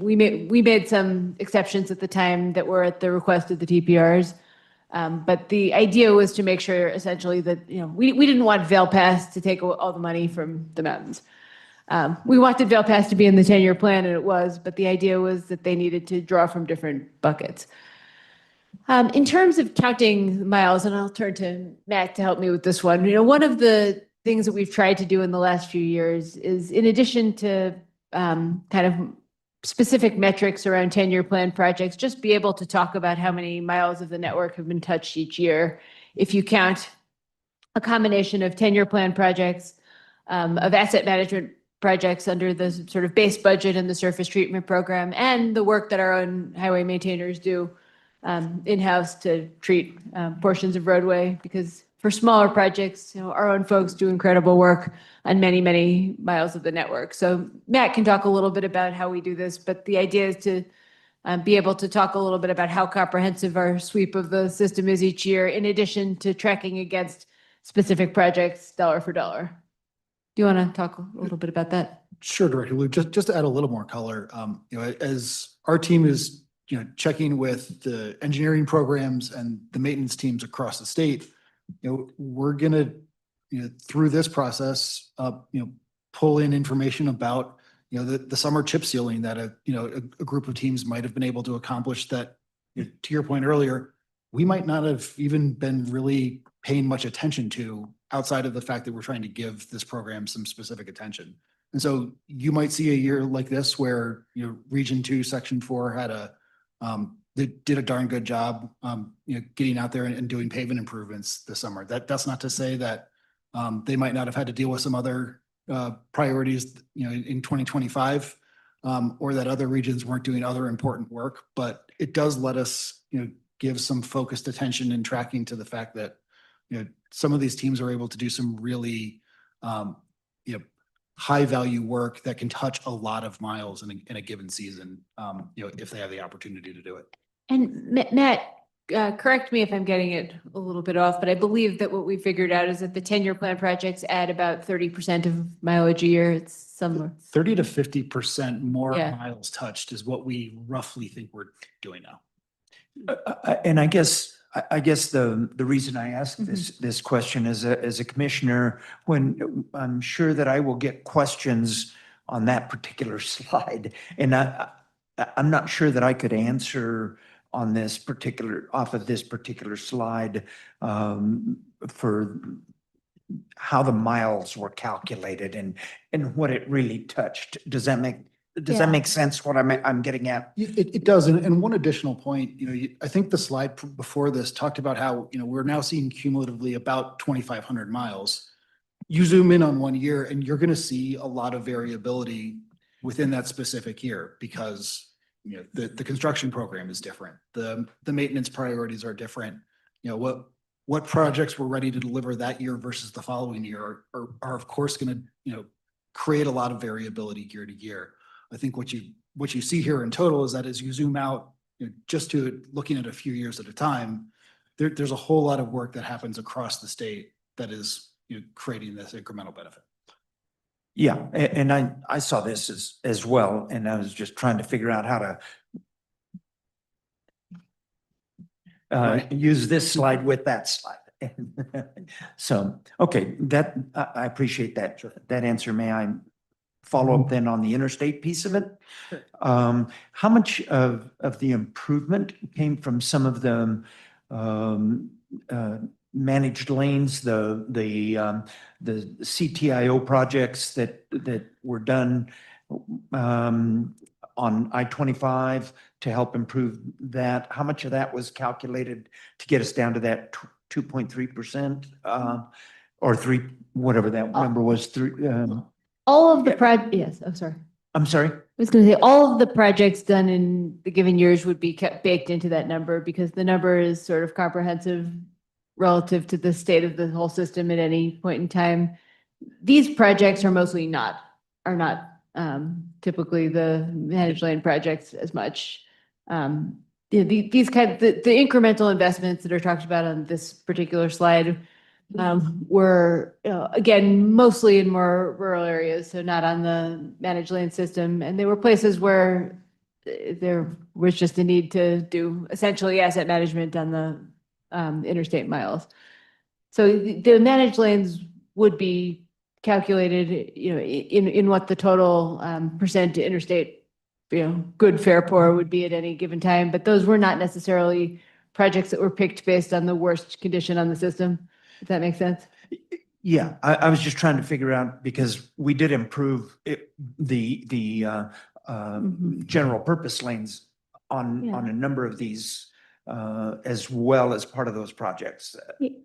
S15: we made some exceptions at the time that were at the request of the TPRs. But the idea was to make sure essentially that, we didn't want Vail Pass to take all the money from the mountains. We wanted Vail Pass to be in the 10-year plan, and it was, but the idea was that they needed to draw from different buckets. In terms of counting miles, and I'll turn to Matt to help me with this one, one of the things that we've tried to do in the last few years is, in addition to kind of specific metrics around 10-year plan projects, just be able to talk about how many miles of the network have been touched each year. If you count a combination of 10-year plan projects, of asset management projects under the sort of base budget and the surface treatment program, and the work that our own highway maintainers do in-house to treat portions of roadway, because for smaller projects, our own folks do incredible work on many, many miles of the network. So Matt can talk a little bit about how we do this, but the idea is to be able to talk a little bit about how comprehensive our sweep of the system is each year, in addition to tracking against specific projects dollar for dollar. Do you want to talk a little bit about that?
S16: Sure, Director Liu, just to add a little more color, as our team is, checking with the engineering programs and the maintenance teams across the state, we're gonna, through this process, pull in information about, the summer chip sealing that a group of teams might have been able to accomplish that, to your point earlier, we might not have even been really paying much attention to outside of the fact that we're trying to give this program some specific attention. And so you might see a year like this where, Region 2, Section 4 had they did a darn good job, getting out there and doing pavement improvements this summer. That's not to say that they might not have had to deal with some other priorities, in 2025, or that other regions weren't doing other important work, but it does let us, give some focused attention and tracking to the fact that, some of these teams are able to do some really, high value work that can touch a lot of miles in a given season, if they have the opportunity to do it.
S15: And Matt, correct me if I'm getting it a little bit off, but I believe that what we figured out is that the 10-year plan projects add about 30% of mileage a year. It's somewhere.
S16: 30 to 50% more
S15: Yeah.
S16: miles touched is what we roughly think we're doing now.
S14: And I guess the reason I ask this question as a commissioner, when I'm sure that I will get questions on that particular slide, and I'm not sure that I could answer on off of this particular slide, for how the miles were calculated and what it really touched. Does that make sense what I'm getting at?
S16: It does. And one additional point, I think the slide before this talked about how, we're now seeing cumulatively about 2,500 miles. You zoom in on 1 year and you're going to see a lot of variability within that specific year because, the construction program is different. The maintenance priorities are different. What projects were ready to deliver that year versus the following year are of course going to, create a lot of variability year to year. I think what you see here in total is that as you zoom out, just to looking at a few years at a time, there's a whole lot of work that happens across the state that is, creating this incremental benefit.
S14: Yeah, and I saw this as well, and I was just trying to figure out how to use this slide with that slide. So, okay, I appreciate that answer. May I follow up then on the interstate piece of it? How much of the improvement came from some of the managed lanes, the CTIO projects that were done on I-25 to help improve that? How much of that was calculated to get us down to that 2.3%, or 3, whatever that number was, 3?
S15: All of the yes, I'm sorry.
S14: I'm sorry?
S15: I was going to say, all of the projects done in the given years would be kept baked into that number because the number is sort of comprehensive relative to the state of the whole system at any point in time. These projects are mostly not typically the managed lane projects as much. These the incremental investments that are talked about on this particular slide were, again, mostly in more rural areas, so not on the managed lane system. And they were places where there was just a need to do essentially asset management on the interstate miles. So the managed lanes would be calculated, in what the total percent to interstate, good, fair, poor would be at any given time. But those were not necessarily projects that were picked based on the worst condition on the system. If that makes sense?
S14: Yeah, I was just trying to figure out, because we did improve the general purpose lanes on a number of these as well as part of those projects.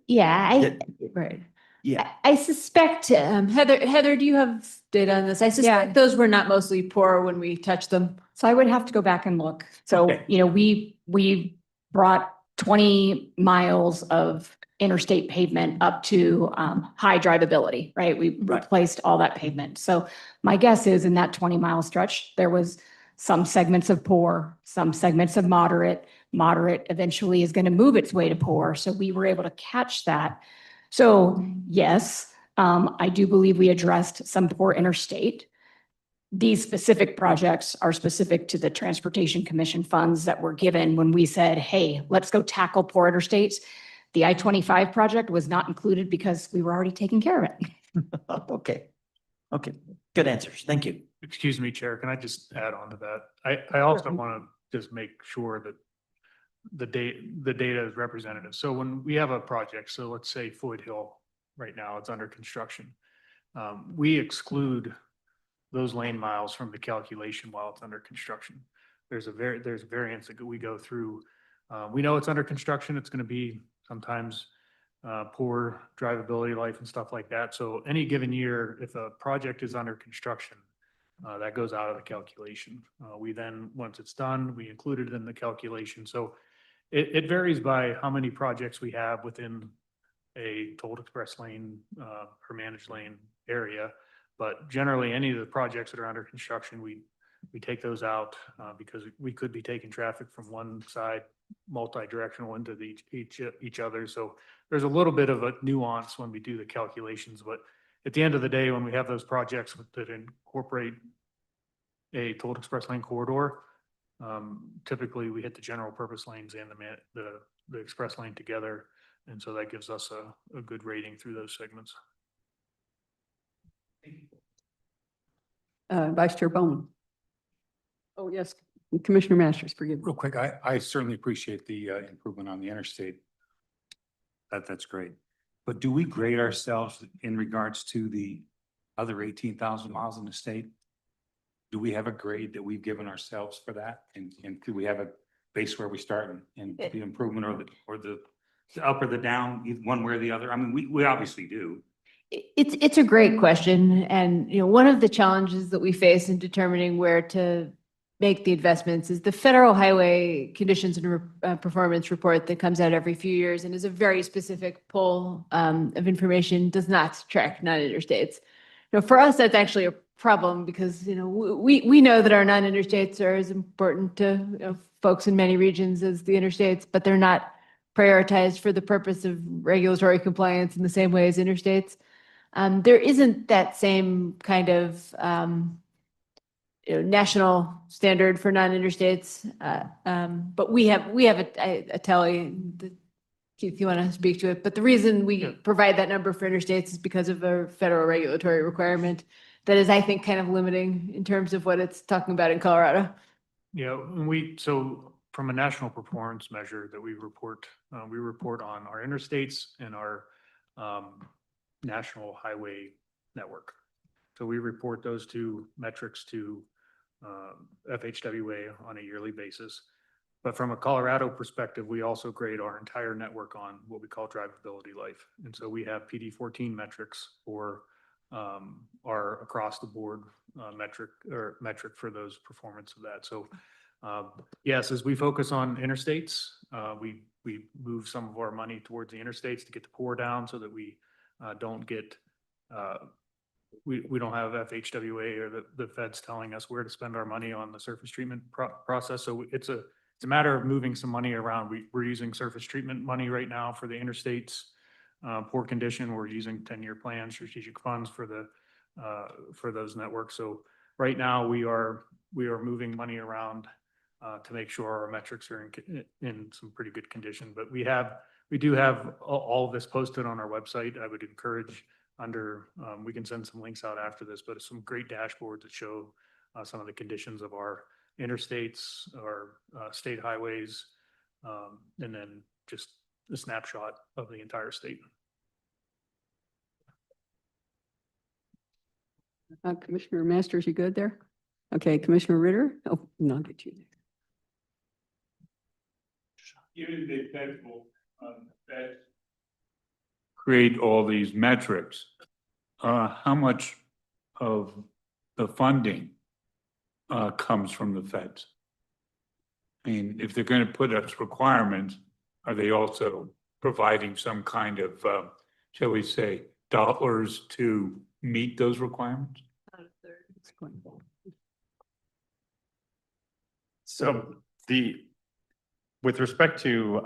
S15: Yeah, right.
S14: Yeah.
S15: I suspect, Heather, do you have data on this? I suspect those were not mostly poor when we touched them.
S12: So I would have to go back and look. So,
S14: Okay.
S12: we brought 20 miles of interstate pavement up to high drivability, right? We replaced all that pavement. So my guess is in that 20-mile stretch, there was some segments of poor, some segments of moderate. Moderate eventually is going to move its way to poor. So we were able to catch that. So yes, I do believe we addressed some poor interstate. These specific projects are specific to the Transportation Commission funds that were given when we said, hey, let's go tackle poor interstates. The I-25 project was not included because we were already taking care of it.
S14: Okay. Good answers. Thank you.
S9: Excuse me, Chair, can I just add on to that? I also want to just make sure that the data is representative. So when we have a project, so let's say Floyd Hill, right now it's under construction. We exclude those lane miles from the calculation while it's under construction. There's a variance that we go through. We know it's under construction. It's going to be sometimes poor drivability life and stuff like that. So any given year, if a project is under construction, that goes out of the calculation. We then, once it's done, we include it in the calculation. So it varies by how many projects we have within a tolled express lane or managed lane area. But generally, any of the projects that are under construction, we take those out because we could be taking traffic from one side multi-directional into each other. So there's a little bit of a nuance when we do the calculations, but at the end of the day, when we have those projects that incorporate a tolled express lane corridor, typically we hit the general purpose lanes and the express lane together. And so that gives us a good rating through those segments.
S1: Vice Chair Bowman. Oh, yes, Commissioner Masters, forgive me.
S5: Real quick, I certainly appreciate the improvement on the interstate. That's great. But do we grade ourselves in regards to the other 18,000 miles in the state? Do we have a grade that we've given ourselves for that? And could we have a base where we start and the improvement or the up or the down, one way or the other? I mean, we obviously do.
S15: It's a great question. And, one of the challenges that we face in determining where to make the investments is the Federal Highway Conditions and Performance Report that comes out every few years and is a very specific pool of information, does not track non-interstates. For us, that's actually a problem because, we know that our non-interstates are as important to folks in many regions as the interstates, but they're not prioritized for the purpose of regulatory compliance in the same way as interstates. There isn't that same kind of national standard for non-interstates, but we have a tally. Keith, you want to speak to it? But the reason we provide that number for interstates is because of a federal regulatory requirement that is, I think, kind of limiting in terms of what it's talking about in Colorado.
S9: Yeah, so from a national performance measure that we report on our interstates and our national highway network. So we report those two metrics to FHWA on a yearly basis. But from a Colorado perspective, we also grade our entire network on what we call drivability life. And so we have PD14 metrics for our across the board metric for those performance of that. So yes, as we focus on interstates, we move some of our money towards the interstates to get the pour down so that we don't get we don't have FHWA or the feds telling us where to spend our money on the surface treatment process. So it's a matter of moving some money around. We're using surface treatment money right now for the interstates poor condition. We're using 10-year plans, strategic funds for those networks. So right now we are moving money around to make sure our metrics are in some pretty good condition. But we do have all of this posted on our website. I would encourage we can send some links out after this, but some great dashboards that show some of the conditions of our interstates, our state highways, and then just a snapshot of the entire state.
S1: Commissioner Masters, you good there? Okay, Commissioner Ritter? Oh, no, I'll get you there.
S5: Given the federal create all these metrics, how much of the funding comes from the feds? I mean, if they're going to put up requirements, are they also providing some kind of, shall we say, dollars to meet those requirements?
S17: So with respect to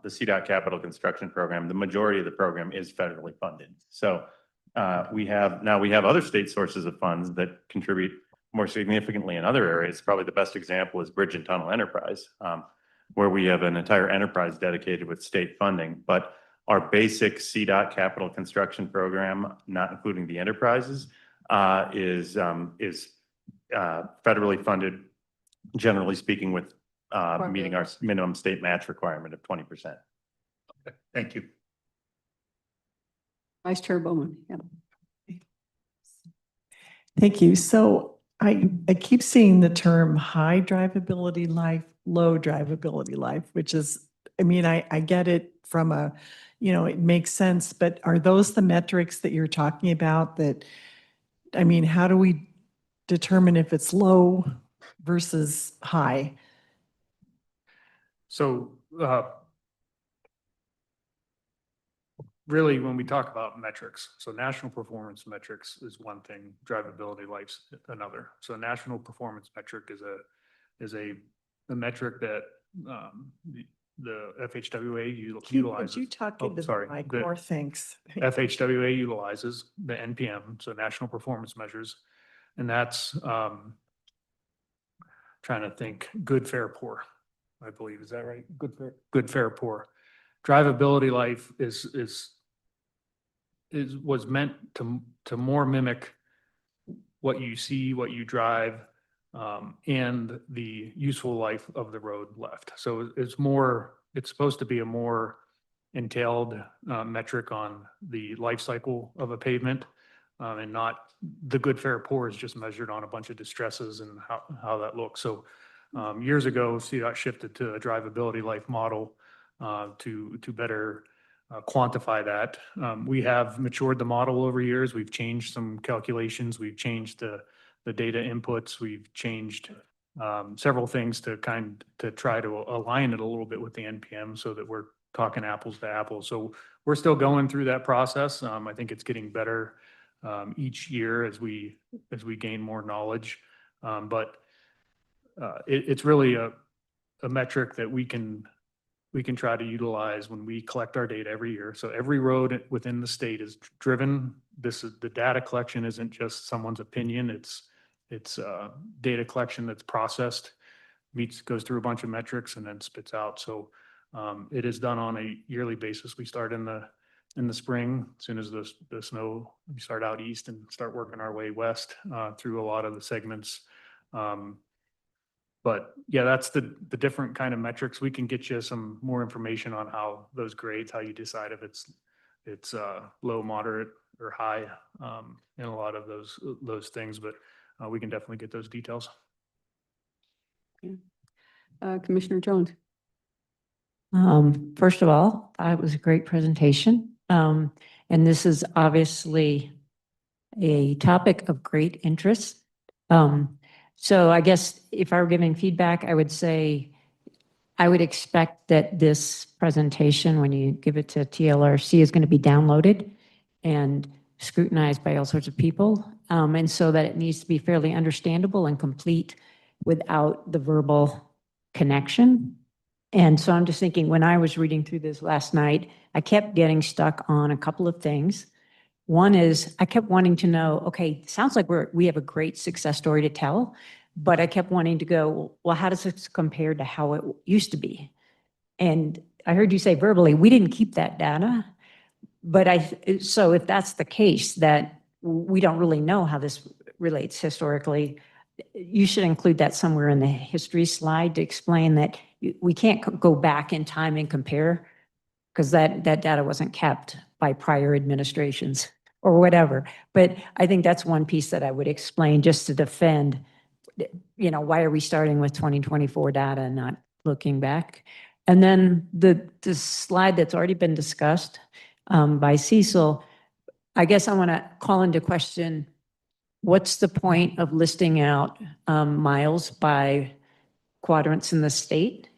S17: the CDOT capital construction program, the majority of the program is federally funded. So we have other state sources of funds that contribute more significantly in other areas. Probably the best example is Bridge and Tunnel Enterprise, where we have an entire enterprise dedicated with state funding. But our basic CDOT capital construction program, not including the enterprises, is federally funded, generally speaking, with meeting our minimum state match requirement of 20%.
S5: Thank you.
S1: Vice Chair Bowman, yeah.
S8: Thank you. So I keep seeing the term high drivability life, low drivability life, which is, I mean, I get it from a, you know, it makes sense, but are those the metrics that you're talking about that, I mean, how do we determine if it's low versus high?
S9: So, really, when we talk about metrics, so national performance metrics is one thing, drivability life's another. So national performance metric is a metric that the FHWA utilizes.
S8: Could you talk
S9: Oh,
S8: into the
S9: sorry.
S8: mic
S9: The
S8: more? Thanks.
S9: FHWA utilizes the NPM, so national performance measures, and that's trying to think, good, fair, poor, I believe. Is that right? Good, fair, poor. Drivability life was meant to more mimic what you see, what you drive, and the useful life of the road left. So it's supposed to be a more entailed metric on the life cycle of a pavement, and not the good, fair, poor is just measured on a bunch of distresses and how that looks. So years ago, CDOT shifted to a drivability life model to better quantify that. We have matured the model over years. We've changed some calculations. We've changed the data inputs. We've changed several things to try to align it a little bit with the NPM so that we're talking apples to apples. So we're still going through that process. I think it's getting better each year as we gain more knowledge. But it's really a metric that we can try to utilize when we collect our data every year. So every road within the state is driven. The data collection isn't just someone's opinion. It's data collection that's processed, goes through a bunch of metrics and then spits out. So it is done on a yearly basis. We start in the spring, as soon as the snow, we start out east and start working our way west through a lot of the segments. But yeah, that's the different kind of metrics. We can get you some more information on how those grades, how you decide if it's low, moderate, or high in a lot of those things. But we can definitely get those details.
S1: Commissioner Jones.
S4: First of all, it was a great presentation. And this is obviously a topic of great interest. So I guess if I were giving feedback, I would say I would expect that this presentation, when you give it to TLRC, is going to be downloaded and scrutinized by all sorts of people. And so that it needs to be fairly understandable and complete without the verbal connection. And so I'm just thinking, when I was reading through this last night, I kept getting stuck on a couple of things. One is I kept wanting to know, okay, sounds like we have a great success story to tell, but I kept wanting to go, well, how does this compare to how it used to be? And I heard you say verbally, we didn't keep that data, but so if that's the case, that we don't really know how this relates historically, you should include that somewhere in the history slide to explain that we can't go back in time and compare, because that data wasn't kept by prior administrations or whatever. But I think that's one piece that I would explain just to defend, why are we starting with 2024 data and not looking back? And then the slide that's already been discussed by Cecil, I guess I want to call into question, what's the point of listing out miles by quadrants in the state?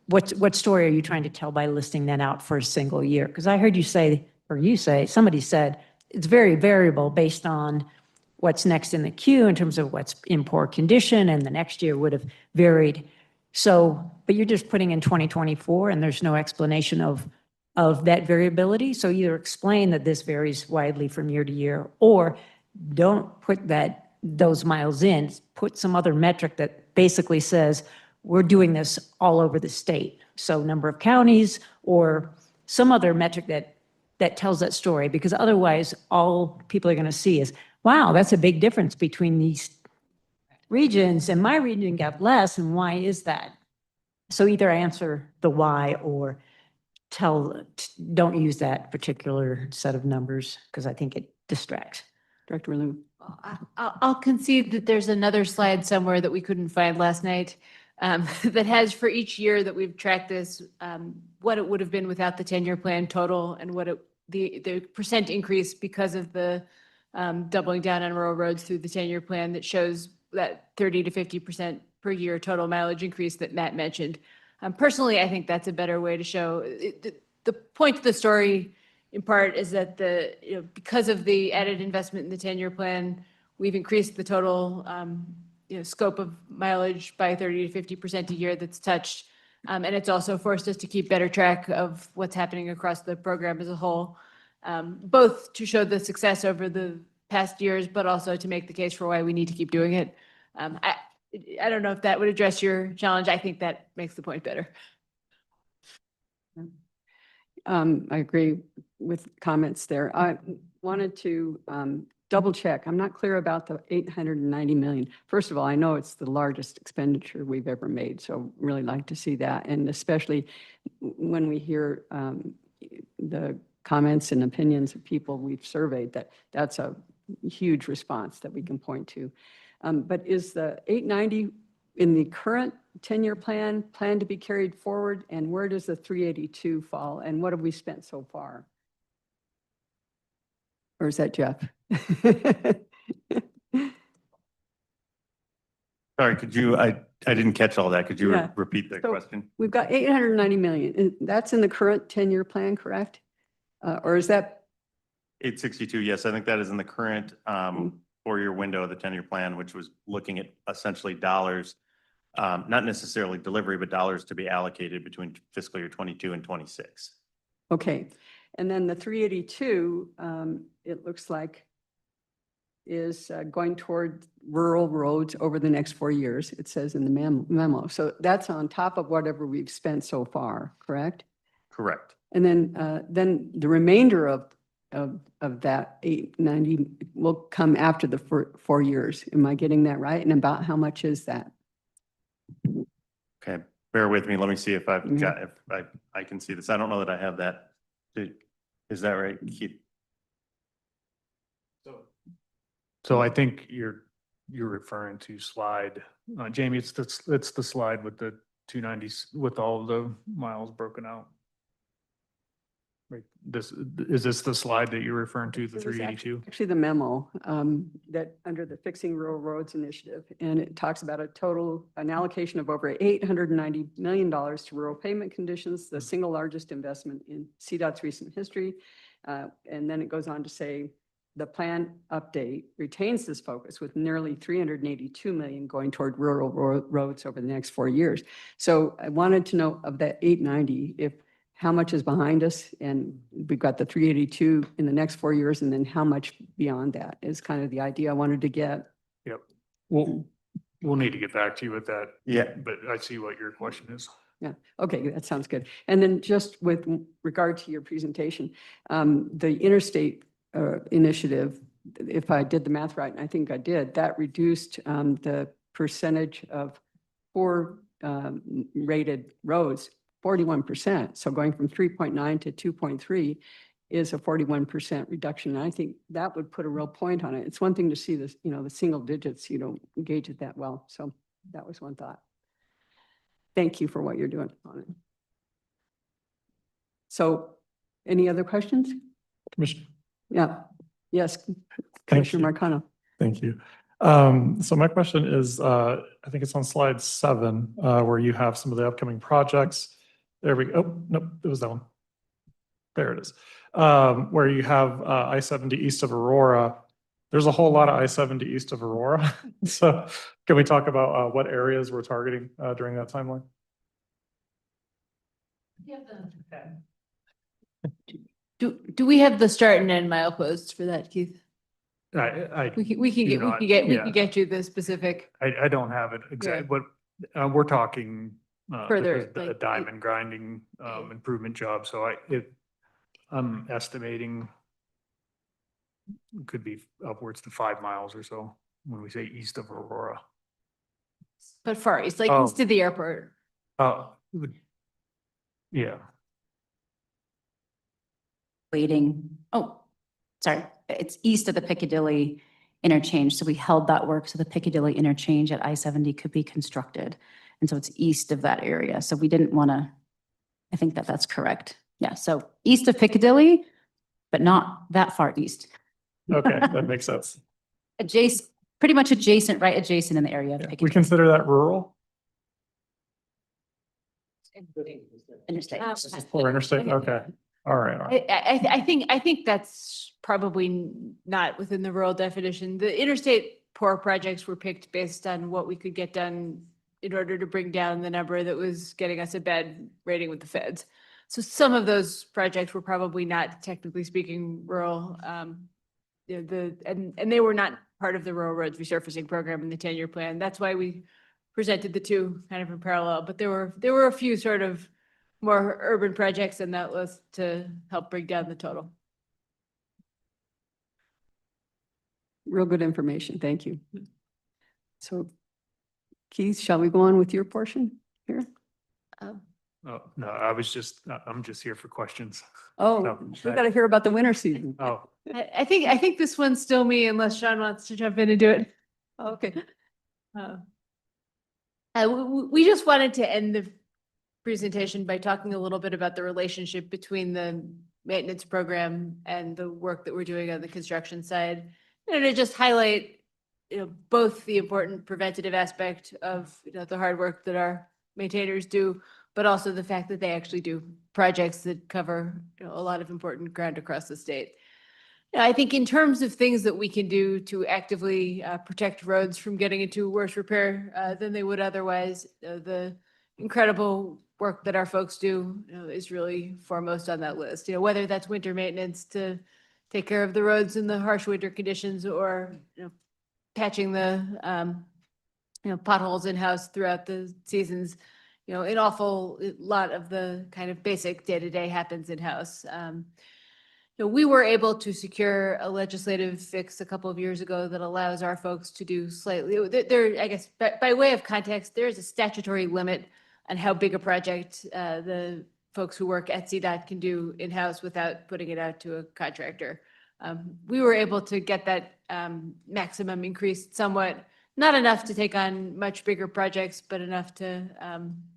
S4: What story are you trying to tell by listing that out for a single year? Because I heard you say, somebody said, it's very variable based on what's next in the queue in terms of what's in poor condition, and the next year would have varied. So, but you're just putting in 2024 and there's no explanation of that variability. So either explain that this varies widely from year to year, or don't put those miles in, put some other metric that basically says, we're doing this all over the state. So number of counties or some other metric that tells that story, because otherwise all people are going to see is, wow, that's a big difference between these regions, and my region got less, and why is that? So either answer the why or don't use that particular set of numbers because I think it distracts.
S1: Director Malou.
S15: I'll concede that there's another slide somewhere that we couldn't find last night that has for each year that we've tracked this, what it would have been without the 10-year plan total and what the percent increase because of the doubling down on rural roads through the 10-year plan that shows that 30 to 50% per year total mileage increase that Matt mentioned. Personally, I think that's a better way to show the point of the story in part is that because of the added investment in the 10-year plan, we've increased the total scope of mileage by 30 to 50% a year that's touched. And it's also forced us to keep better track of what's happening across the program as a whole, both to show the success over the past years, but also to make the case for why we need to keep doing it. I don't know if that would address your challenge. I think that makes the point better.
S1: I agree with comments there. I wanted to double check. I'm not clear about the 890 million. First of all, I know it's the largest expenditure we've ever made, so really like to see that. And especially when we hear the comments and opinions of people we've surveyed, that's a huge response that we can point to. But is the 890 in the current 10-year plan to be carried forward? And where does the 382 fall? And what have we spent so far? Or is that Jeff?
S17: Sorry, I didn't catch all that. Could you
S1: Yeah.
S17: repeat the
S1: So
S17: question?
S1: We've got 890 million. And that's in the current 10-year plan, correct? Or is that
S17: 862, yes, I think that is in the current 4-year window of the 10-year plan, which was looking at essentially dollars, not necessarily delivery, but dollars to be allocated between fiscal year 22 and 26.
S1: okay? And then the 382, it looks like is going toward rural roads over the next 4 years, it says in the memo. So that's on top of whatever we've spent so far, correct?
S17: Correct.
S1: And then the remainder of that 890 will come after the 4 years. Am I getting that right? And about how much is that?
S17: Okay, bear with me. Let me see if I've
S1: Mhm.
S17: got, if I can see this. I don't know that I have that. Is that right, Keith?
S9: So I think you're referring to slide, Jamie, it's the slide with the 290s, with all the miles broken out. Right, is this the slide that you're referring to, the
S1: It was
S9: 382?
S1: Actually, the memo that under the Fixing Rural Roads Initiative, and it talks about an allocation of over $890 million to rural pavement conditions, the single largest investment in CDOT's recent history. And then it goes on to say, the plan update retains this focus with nearly 382 million going toward rural roads over the next 4 years. So I wanted to know of that 890, how much is behind us, and we've got the 382 in the next 4 years, and then how much beyond that is kind of the idea I wanted to get.
S9: Yep. We'll need to get back to you with that.
S17: Yeah.
S9: But I see what your question is.
S1: Yeah, okay, that sounds good. And then just with regard to your presentation, the interstate initiative, if I did the math right, and I think I did, that reduced the percentage of poor rated roads 41%. So going from 3.9 to 2.3 is a 41% reduction. And I think that would put a real point on it. It's one thing to see this, the single digits, you don't engage it that well. So that was one thought. Thank you for what you're doing on it. So any other questions?
S9: Commissioner.
S1: Yeah, yes, Commissioner Marcano.
S9: Thank you. So my question is, I think it's on slide 7, where you have some of the upcoming projects. There we go. Oh, nope, it was that one. There it is. Where you have I-70 east of Aurora. There's a whole lot of I-70 east of Aurora. So can we talk about what areas we're targeting during that timeline?
S15: Do we have the start and end mile posts for that, Keith? We
S9: do not,
S15: can get you the specific.
S9: I don't have it exactly, but we're talking
S15: Further,
S9: a
S15: like,
S9: diamond grinding improvement job. So I'm estimating could be upwards to 5 miles or so when we say east of Aurora.
S15: But far east, like
S9: Oh.
S15: east of the airport.
S9: Yeah.
S18: Waiting, oh, sorry, it's east of the Piccadilly interchange. So we held that work so the Piccadilly interchange at I-70 could be constructed. And so it's east of that area. So we didn't want to, I think that that's correct. Yeah, so east of Piccadilly, but not that far east.
S9: Okay, that makes sense.
S18: Adjacent, pretty much adjacent, right adjacent in the area of
S9: Yeah. We
S18: Piccadilly
S9: consider that rural
S18: Interstate.
S9: or interstate? Okay. All right. All right.
S15: I think that's probably not within the rural definition. The interstate core projects were picked based on what we could get done in order to bring down the number that was getting us a bad rating with the feds. So some of those projects were probably not, technically speaking, rural. And they were not part of the rural roads resurfacing program in the 10-year plan. That's why we presented the two kind of in parallel. But there were a few sort of more urban projects in that list to help bring down the total.
S1: Real good information. Thank you. So Keith, shall we go on with your portion here?
S9: Oh, no, I'm just here for questions.
S1: Oh,
S9: No,
S1: we got to hear about the winter season.
S9: Oh,
S15: I think this one's still me unless Sean wants to jump in and do it.
S1: Okay.
S15: We just wanted to end the presentation by talking a little bit about the relationship between the maintenance program and the work that we're doing on the construction side. And to just highlight, both the important preventative aspect of, the hard work that our maintainers do, but also the fact that they actually do projects that cover, a lot of important ground across the state. I think in terms of things that we can do to actively protect roads from getting into worse repair than they would otherwise, the incredible work that our folks do is really foremost on that list. Whether that's winter maintenance to take care of the roads in the harsh winter conditions, or patching the potholes in-house throughout the seasons. An awful lot of the kind of basic day-to-day happens in-house. We were able to secure a legislative fix a couple of years ago that allows our folks to do slightly, there, I guess, by way of context, there is a statutory limit on how big a project the folks who work at CDOT can do in-house without putting it out to a contractor. We were able to get that maximum increased somewhat, not enough to take on much bigger projects, but enough to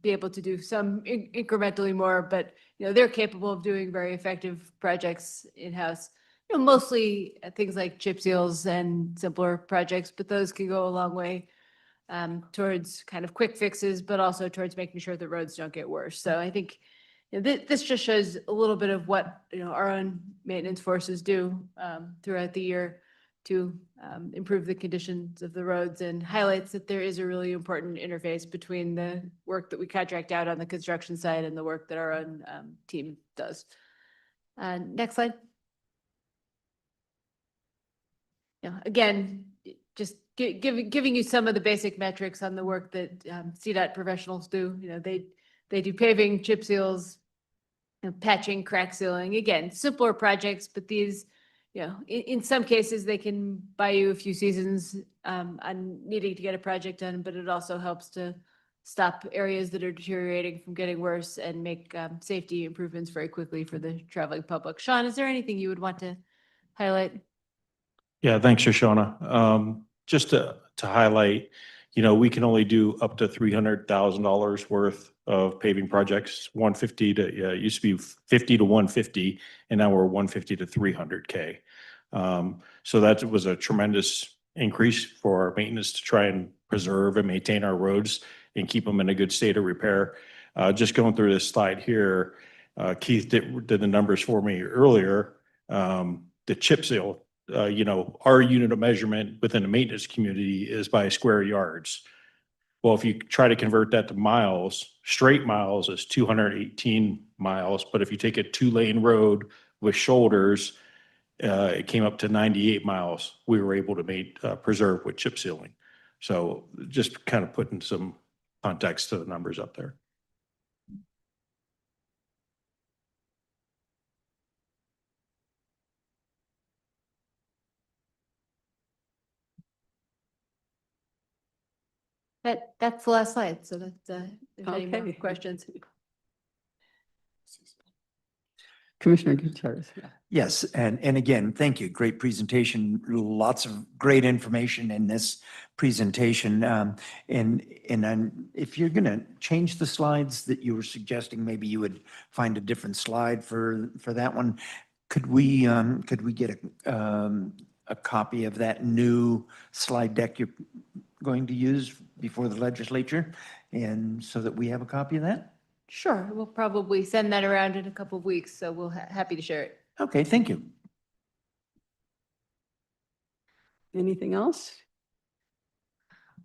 S15: be able to do some incrementally more. But they're capable of doing very effective projects in-house. Mostly things like chip seals and simpler projects, but those can go a long way towards kind of quick fixes, but also towards making sure the roads don't get worse. So I think this just shows a little bit of what our own maintenance forces do throughout the year to improve the conditions of the roads, and highlights that there is a really important interface between the work that we contract out on the construction side and the work that our own team does. Next slide. Again, just giving you some of the basic metrics on the work that CDOT professionals do. They do paving, chip seals, patching, crack sealing. Again, simpler projects, but these, in some cases, they can buy you a few seasons on needing to get a project done, but it also helps to stop areas that are deteriorating from getting worse and make safety improvements very quickly for the traveling public. Sean, is there anything you would want to highlight?
S19: Yeah, thanks, Shoshana. Just to highlight, we can only do up to $300,000 worth of paving projects, 150 to, it used to be 50 to 150, and now we're 150 to 300K. So that was a tremendous increase for our maintenance to try and preserve and maintain our roads and keep them in a good state of repair. Just going through this slide here, Keith did the numbers for me earlier. The chip seal, our unit of measurement within the maintenance community is by square yards. Well, if you try to convert that to miles, straight miles is 218 miles. But if you take a 2-lane road with shoulders, it came up to 98 miles. We were able to preserve with chip sealing. So just kind of putting some context to the numbers up there.
S15: That's the last slide. So that's, if there's any more
S1: Okay.
S15: questions.
S1: Commissioner Gutierrez. Yeah.
S14: Yes, and again, thank you. Great presentation. Lots of great information in this presentation. And then if you're gonna change the slides that you were suggesting, maybe you would find a different slide for that one. Could we get a copy of that new slide deck you're going to use before the legislature? And so that we have a copy of that?
S15: Sure, we'll probably send that around in a couple of weeks, so we'll happy to share it.
S14: Okay, thank you.
S1: Anything else?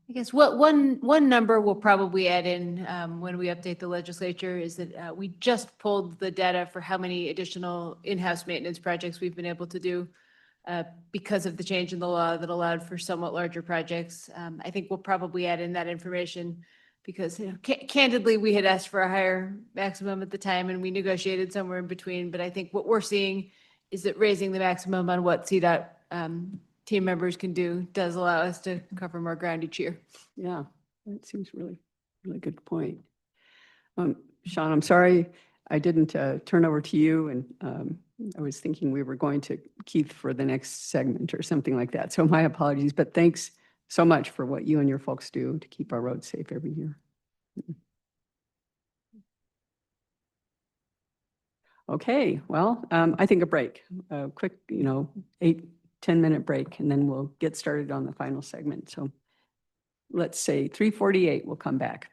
S15: I guess one number we'll probably add in when we update the legislature is that we just pulled the data for how many additional in-house maintenance projects we've been able to do because of the change in the law that allowed for somewhat larger projects. I think we'll probably add in that information because, you know, candidly, we had asked for a higher maximum at the time and we negotiated somewhere in between. But I think what we're seeing is that raising the maximum on what CDOT team members can do does allow us to cover more ground each year.
S1: Yeah, that seems really good point. Sean, I'm sorry I didn't turn over to you, and I was thinking we were going to Keith for the next segment or something like that. So my apologies, but thanks so much for what you and your folks do to keep our roads safe every year. Okay, well, I think a break, a quick, 8-10 minute break, and then we'll get started on the final segment. So let's say 3:48, we'll come back.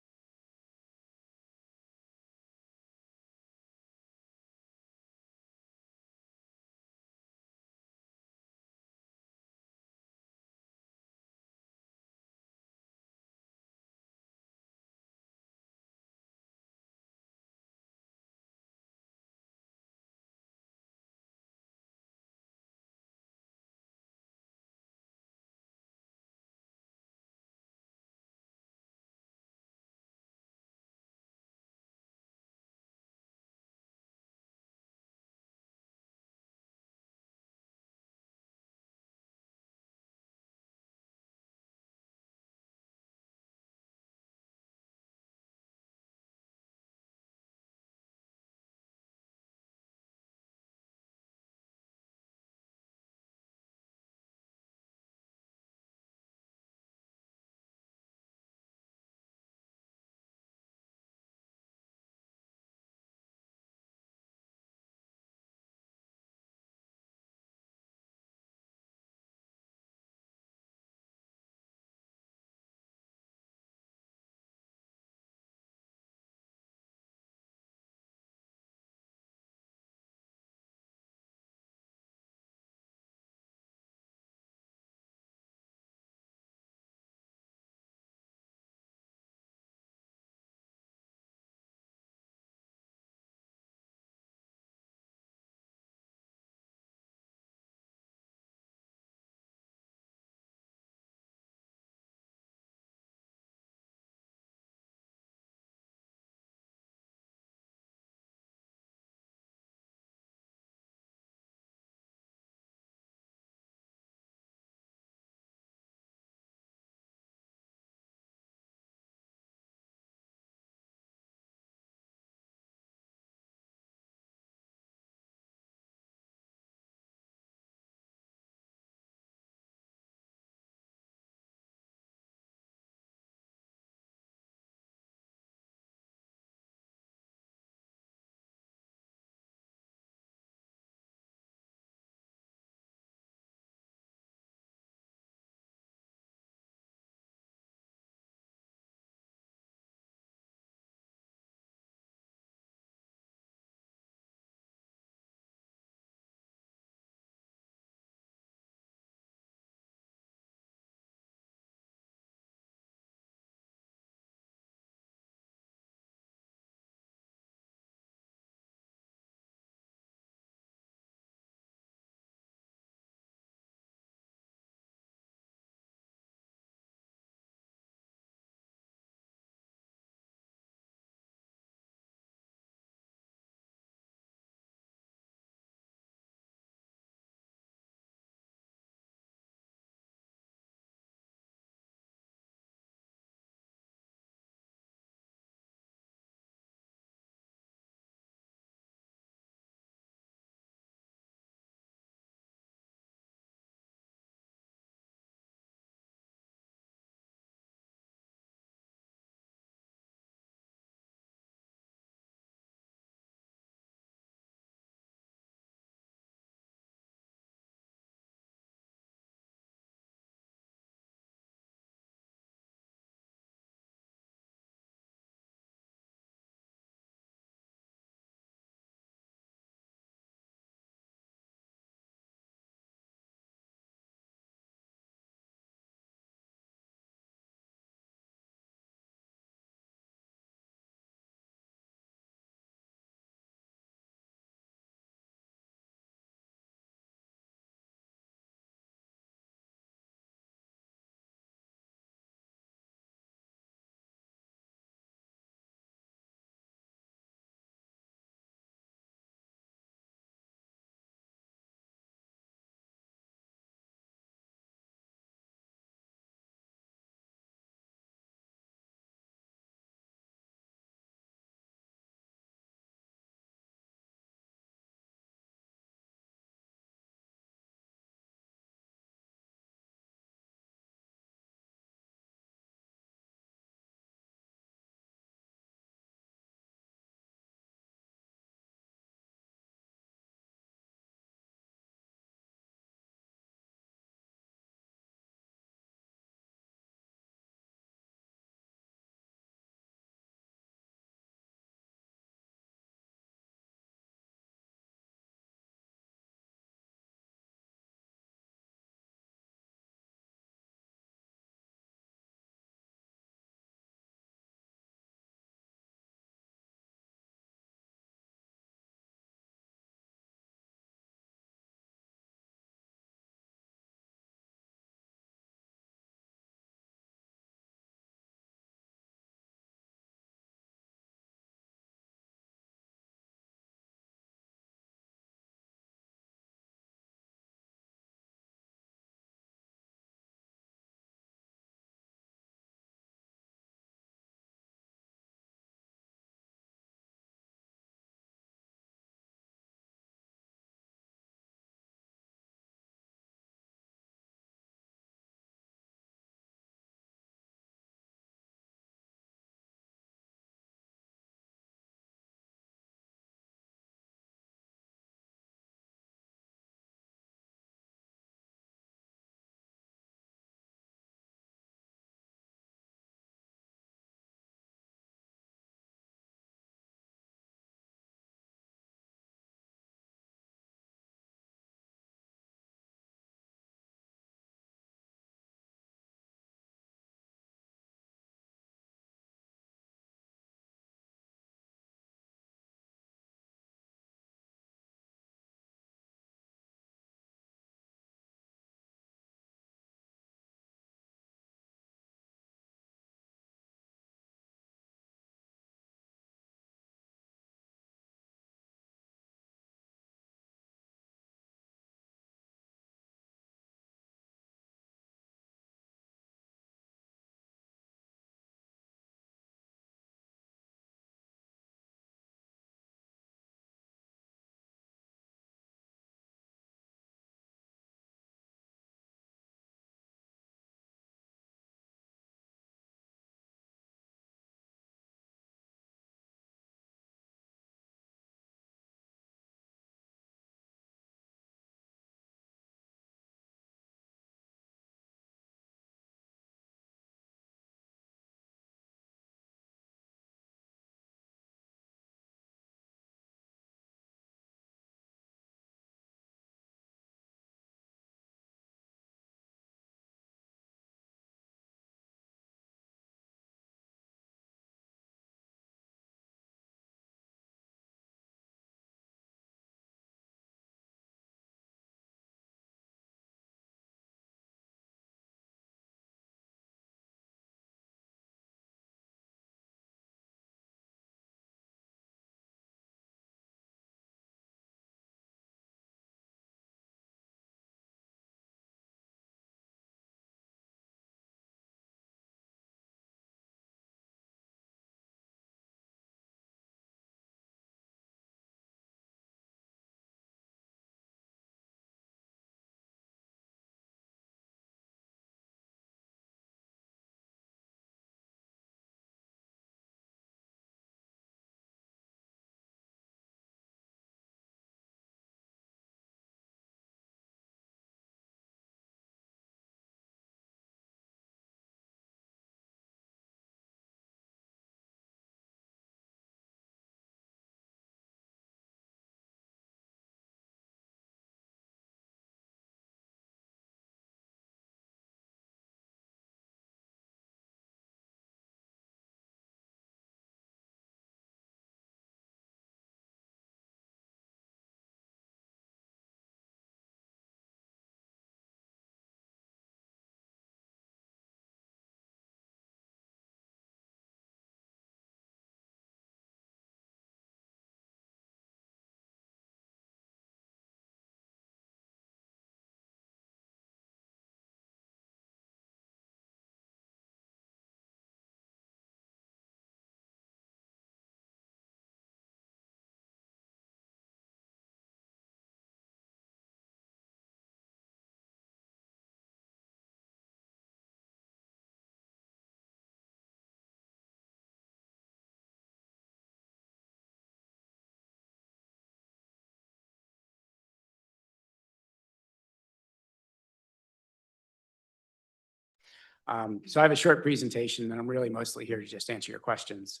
S20: So I have a short presentation and I'm really mostly here to just answer your questions.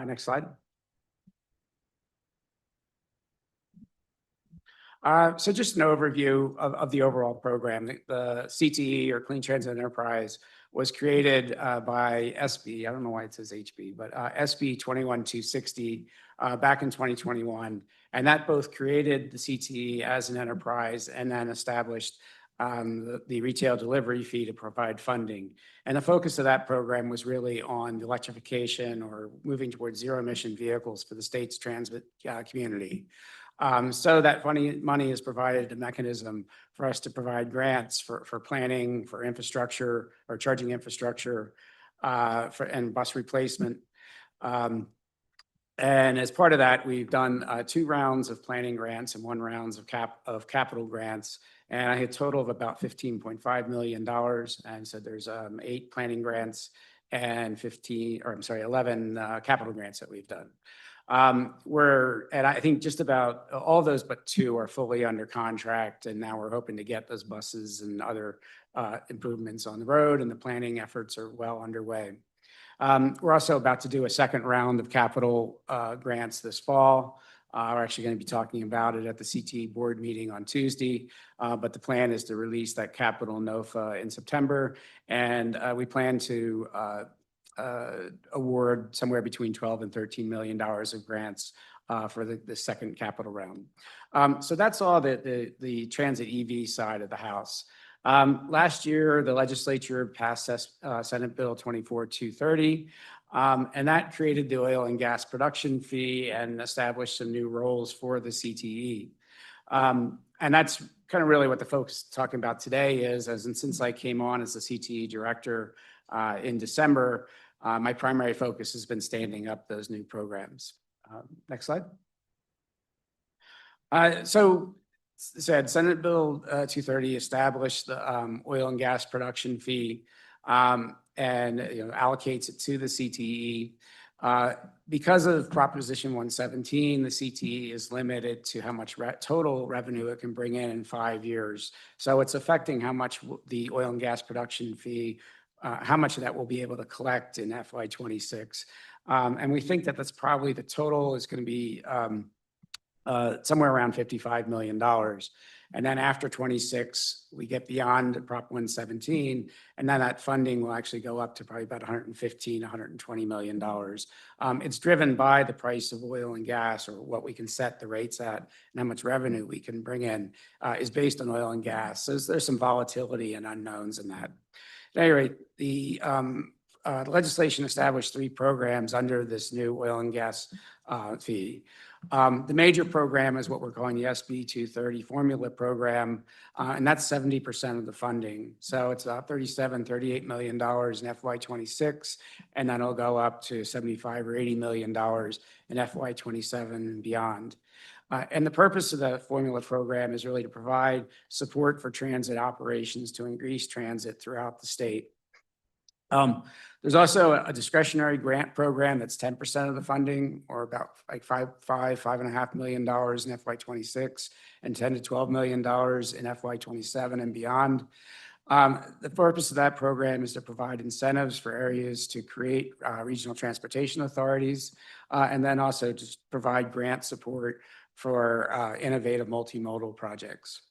S20: Next slide. So just an overview of the overall program. The CTE, or Clean Transit Enterprise, was created by SB, I don't know why it says HB, but SB 21260 back in 2021. And that both created the CTE as an enterprise and then established the retail delivery fee to provide funding. And the focus of that program was really on the electrification or moving towards zero emission vehicles for the state's transit community. So that money has provided a mechanism for us to provide grants for planning, for infrastructure or charging infrastructure, and bus replacement. And as part of that, we've done 2 rounds of planning grants and 1 round of capital grants. And I had a total of about $15.5 million. And so there's 8 planning grants and 11 capital grants that we've done. And I think just about all those but 2 are fully under contract. And now we're hoping to get those buses and other improvements on the road, and the planning efforts are well underway. We're also about to do a 2nd round of capital grants this fall. We're actually going to be talking about it at the CTE board meeting on Tuesday. But the plan is to release that capital NOFA in September. And we plan to award somewhere between $12 and $13 million of grants for the 2nd capital round. So that's all the transit EV side of the house. Last year, the legislature passed Senate Bill 24230, and that created the oil and gas production fee and established some new roles for the CTE. And that's kind of really what the folks talking about today is, and since I came on as the CTE director in December, my primary focus has been standing up those new programs. Next slide. So Senate Bill 230 established the oil and gas production fee and allocates it to the CTE. Because of Proposition 117, the CTE is limited to how much total revenue it can bring in 5 years. So it's affecting how much the oil and gas production fee, how much of that we'll be able to collect in FY26. And we think that that's probably the total is going to be somewhere around $55 million. And then after 26, we get beyond Prop 117, and then that funding will actually go up to probably about $120 million. It's driven by the price of oil and gas, or what we can set the rates at, and how much revenue we can bring in is based on oil and gas. So there's some volatility and unknowns in that. At any rate, the legislation established 3 programs under this new oil and gas fee. The major program is what we're calling the SB 230 formula program, and that's 70% of the funding. So it's about $38 million in FY26, and then it'll go up to $75 or $80 million in FY27 and beyond. And the purpose of the formula program is really to provide support for transit operations to increase transit throughout the state. There's also a discretionary grant program that's 10% of the funding, or about like $5.5 million in FY26, and $10 to $12 million in FY27 and beyond. The purpose of that program is to provide incentives for areas to create regional transportation authorities, and then also to provide grant support for innovative multimodal projects.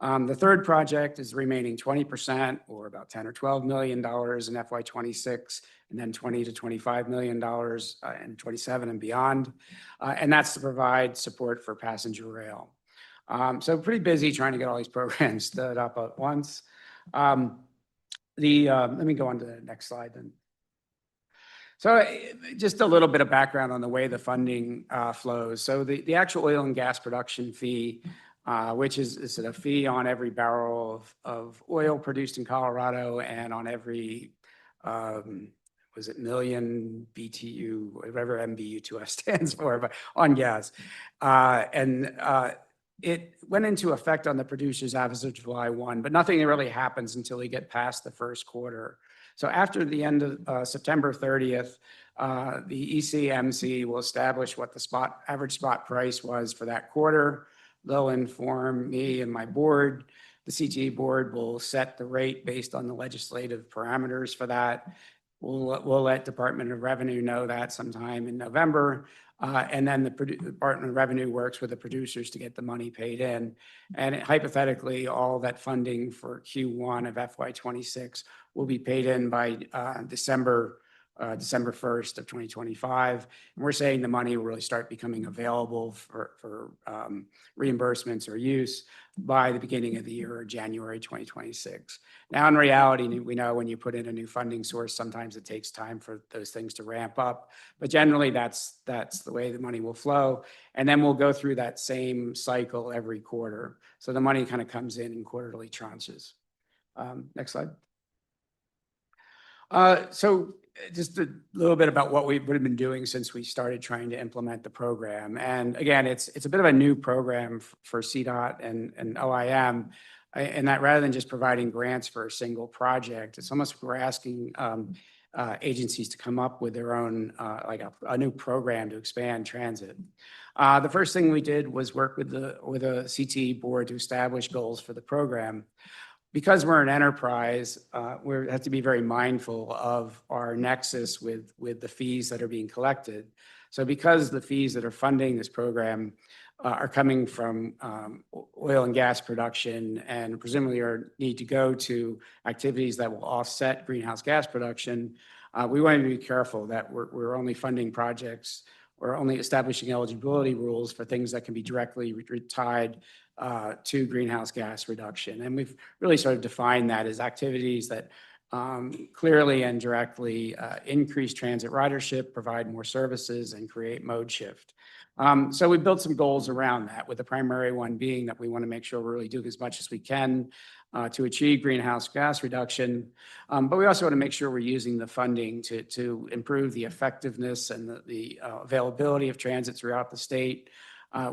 S20: The 3rd project is the remaining 20%, or about $10 or $12 million in FY26, and then $20 to $25 million in 27 and beyond. And that's to provide support for passenger rail. So pretty busy trying to get all these programs stood up at once. Let me go on to the next slide then. So just a little bit of background on the way the funding flows. So the actual oil and gas production fee, which is a fee on every barrel of oil produced in Colorado and on every, million BTU, whatever MBU2F stands for, but on gas. It went into effect on the producers as of July 1, but nothing really happens until we get past the first quarter. So after the end of September 30th, the ECMC will establish what the average spot price was for that quarter. They'll inform me and my board The CTE board will set the rate based on the legislative parameters for that. We'll let Department of Revenue know that sometime in November. And then the Department of Revenue works with the producers to get the money paid in. And hypothetically, all that funding for Q1 of FY '26 will be paid in by December 1st of 2025. And we're saying the money will really start becoming available for reimbursements or use by the beginning of the year or January 2026. Now, in reality, we know when you put in a new funding source, sometimes it takes time for those things to ramp up. But generally, that's the way the money will flow. And then we'll go through that same cycle every quarter. So the money kind of comes in quarterly tranches. Next slide. So just a little bit about what we've been doing since we started trying to implement the program. And again, it's a bit of a new program for CDOT and OIM, and that rather than just providing grants for a single project, it's almost we're asking agencies to come up with their own, like a new program to expand transit. The first thing we did was work with a CTE board to establish goals for the program. Because we're an enterprise, we have to be very mindful of our nexus with the fees that are being collected. So because the fees that are funding this program are coming from oil and gas production and presumably need to go to activities that will offset greenhouse gas production, we want to be careful that we're only funding projects or only establishing eligibility rules for things that can be directly tied to greenhouse gas reduction. And we've really sort of defined that as activities that clearly and directly increase transit ridership, provide more services, and create mode shift. So we built some goals around that, with the primary one being that we want to make sure we're really doing as much as we can to achieve greenhouse gas reduction. But we also want to make sure we're using the funding to improve the effectiveness and the availability of transit throughout the state.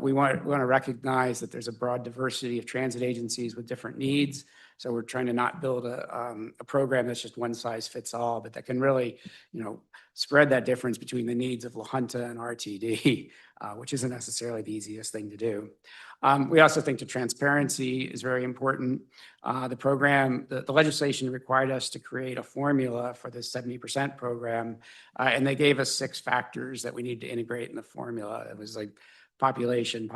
S20: We want to recognize that there's a broad diversity of transit agencies with different needs. So we're trying to not build a program that's just one size fits all, but that can really, spread that difference between the needs of La Junta and RTD, which isn't necessarily the easiest thing to do. We also think that transparency is very important. The legislation required us to create a formula for the 70% program, and they gave us 6 factors that we need to integrate in the formula. It was like population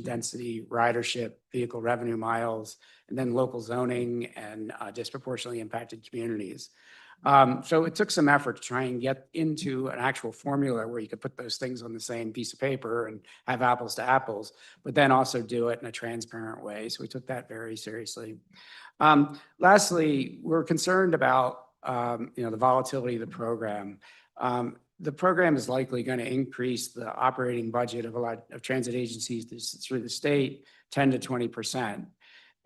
S20: density, ridership, vehicle revenue miles, and then local zoning and disproportionately impacted communities. So it took some effort to try and get into an actual formula where you could put those things on the same piece of paper and have apples to apples, but then also do it in a transparent way. So we took that very seriously. Lastly, we're concerned about the volatility of the program. The program is likely going to increase the operating budget of a lot of transit agencies through the state 10 to 20%.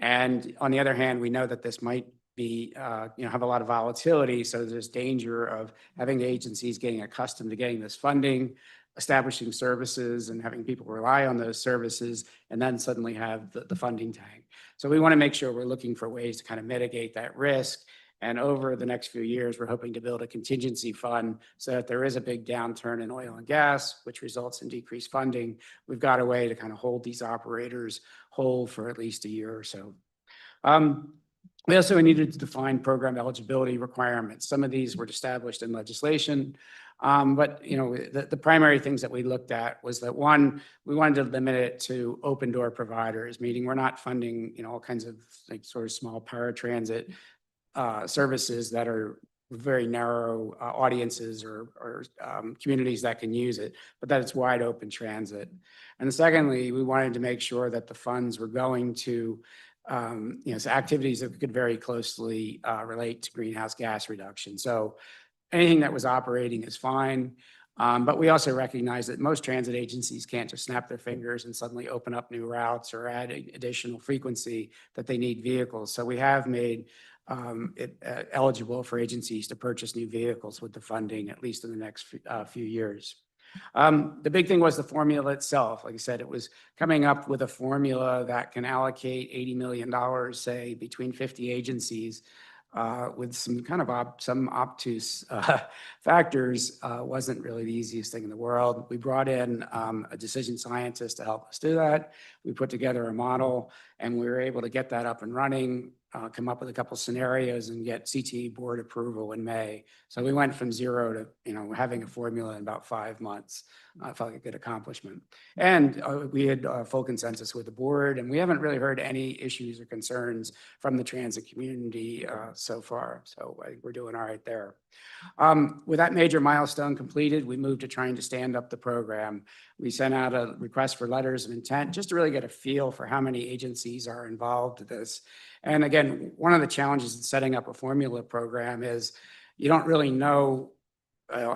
S20: And on the other hand, we know that this might be, have a lot of volatility. So there's danger of having agencies getting accustomed to getting this funding, establishing services and having people rely on those services, and then suddenly have the funding tank. So we want to make sure we're looking for ways to kind of mitigate that risk. And over the next few years, we're hoping to build a contingency fund so that there is a big downturn in oil and gas, which results in decreased funding. We've got a way to kind of hold these operators whole for at least a year or so. We also needed to define program eligibility requirements. Some of these were established in legislation, but the primary things that we looked at was that, one, we wanted to limit it to open door providers, meaning we're not funding all kinds of sort of small paratransit services that are very narrow audiences or communities that can use it, but that it's wide open transit. And secondly, we wanted to make sure that the funds were going to activities that could very closely relate to greenhouse gas reduction. So anything that was operating is fine. But we also recognize that most transit agencies can't just snap their fingers and suddenly open up new routes or add additional frequency, that they need vehicles. So we have made it eligible for agencies to purchase new vehicles with the funding, at least in the next few years. The big thing was the formula itself. Like I said, it was coming up with a formula that can allocate $80 million, say, between 50 agencies with some kind of some obtuse factors, wasn't really the easiest thing in the world. We brought in a decision scientist to help us do that. We put together a model, and we were able to get that up and running, come up with a couple scenarios and get CTE board approval in May. So we went from 0 to, having a formula in about 5 months. I felt like a good accomplishment. And we had full consensus with the board, and we haven't really heard any issues or concerns from the transit community so far. So I think we're doing all right there. With that major milestone completed, we moved to trying to stand up the program. We sent out a request for letters of intent just to really get a feel for how many agencies are involved in this. And again, one of the challenges in setting up a formula program is you don't really know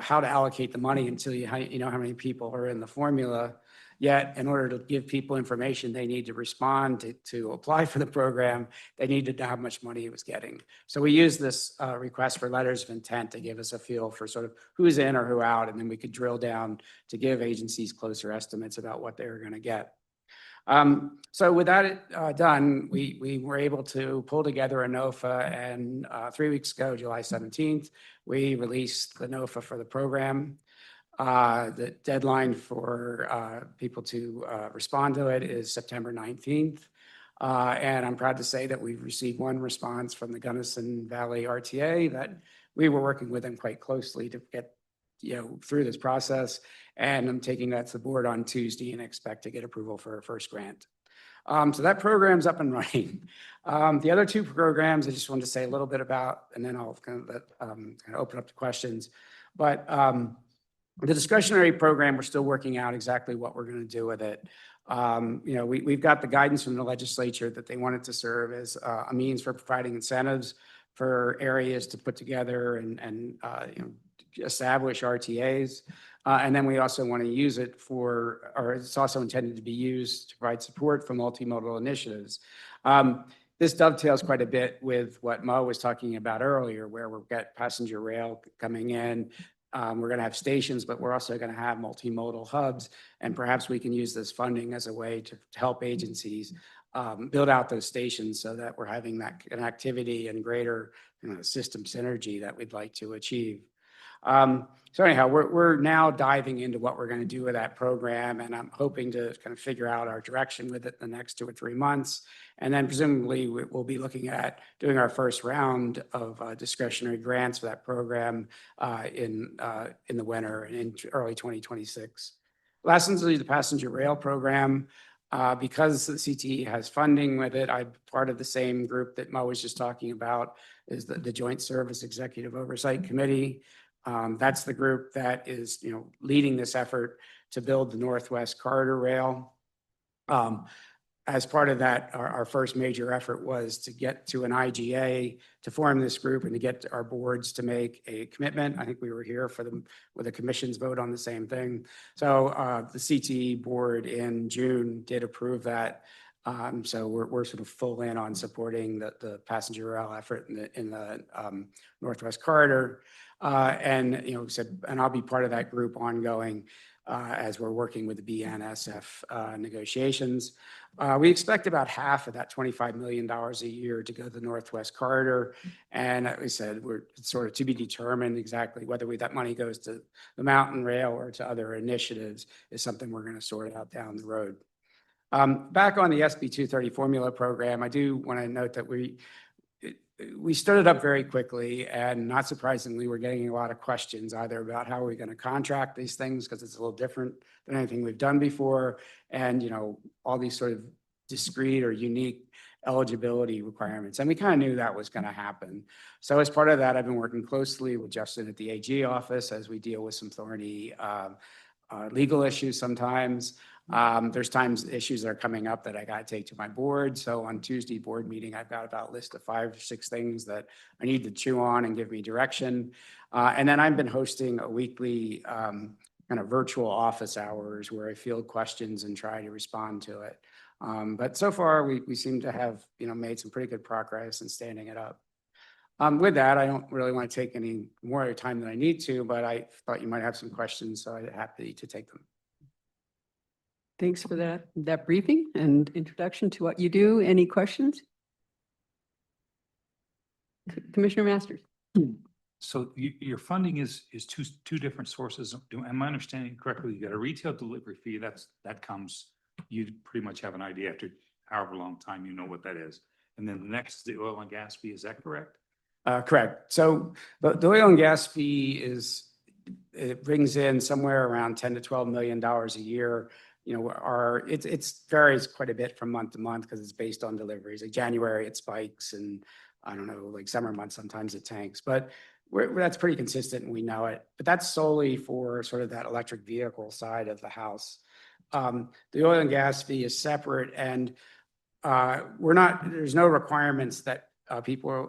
S20: how to allocate the money until you know how many people are in the formula. Yet, in order to give people information, they need to respond to apply for the program. They need to know how much money it was getting. So we used this request for letters of intent to give us a feel for sort of who's in or who out, and then we could drill down to give agencies closer estimates about what they were going to get. So with that done, we were able to pull together a NOFA, and 3 weeks ago, July 17th, we released the NOFA for the program. The deadline for people to respond to it is September 19th. And I'm proud to say that we've received one response from the Gunnison Valley RTA that we were working with them quite closely to get through this process. And I'm taking that to the board on Tuesday and expect to get approval for our first grant. So that program's up and running. The other 2 programs, I just wanted to say a little bit about, and then I'll kind of open up to questions. But the discretionary program, we're still working out exactly what we're going to do with it. We've got the guidance from the legislature that they want it to serve as a means for providing incentives for areas to put together and establish RTAs. And then we also want to use it or it's also intended to be used to provide support for multimodal initiatives. This dovetails quite a bit with what Mo was talking about earlier, where we've got passenger rail coming in. We're going to have stations, but we're also going to have multimodal hubs. And perhaps we can use this funding as a way to help agencies build out those stations so that we're having that connectivity and greater system synergy that we'd like to achieve. So anyhow, we're now diving into what we're going to do with that program, and I'm hoping to kind of figure out our direction with it the next 2 or 3 months. And then presumably we'll be looking at doing our first round of discretionary grants for that program in the winter and in early 2026. Lastly, the passenger rail program. Because the CTE has funding with it, I'm part of the same group that Mo was just talking about, is the Joint Service Executive Oversight Committee. That's the group that is, leading this effort to build the Northwest Corridor Rail. As part of that, our first major effort was to get to an IGA to form this group and to get our boards to make a commitment. I think we were here with the commission's vote on the same thing. So the CTE board in June did approve that. So we're sort of full in on supporting the passenger rail effort in the Northwest Corridor. And I'll be part of that group ongoing as we're working with the BNSF negotiations. We expect about half of that $25 million a year to go to the Northwest Corridor. And like we said, we're sort of to be determined exactly whether that money goes to the mountain rail or to other initiatives is something we're going to sort out down the road. Back on the SB 230 formula program, I do want to note that we started up very quickly, and not surprisingly, we're getting a lot of questions either about how we're going to contract these things because it's a little different than anything we've done before, and all these sort of discrete or unique eligibility requirements. And we kind of knew that was going to happen. So as part of that, I've been working closely with Justin at the AG office as we deal with some thorny legal issues sometimes. There's times issues that are coming up that I got to take to my board. So on Tuesday board meeting, I've got about a list of 5 or 6 things that I need to chew on and give me direction. And then I've been hosting a weekly kind of virtual office hours where I field questions and try to respond to it. But so far we seem to have made some pretty good progress in standing it up. With that, I don't really want to take any more time than I need to, but I thought you might have some questions, so I'm happy to take them.
S1: Thanks for that briefing and introduction to what you do. Any questions? Commissioner Masters?
S5: So your funding is two different sources. Am I understanding correctly? You got a retail delivery fee, that comes, you pretty much have an idea after however long time you know what that is. And then the next is the oil and gas fee, is that correct?
S20: Correct. So the oil and gas fee it brings in somewhere around 10 to $12 million a year. You know, it's varies quite a bit from month to month because it's based on deliveries. Like January, it spikes, and I don't know, like summer months, sometimes it tanks, but that's pretty consistent and we know it. But that's solely for sort of that electric vehicle side of the house. The oil and gas fee is separate, and there's no requirements that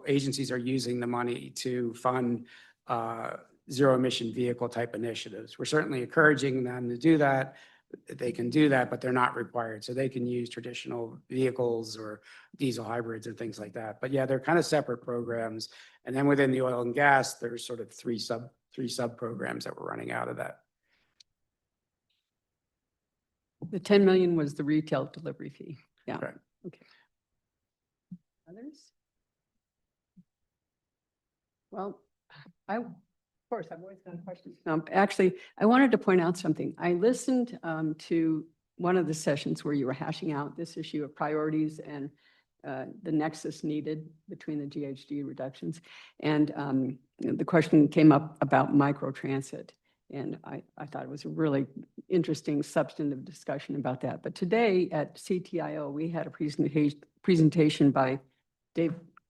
S20: agencies are using the money to fund zero emission vehicle type initiatives. We're certainly encouraging them to do that. They can do that, but they're not required. So they can use traditional vehicles or diesel hybrids and things like that. But yeah, they're kind of separate programs. And then within the oil and gas, there's sort of three sub programs that we're running out of that.
S1: The 10 million was the retail delivery fee. Yeah.
S20: Right.
S1: Okay. Others? Well, of course, I've always got questions. Actually, I wanted to point out something. I listened to one of the sessions where you were hashing out this issue of priorities and the nexus needed between the GHG reductions. And the question came up about microtransit. And I thought it was a really interesting substantive discussion about that. But today at CTIO, we had a presentation by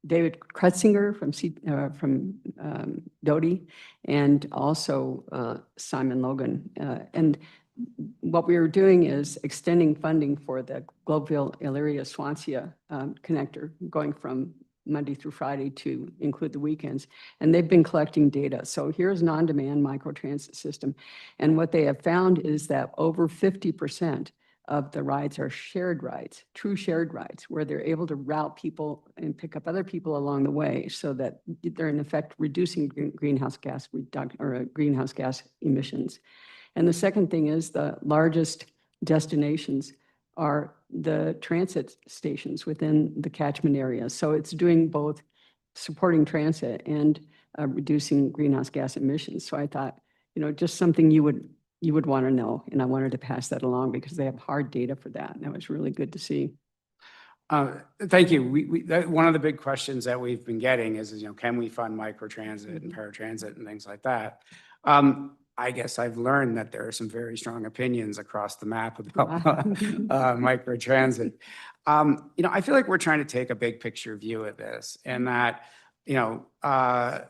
S1: David Kretzinger from Doty, and also Simon Logan. And what we were doing is extending funding for the Globeville-Elyria-Swansea connector, going from Monday through Friday to include the weekends. And they've been collecting data. So here's an on-demand microtransit system. And what they have found is that over 50% of the rides are shared rides, true shared rides, where they're able to route people and pick up other people along the way, so that they're in effect reducing greenhouse gas emissions. And the second thing is the largest destinations are the transit stations within the catchment area. So it's doing both supporting transit and reducing greenhouse gas emissions. So I thought, just something you would want to know. And I wanted to pass that along because they have hard data for that. And that was really good to see.
S20: Thank you. One of the big questions that we've been getting is, can we fund microtransit and paratransit and things like that? I guess I've learned that there are some very strong opinions across the map about microtransit. I feel like we're trying to take a big picture view of this, and that,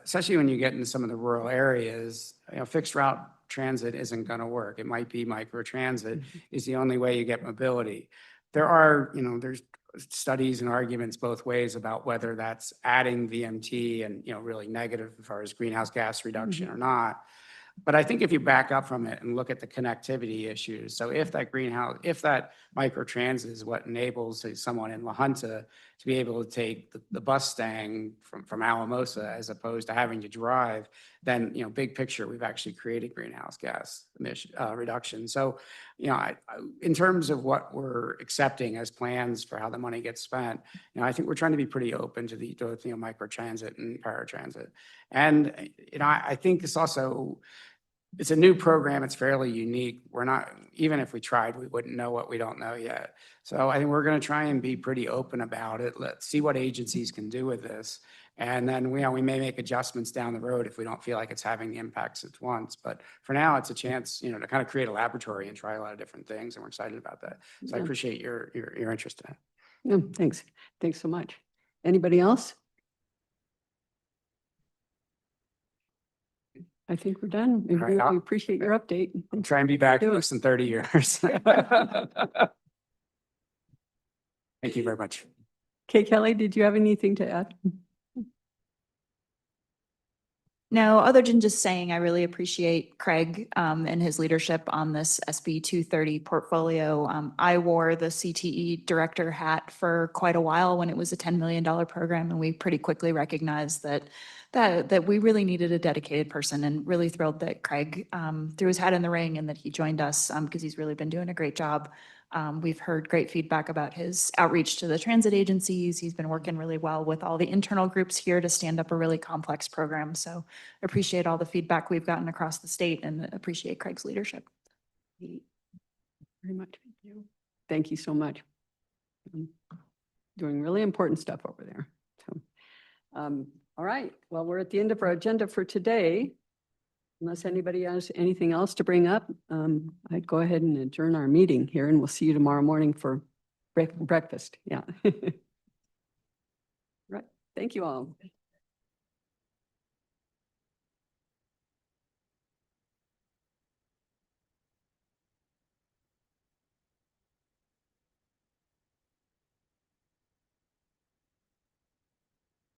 S20: especially when you get into some of the rural areas, fixed route transit isn't going to work. It might be microtransit is the only way you get mobility. There's studies and arguments both ways about whether that's adding VMT and, really negative as far as greenhouse gas reduction or not. But I think if you back up from it and look at the connectivity issues, so if that microtransit is what enables someone in La Junta to be able to take the bus stang from Alamosa as opposed to having to drive, then, big picture, we've actually created greenhouse gas emission reduction. So, in terms of what we're accepting as plans for how the money gets spent, I think we're trying to be pretty open to the microtransit and paratransit. And, I think it's a new program. It's fairly unique. Even if we tried, we wouldn't know what we don't know yet. So I think we're going to try and be pretty open about it. Let's see what agencies can do with this. And then we may make adjustments down the road if we don't feel like it's having the impacts at once. But for now, it's a chance, to kind of create a laboratory and try a lot of different things. And we're excited about that. So I appreciate your interest in it.
S1: Yeah, thanks. Thanks so much. Anybody else? I think we're done. We
S20: Right.
S1: really appreciate your update.
S20: I'm trying to be back in less than 30 years. Thank you very much.
S1: Kay Kelly, did you have anything to add?
S21: No, other than just saying I really appreciate Craig and his leadership on this SB 230 portfolio. I wore the CTE director hat for quite a while when it was a $10 million program, and we pretty quickly recognized that we really needed a dedicated person, and really thrilled that Craig threw his hat in the ring and that he joined us because he's really been doing a great job We've heard great feedback about his outreach to the transit agencies. He's been working really well with all the internal groups here to stand up a really complex program. So appreciate all the feedback we've gotten across the state and appreciate Craig's leadership.
S1: Very much. Thank you so much. Doing really important stuff over there. So, all right, well, we're at the end of our agenda for today. Unless anybody has anything else to bring up, I'd go ahead and adjourn our meeting here, and we'll see you tomorrow morning for breakfast. Yeah. Right. Thank you all.